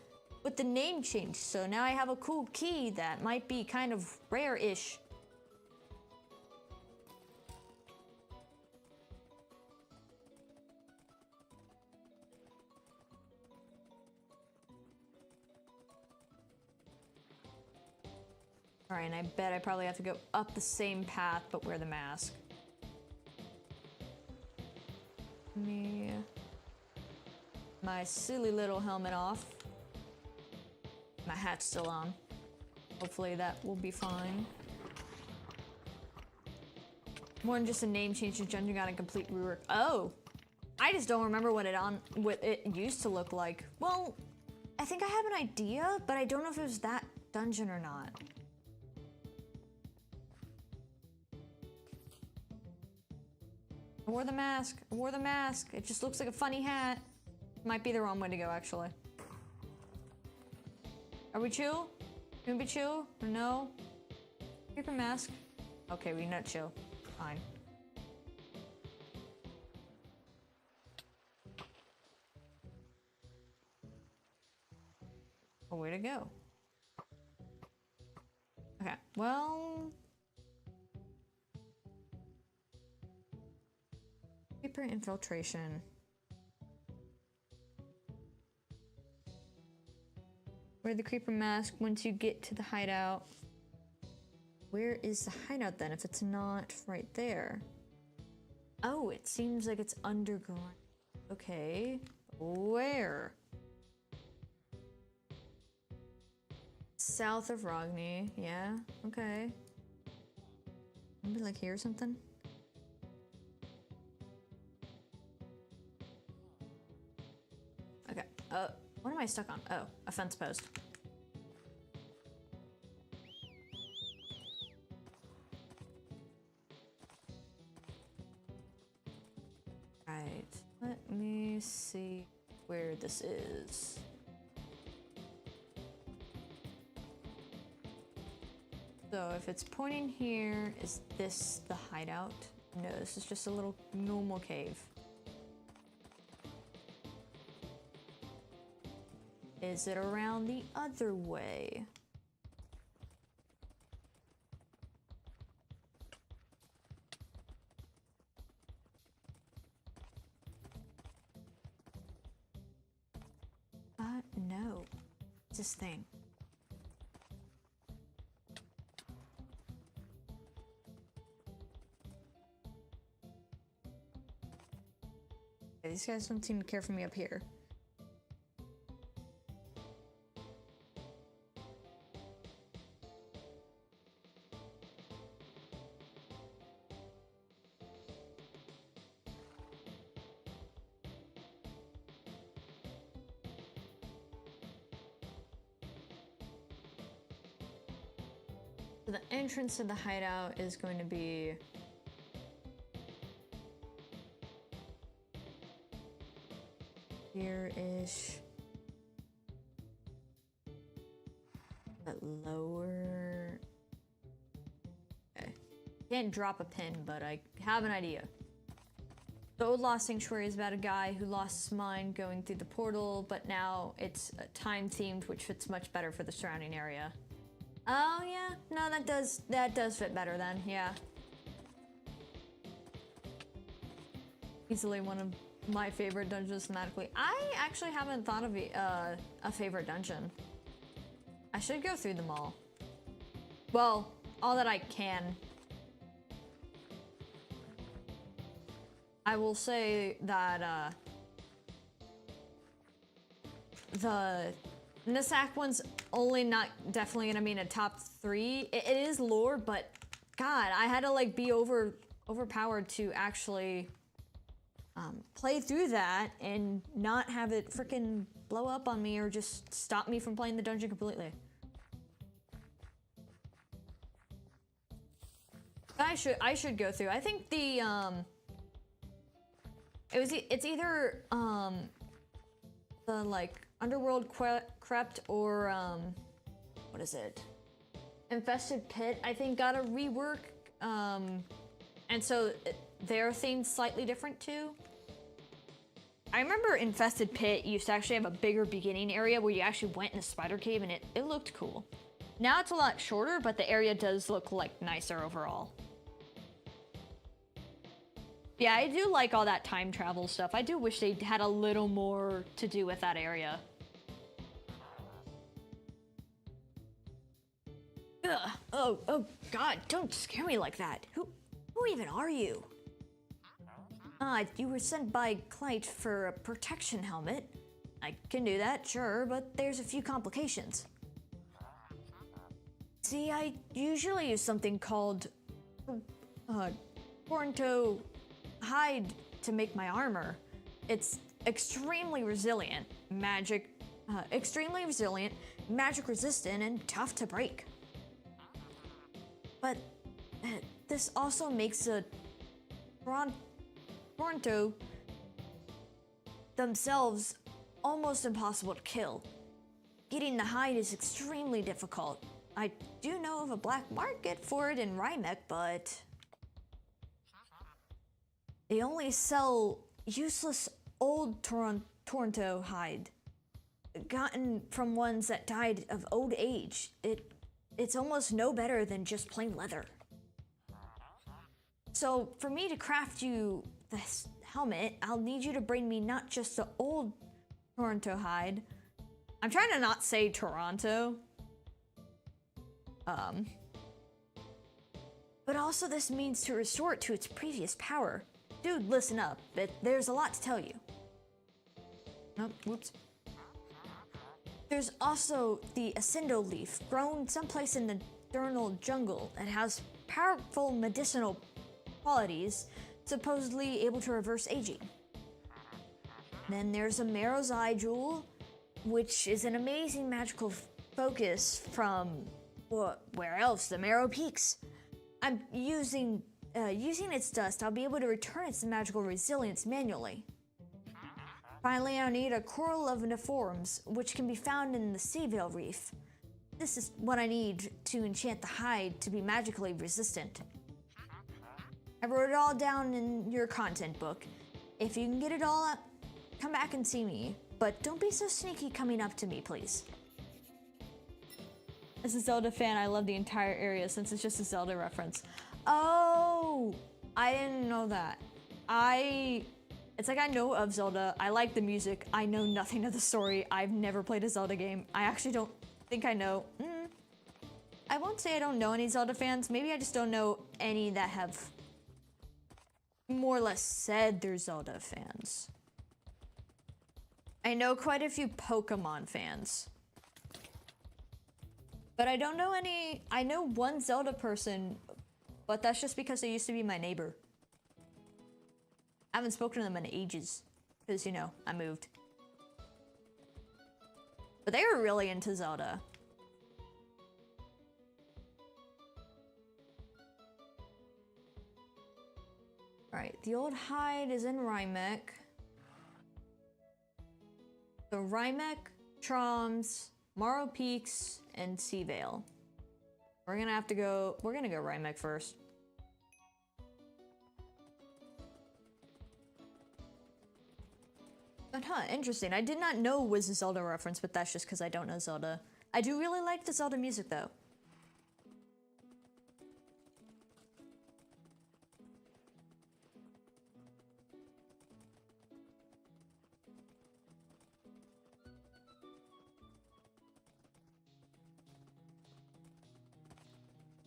the name changed, so now I have a cool key that might be kind of rare-ish. Alright, and I bet I probably have to go up the same path, but wear the mask. Me... My silly little helmet off. My hat's still on. Hopefully that will be fine. More than just a name change, just judging on a complete rework. Oh! I just don't remember what it used to look like. Well, I think I have an idea, but I don't know if it was that dungeon or not. I wore the mask. I wore the mask. It just looks like a funny hat. Might be the wrong way to go, actually. Are we chill? Can we be chill? Or no? Paper mask. Okay, we not chill. Fine. A way to go. Okay, well... Paper infiltration. Wear the creeper mask once you get to the hideout. Where is the hideout then if it's not right there? Oh, it seems like it's underground. Okay, where? South of Rogni, yeah, okay. Maybe like here or something? Okay, what am I stuck on? Oh, a fence post. Right, let me see where this is. So if it's pointing here, is this the hideout? No, this is just a little normal cave. Is it around the other way? this thing? Okay, these guys don't seem to care for me up here. So the entrance to the hideout is going to be here-ish. But lower. Okay. Can't drop a pin, but I have an idea. The old Lost Sanctuary is about a guy who lost his mind going through the portal, but now it's time themed, which fits much better for the surrounding area. Oh yeah, no, that does fit better then, yeah. Easily one of my favorite dungeons thematically. I actually haven't thought of a favorite dungeon. I should go through them all. Well, all that I can. I will say that the Nisak one's only not definitely gonna be in a top 3. It is lore, but God, I had to like be overpowered to actually play through that and not have it freaking blow up on me or just stop me from playing the dungeon completely. I should go through. I think the it's either the like Underworld Crept or what is it? Infested Pit, I think, got a rework, and so their theme's slightly different too. I remember Infested Pit used to actually have a bigger beginning area where you actually went in a spider cave and it looked cool. Now it's a lot shorter, but the area does look like nicer overall. Yeah, I do like all that time travel stuff. I do wish they had a little more to do with that area. Ugh. Oh God, don't scare me like that. Who even are you? You were sent by Clyde for a protection helmet. I can do that, sure, but there's a few complications. See, I usually use something called Toronto hide to make my armor. It's extremely resilient, magic resistant, and tough to break. But this also makes a Toronto themselves almost impossible to kill. Getting the hide is extremely difficult. I do know of a black market for it in Rymek, but they only sell useless old Toronto hide, gotten from ones that died of old age. It's almost no better than just plain leather. So for me to craft you this helmet, I'll need you to bring me not just the old Toronto hide. I'm trying to not say Toronto. But also this means to restore it to its previous power. Dude, listen up, there's a lot to tell you. Oh, whoops. There's also the Ascendo leaf, grown someplace in the diurnal jungle, that has powerful medicinal qualities, supposedly able to reverse aging. Then there's a Marrow's Eye jewel, which is an amazing magical focus from, where else? The Marrow Peaks. I'm using its dust, I'll be able to return its magical resilience manually. Finally, I need a coral of Nephorums, which can be found in the Seavale Reef. This is what I need to enchant the hide to be magically resistant. I wrote it all down in your content book. If you can get it all up, come back and see me, but don't be so sneaky coming up to me, please. As a Zelda fan, I love the entire area since it's just a Zelda reference. Oh, I didn't know that. I It's like I know of Zelda, I like the music, I know nothing of the story, I've never played a Zelda game. I actually don't think I know. I won't say I don't know any Zelda fans, maybe I just don't know any that have more or less said they're Zelda fans. I know quite a few Pokemon fans. But I don't know any. I know one Zelda person, but that's just because they used to be my neighbor. I haven't spoken to them in ages, because, you know, I moved. But they were really into Zelda. Alright, the old hide is in Rymek. So Rymek, Troms, Morrow Peaks, and Seavale. We're gonna go Rymek first. But interesting. I did not know it was a Zelda reference, but that's just because I don't know Zelda. I do really like the Zelda music though.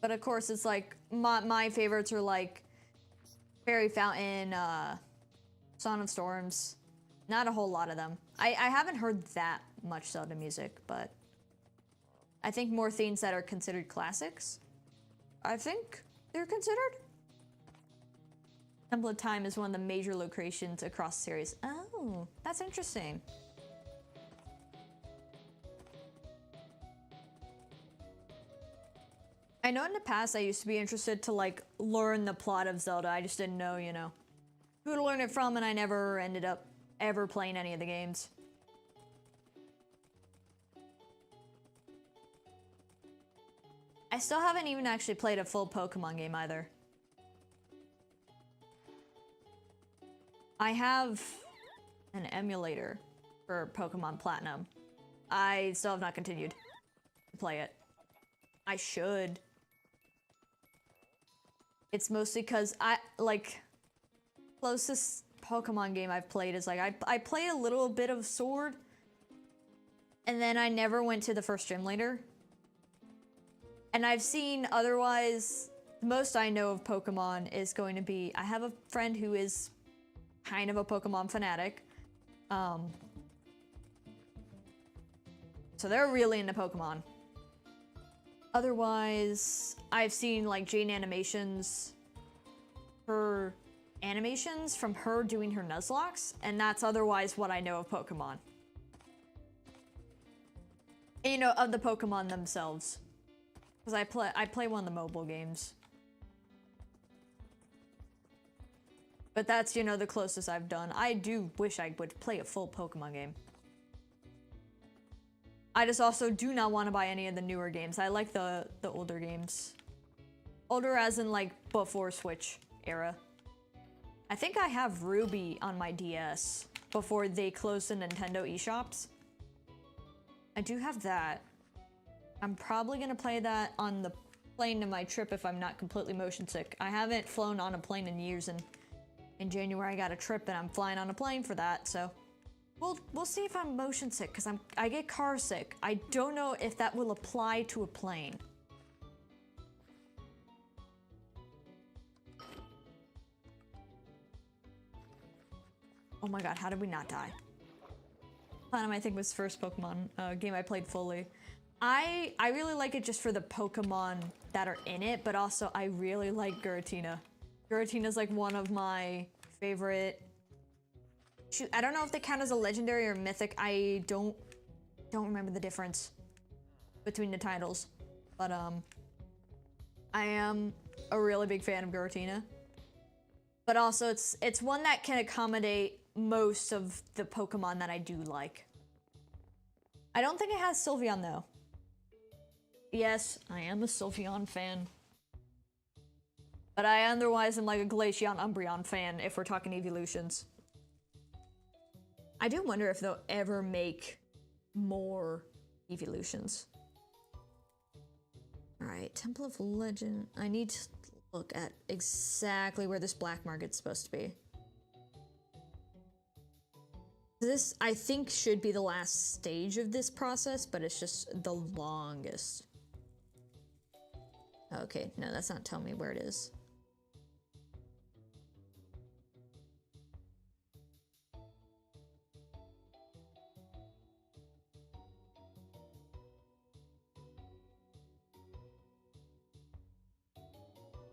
But of course, it's like, my favorites are like Fairy Fountain, Song of Storms. Not a whole lot of them. I haven't heard that much Zelda music, but I think more themes that are considered classics. I think they're considered. Temple of Time is one of the major locations across the series. Oh, that's interesting. I know in the past I used to be interested to like learn the plot of Zelda. I just didn't know, you know, who to learn it from, and I never ended up ever playing any of the games. I still haven't even actually played a full Pokemon game either. I have an emulator for Pokemon Platinum. I still have not continued to play it. I should. It's mostly because closest Pokemon game I've played is like, I played a little bit of Sword, and then I never went to the first gym leader. And I've seen otherwise, the most I know of Pokemon is going to be, I have a friend who is kind of a Pokemon fanatic. So they're really into Pokemon. Otherwise, I've seen like Jane animations, her animations from her doing her Nuzlocke, and that's otherwise what I know of Pokemon. And, you know, of the Pokemon themselves. Because I play one of the mobile games. But that's, you know, the closest I've done. I do wish I would play a full Pokemon game. I just also do not want to buy any of the newer games. I like the older games. Older as in like before Switch era. I think I have Ruby on my DS before they closed the Nintendo eShops. I do have that. I'm probably gonna play that on the plane to my trip if I'm not completely motion sick. I haven't flown on a plane in years, and in January I got a trip and I'm flying on a plane for that, so we'll see if I'm motion sick, because I get car sick. I don't know if that will apply to a plane. Oh my god, how did we not die? Platinum, I think, was the first Pokemon game I played fully. I really like it just for the Pokemon that are in it, but also I really like Giratina. Giratina's like one of my favorite. Shoot, I don't know if they count as a legendary or mythic. I don't remember the difference between the titles, but I am a really big fan of Giratina. But also it's one that can accommodate most of the Pokemon that I do like. I don't think it has Sylveon though. Yes, I am a Sylveon fan. But I otherwise am like a Glaceon Umbreon fan if we're talking evolutions. I do wonder if they'll ever make more evolutions. Alright, Temple of Legend. I need to look at exactly where this black market's supposed to be. This, I think, should be the last stage of this process, but it's just the longest. Okay, no, that's not telling me where it is.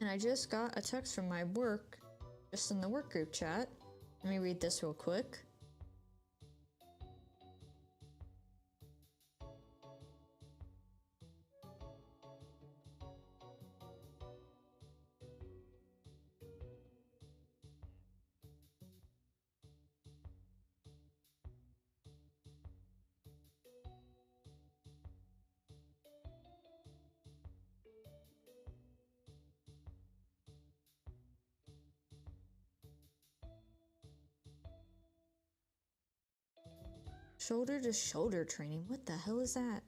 And I just got a text from my work, just in the work group chat. Let me read this real quick. Shoulder to shoulder training, what the hell is that?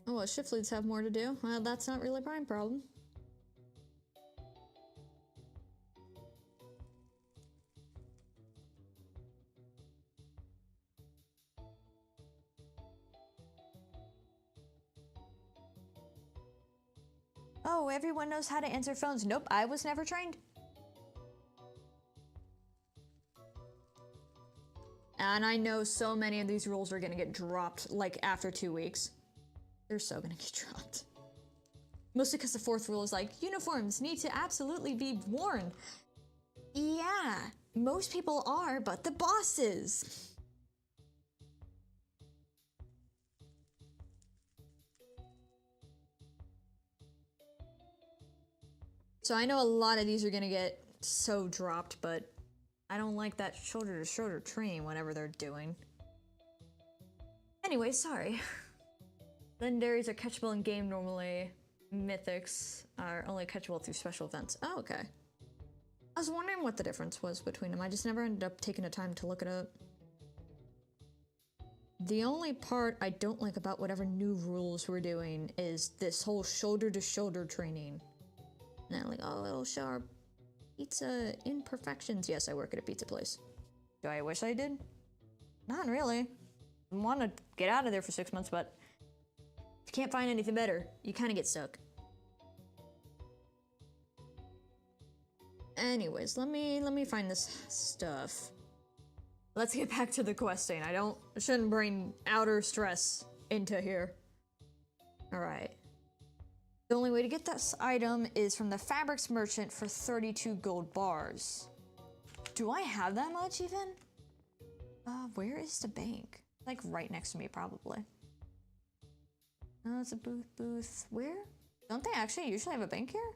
Oh, well, shift leads have more to do. Well, that's not really my problem. Oh, everyone knows how to answer phones. Nope, I was never trained. And I know so many of these rules are gonna get dropped, like, after 2 weeks. They're so gonna get dropped. Mostly because the fourth rule is like, uniforms need to absolutely be worn. Yeah, most people are, but the bosses. So I know a lot of these are gonna get so dropped, but I don't like that shoulder to shoulder training whenever they're doing. Anyway, sorry. Legendaries are catchable in game normally. Mythics are only catchable through special events. Oh, okay. I was wondering what the difference was between them. I just never ended up taking the time to look it up. The only part I don't like about whatever new rules we're doing is this whole shoulder to shoulder training. And I'm like, oh, it'll show our pizza imperfections. Yes, I work at a pizza place. Do I wish I did? Not really. I want to get out of there for 6 months, but if you can't find anything better, you kind of get stuck. Anyways, let me find this stuff. Let's get back to the questing. I shouldn't bring outer stress into here. All right. The only way to get this item is from the fabrics merchant for 32 gold bars. Do I have that much even? Where is the bank? Like right next to me, probably. No, it's a booth. Where? Don't they actually usually have a bank here?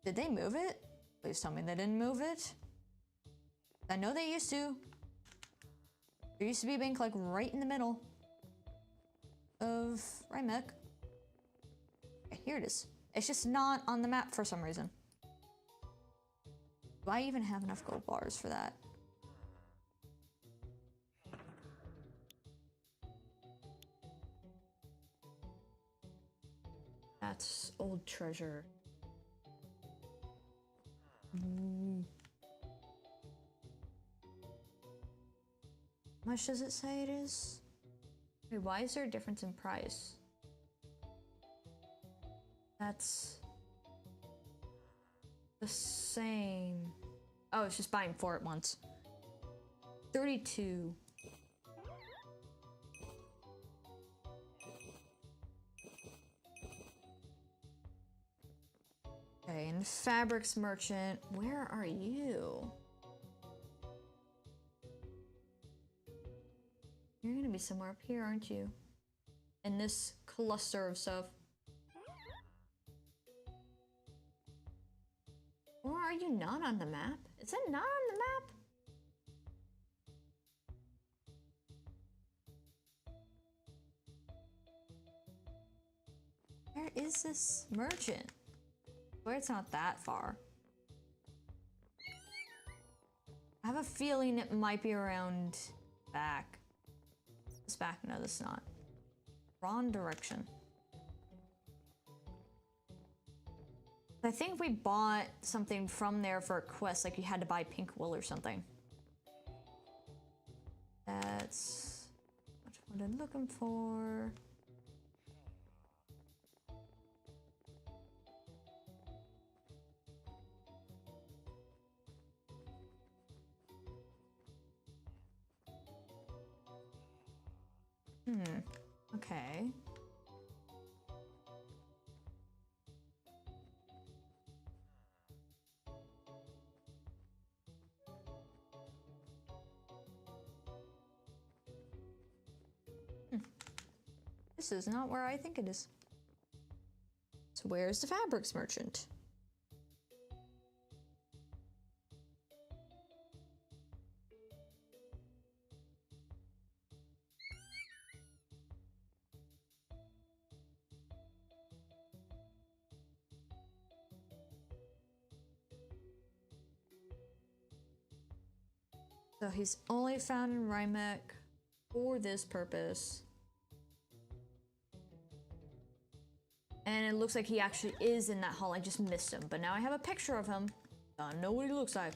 Did they move it? Please tell me they didn't move it. I know they used to. There used to be a bank like right in the middle of Rymek. Okay, here it is. It's just not on the map for some reason. Do I even have enough gold bars for that? That's old treasure. How much does it say it is? Wait, why is there a difference in price? That's the same. Oh, it's just buying 4 at once. 32. Okay, and fabrics merchant, where are you? You're gonna be somewhere up here, aren't you? In this cluster of stuff. Or are you not on the map? Is it not on the map? Where is this merchant? Where it's not that far. have a feeling it might be around back. This back? No, this is not. Wrong direction. I think we bought something from there for a quest, like you had to buy pink wool or something. That's what I'm looking for. Okay. This is not where I think it is. So where's the fabrics merchant? So he's only found in Rymek for this purpose. And it looks like he actually is in that hall. I just missed him. But now I have a picture of him. I know what he looks like.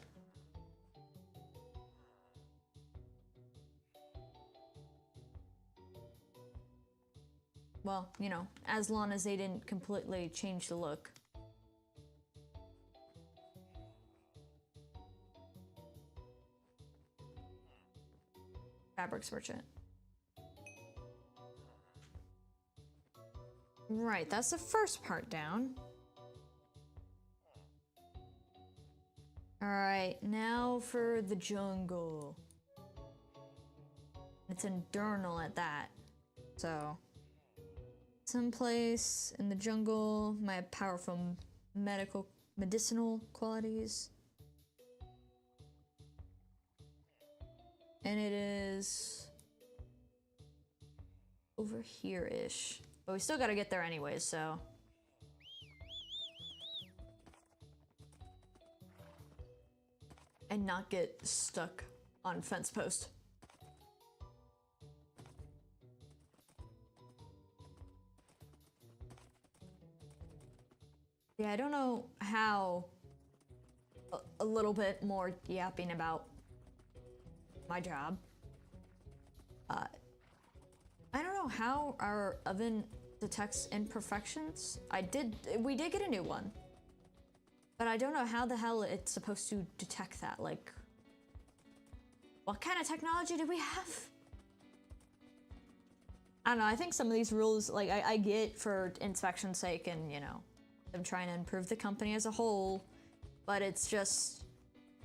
Well, you know, as long as they didn't completely change the look. Fabrics merchant. Right, that's the first part down. Alright, now for the jungle. It's internal at that. So, someplace in the jungle might have powerful medicinal qualities. And it is over here-ish. But we still gotta get there anyways, so. And not get stuck on fence post. Yeah, I don't know how a little bit more yapping about my job. I don't know how our oven detects imperfections. We did get a new one. But I don't know how the hell it's supposed to detect that. Like, what kind of technology do we have? I don't know, I think some of these rules, like, I get for inspection's sake and, you know, them trying to improve the company as a whole, but it's just,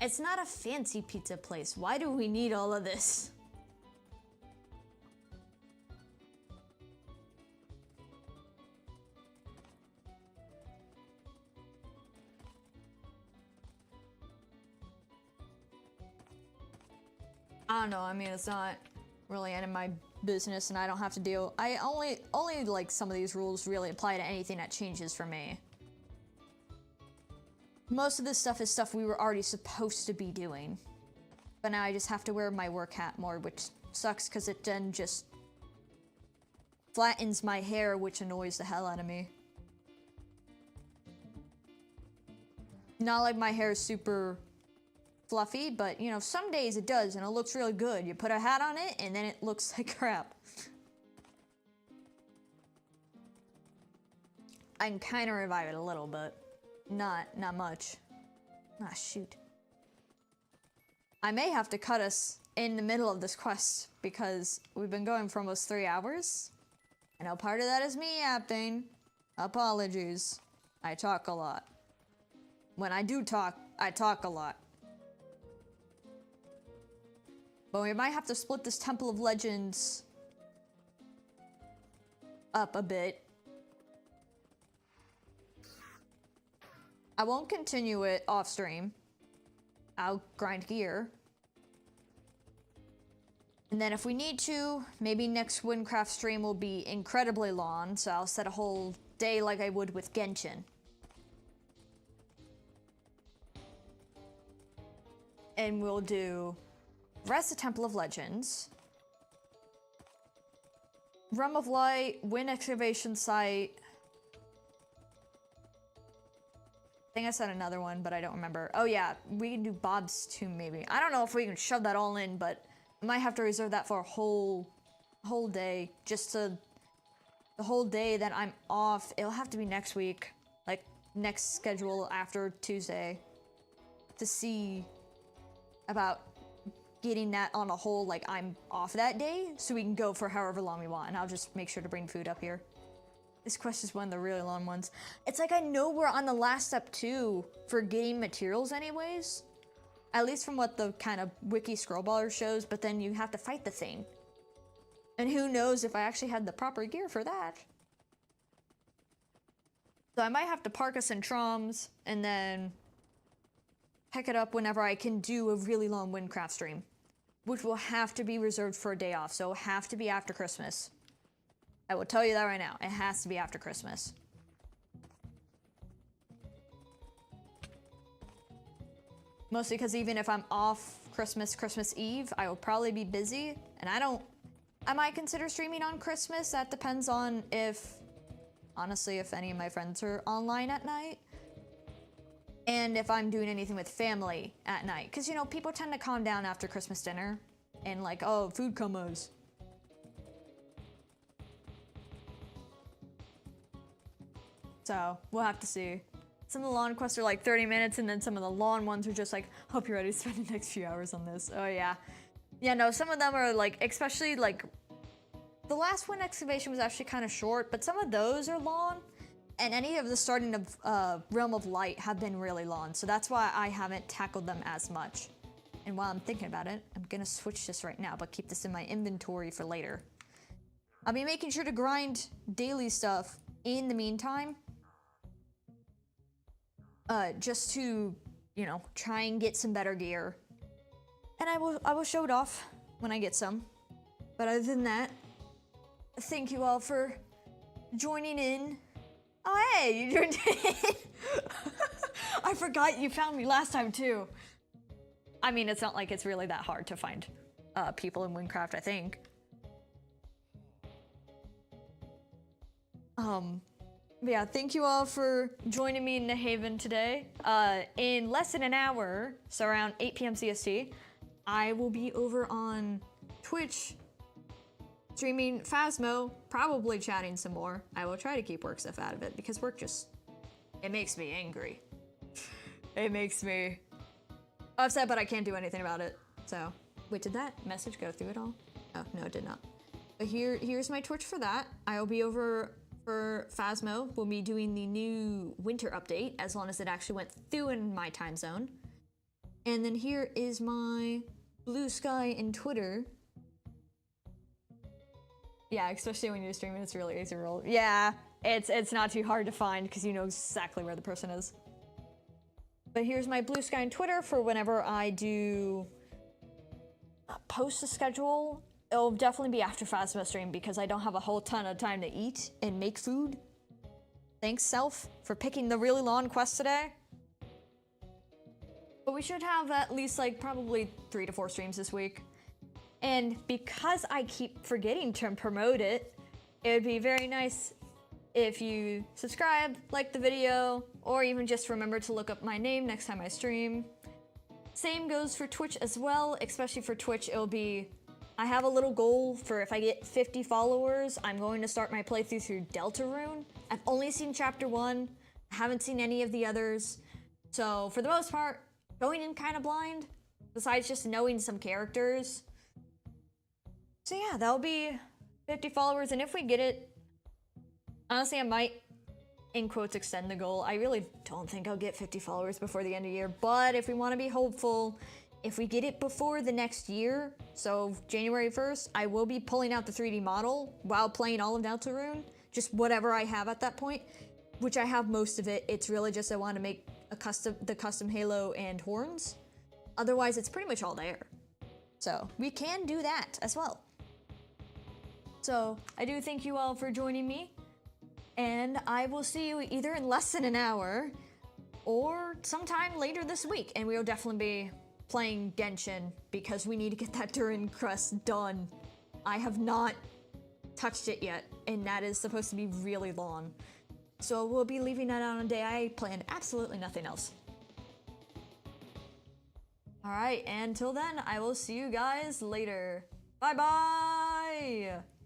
it's not a fancy pizza place. Why do we need all of this? I don't know, I mean, it's not really any of my business and I don't have to deal. I only like some of these rules really apply to anything that changes for me. Most of this stuff is stuff we were already supposed to be doing. But now I just have to wear my work hat more, which sucks because it then just flattens my hair, which annoys the hell out of me. Not like my hair is super fluffy, but you know, some days it does and it looks really good. You put a hat on it and then it looks like crap. I can kind of revive it a little, but not much. Ah, shoot. I may have to cut us in the middle of this quest because we've been going for almost 3 hours. I know part of that is me yapping. Apologies. I talk a lot. When I do talk, I talk a lot. But we might have to split this Temple of Legends up a bit. I won't continue it off stream. I'll grind gear. And then if we need to, maybe next Wynncraft stream will be incredibly long, so I'll set a whole day like I would with Genshin. and we'll do rest of Temple of Legends, Realm of Light, Wynn Excavation Site. I think I said another one, but I don't remember. Oh yeah, we can do Bob's Tomb maybe. I don't know if we can shove that all in, but I might have to reserve that for a whole day, just to the whole day that I'm off. It'll have to be next week, like next schedule after Tuesday, to see about getting that on a whole, like I'm off that day, so we can go for however long we want, and I'll just make sure to bring food up here. This quest is one of the really long ones. It's like I know we're on the last step too for getting materials anyways, at least from what the kind of wiki scrollballer shows, but then you have to fight the thing. And who knows if I actually had the proper gear for that. So I might have to park us in Troms and then pick it up whenever I can do a really long Wynncraft stream, which will have to be reserved for a day off, so it'll have to be after Christmas. I will tell you that right now. It has to be after Christmas. Mostly because even if I'm off Christmas Eve, I will probably be busy, and I might consider streaming on Christmas. That depends on honestly, if any of my friends are online at night. And if I'm doing anything with family at night. Because, you know, people tend to calm down after Christmas dinner. And like, oh, food comas. So, we'll have to see. Some of the lawn quests are like 30 minutes, and then some of the lawn ones are just like, hope you're ready to spend the next few hours on this. Oh, yeah. Yeah, no, some of them are like, especially like, the last one excavation was actually kind of short, but some of those are long, and any of the starting of Realm of Light have been really long, so that's why I haven't tackled them as much. And while I'm thinking about it, I'm gonna switch this right now, but keep this in my inventory for later. I'll be making sure to grind daily stuff in the meantime, just to, you know, try and get some better gear. And I will show it off when I get some. But other than that, thank you all for joining in. Oh hey, you joined in. I forgot you found me last time too. I mean, it's not like it's really that hard to find people in Wynncraft, I think. But yeah, thank you all for joining me in the Haven today. In less than an hour, so around 8 p.m. CST, I will be over on Twitch streaming Phasmo, probably chatting some more. I will try to keep work stuff out of it because work it makes me angry. It makes me upset, but I can't do anything about it. So, wait, did that message go through at all? Oh, no, it did not. But here's my Twitch for that. I will be over for Phasmo. We'll be doing the new winter update as long as it actually went through in my time zone. And then here is my Blue Sky and Twitter. Yeah, especially when you're streaming, it's really easy to roll. Yeah, it's not too hard to find because you know exactly where the person is. But here's my Blue Sky and Twitter for whenever I do post a schedule. It'll definitely be after Phasma stream because I don't have a whole ton of time to eat and make food. Thanks, Self, for picking the really long quest today. But we should have at least like probably 3 to 4 streams this week. And because I keep forgetting to promote it, it would be very nice if you subscribe, like the video, or even just remember to look up my name next time I stream. Same goes for Twitch as well, especially for Twitch, it'll be, I have a little goal for if I get 50 followers, I'm going to start my playthrough through Deltarune. I've only seen chapter 1, I haven't seen any of the others. So for the most part, going in kind of blind, besides just knowing some characters. So yeah, that'll be 50 followers, and if we get it, honestly, I might, in quotes, extend the goal. I really don't think I'll get 50 followers before the end of the year, but if we want to be hopeful, if we get it before the next year, so January 1st, I will be pulling out the 3D model while playing all of Deltarune, just whatever I have at that point, which I have most of it. It's really just I want to make the custom halo and horns. Otherwise, it's pretty much all there. So we can do that as well. So I do thank you all for joining me, and I will see you either in less than an hour or sometime later this week, and we'll definitely be playing Genshin because we need to get that Durin crust done. I have not touched it yet, and that is supposed to be really long. So we'll be leaving that on a day I planned absolutely nothing else. Alright, until then, I will see you guys later. Bye bye!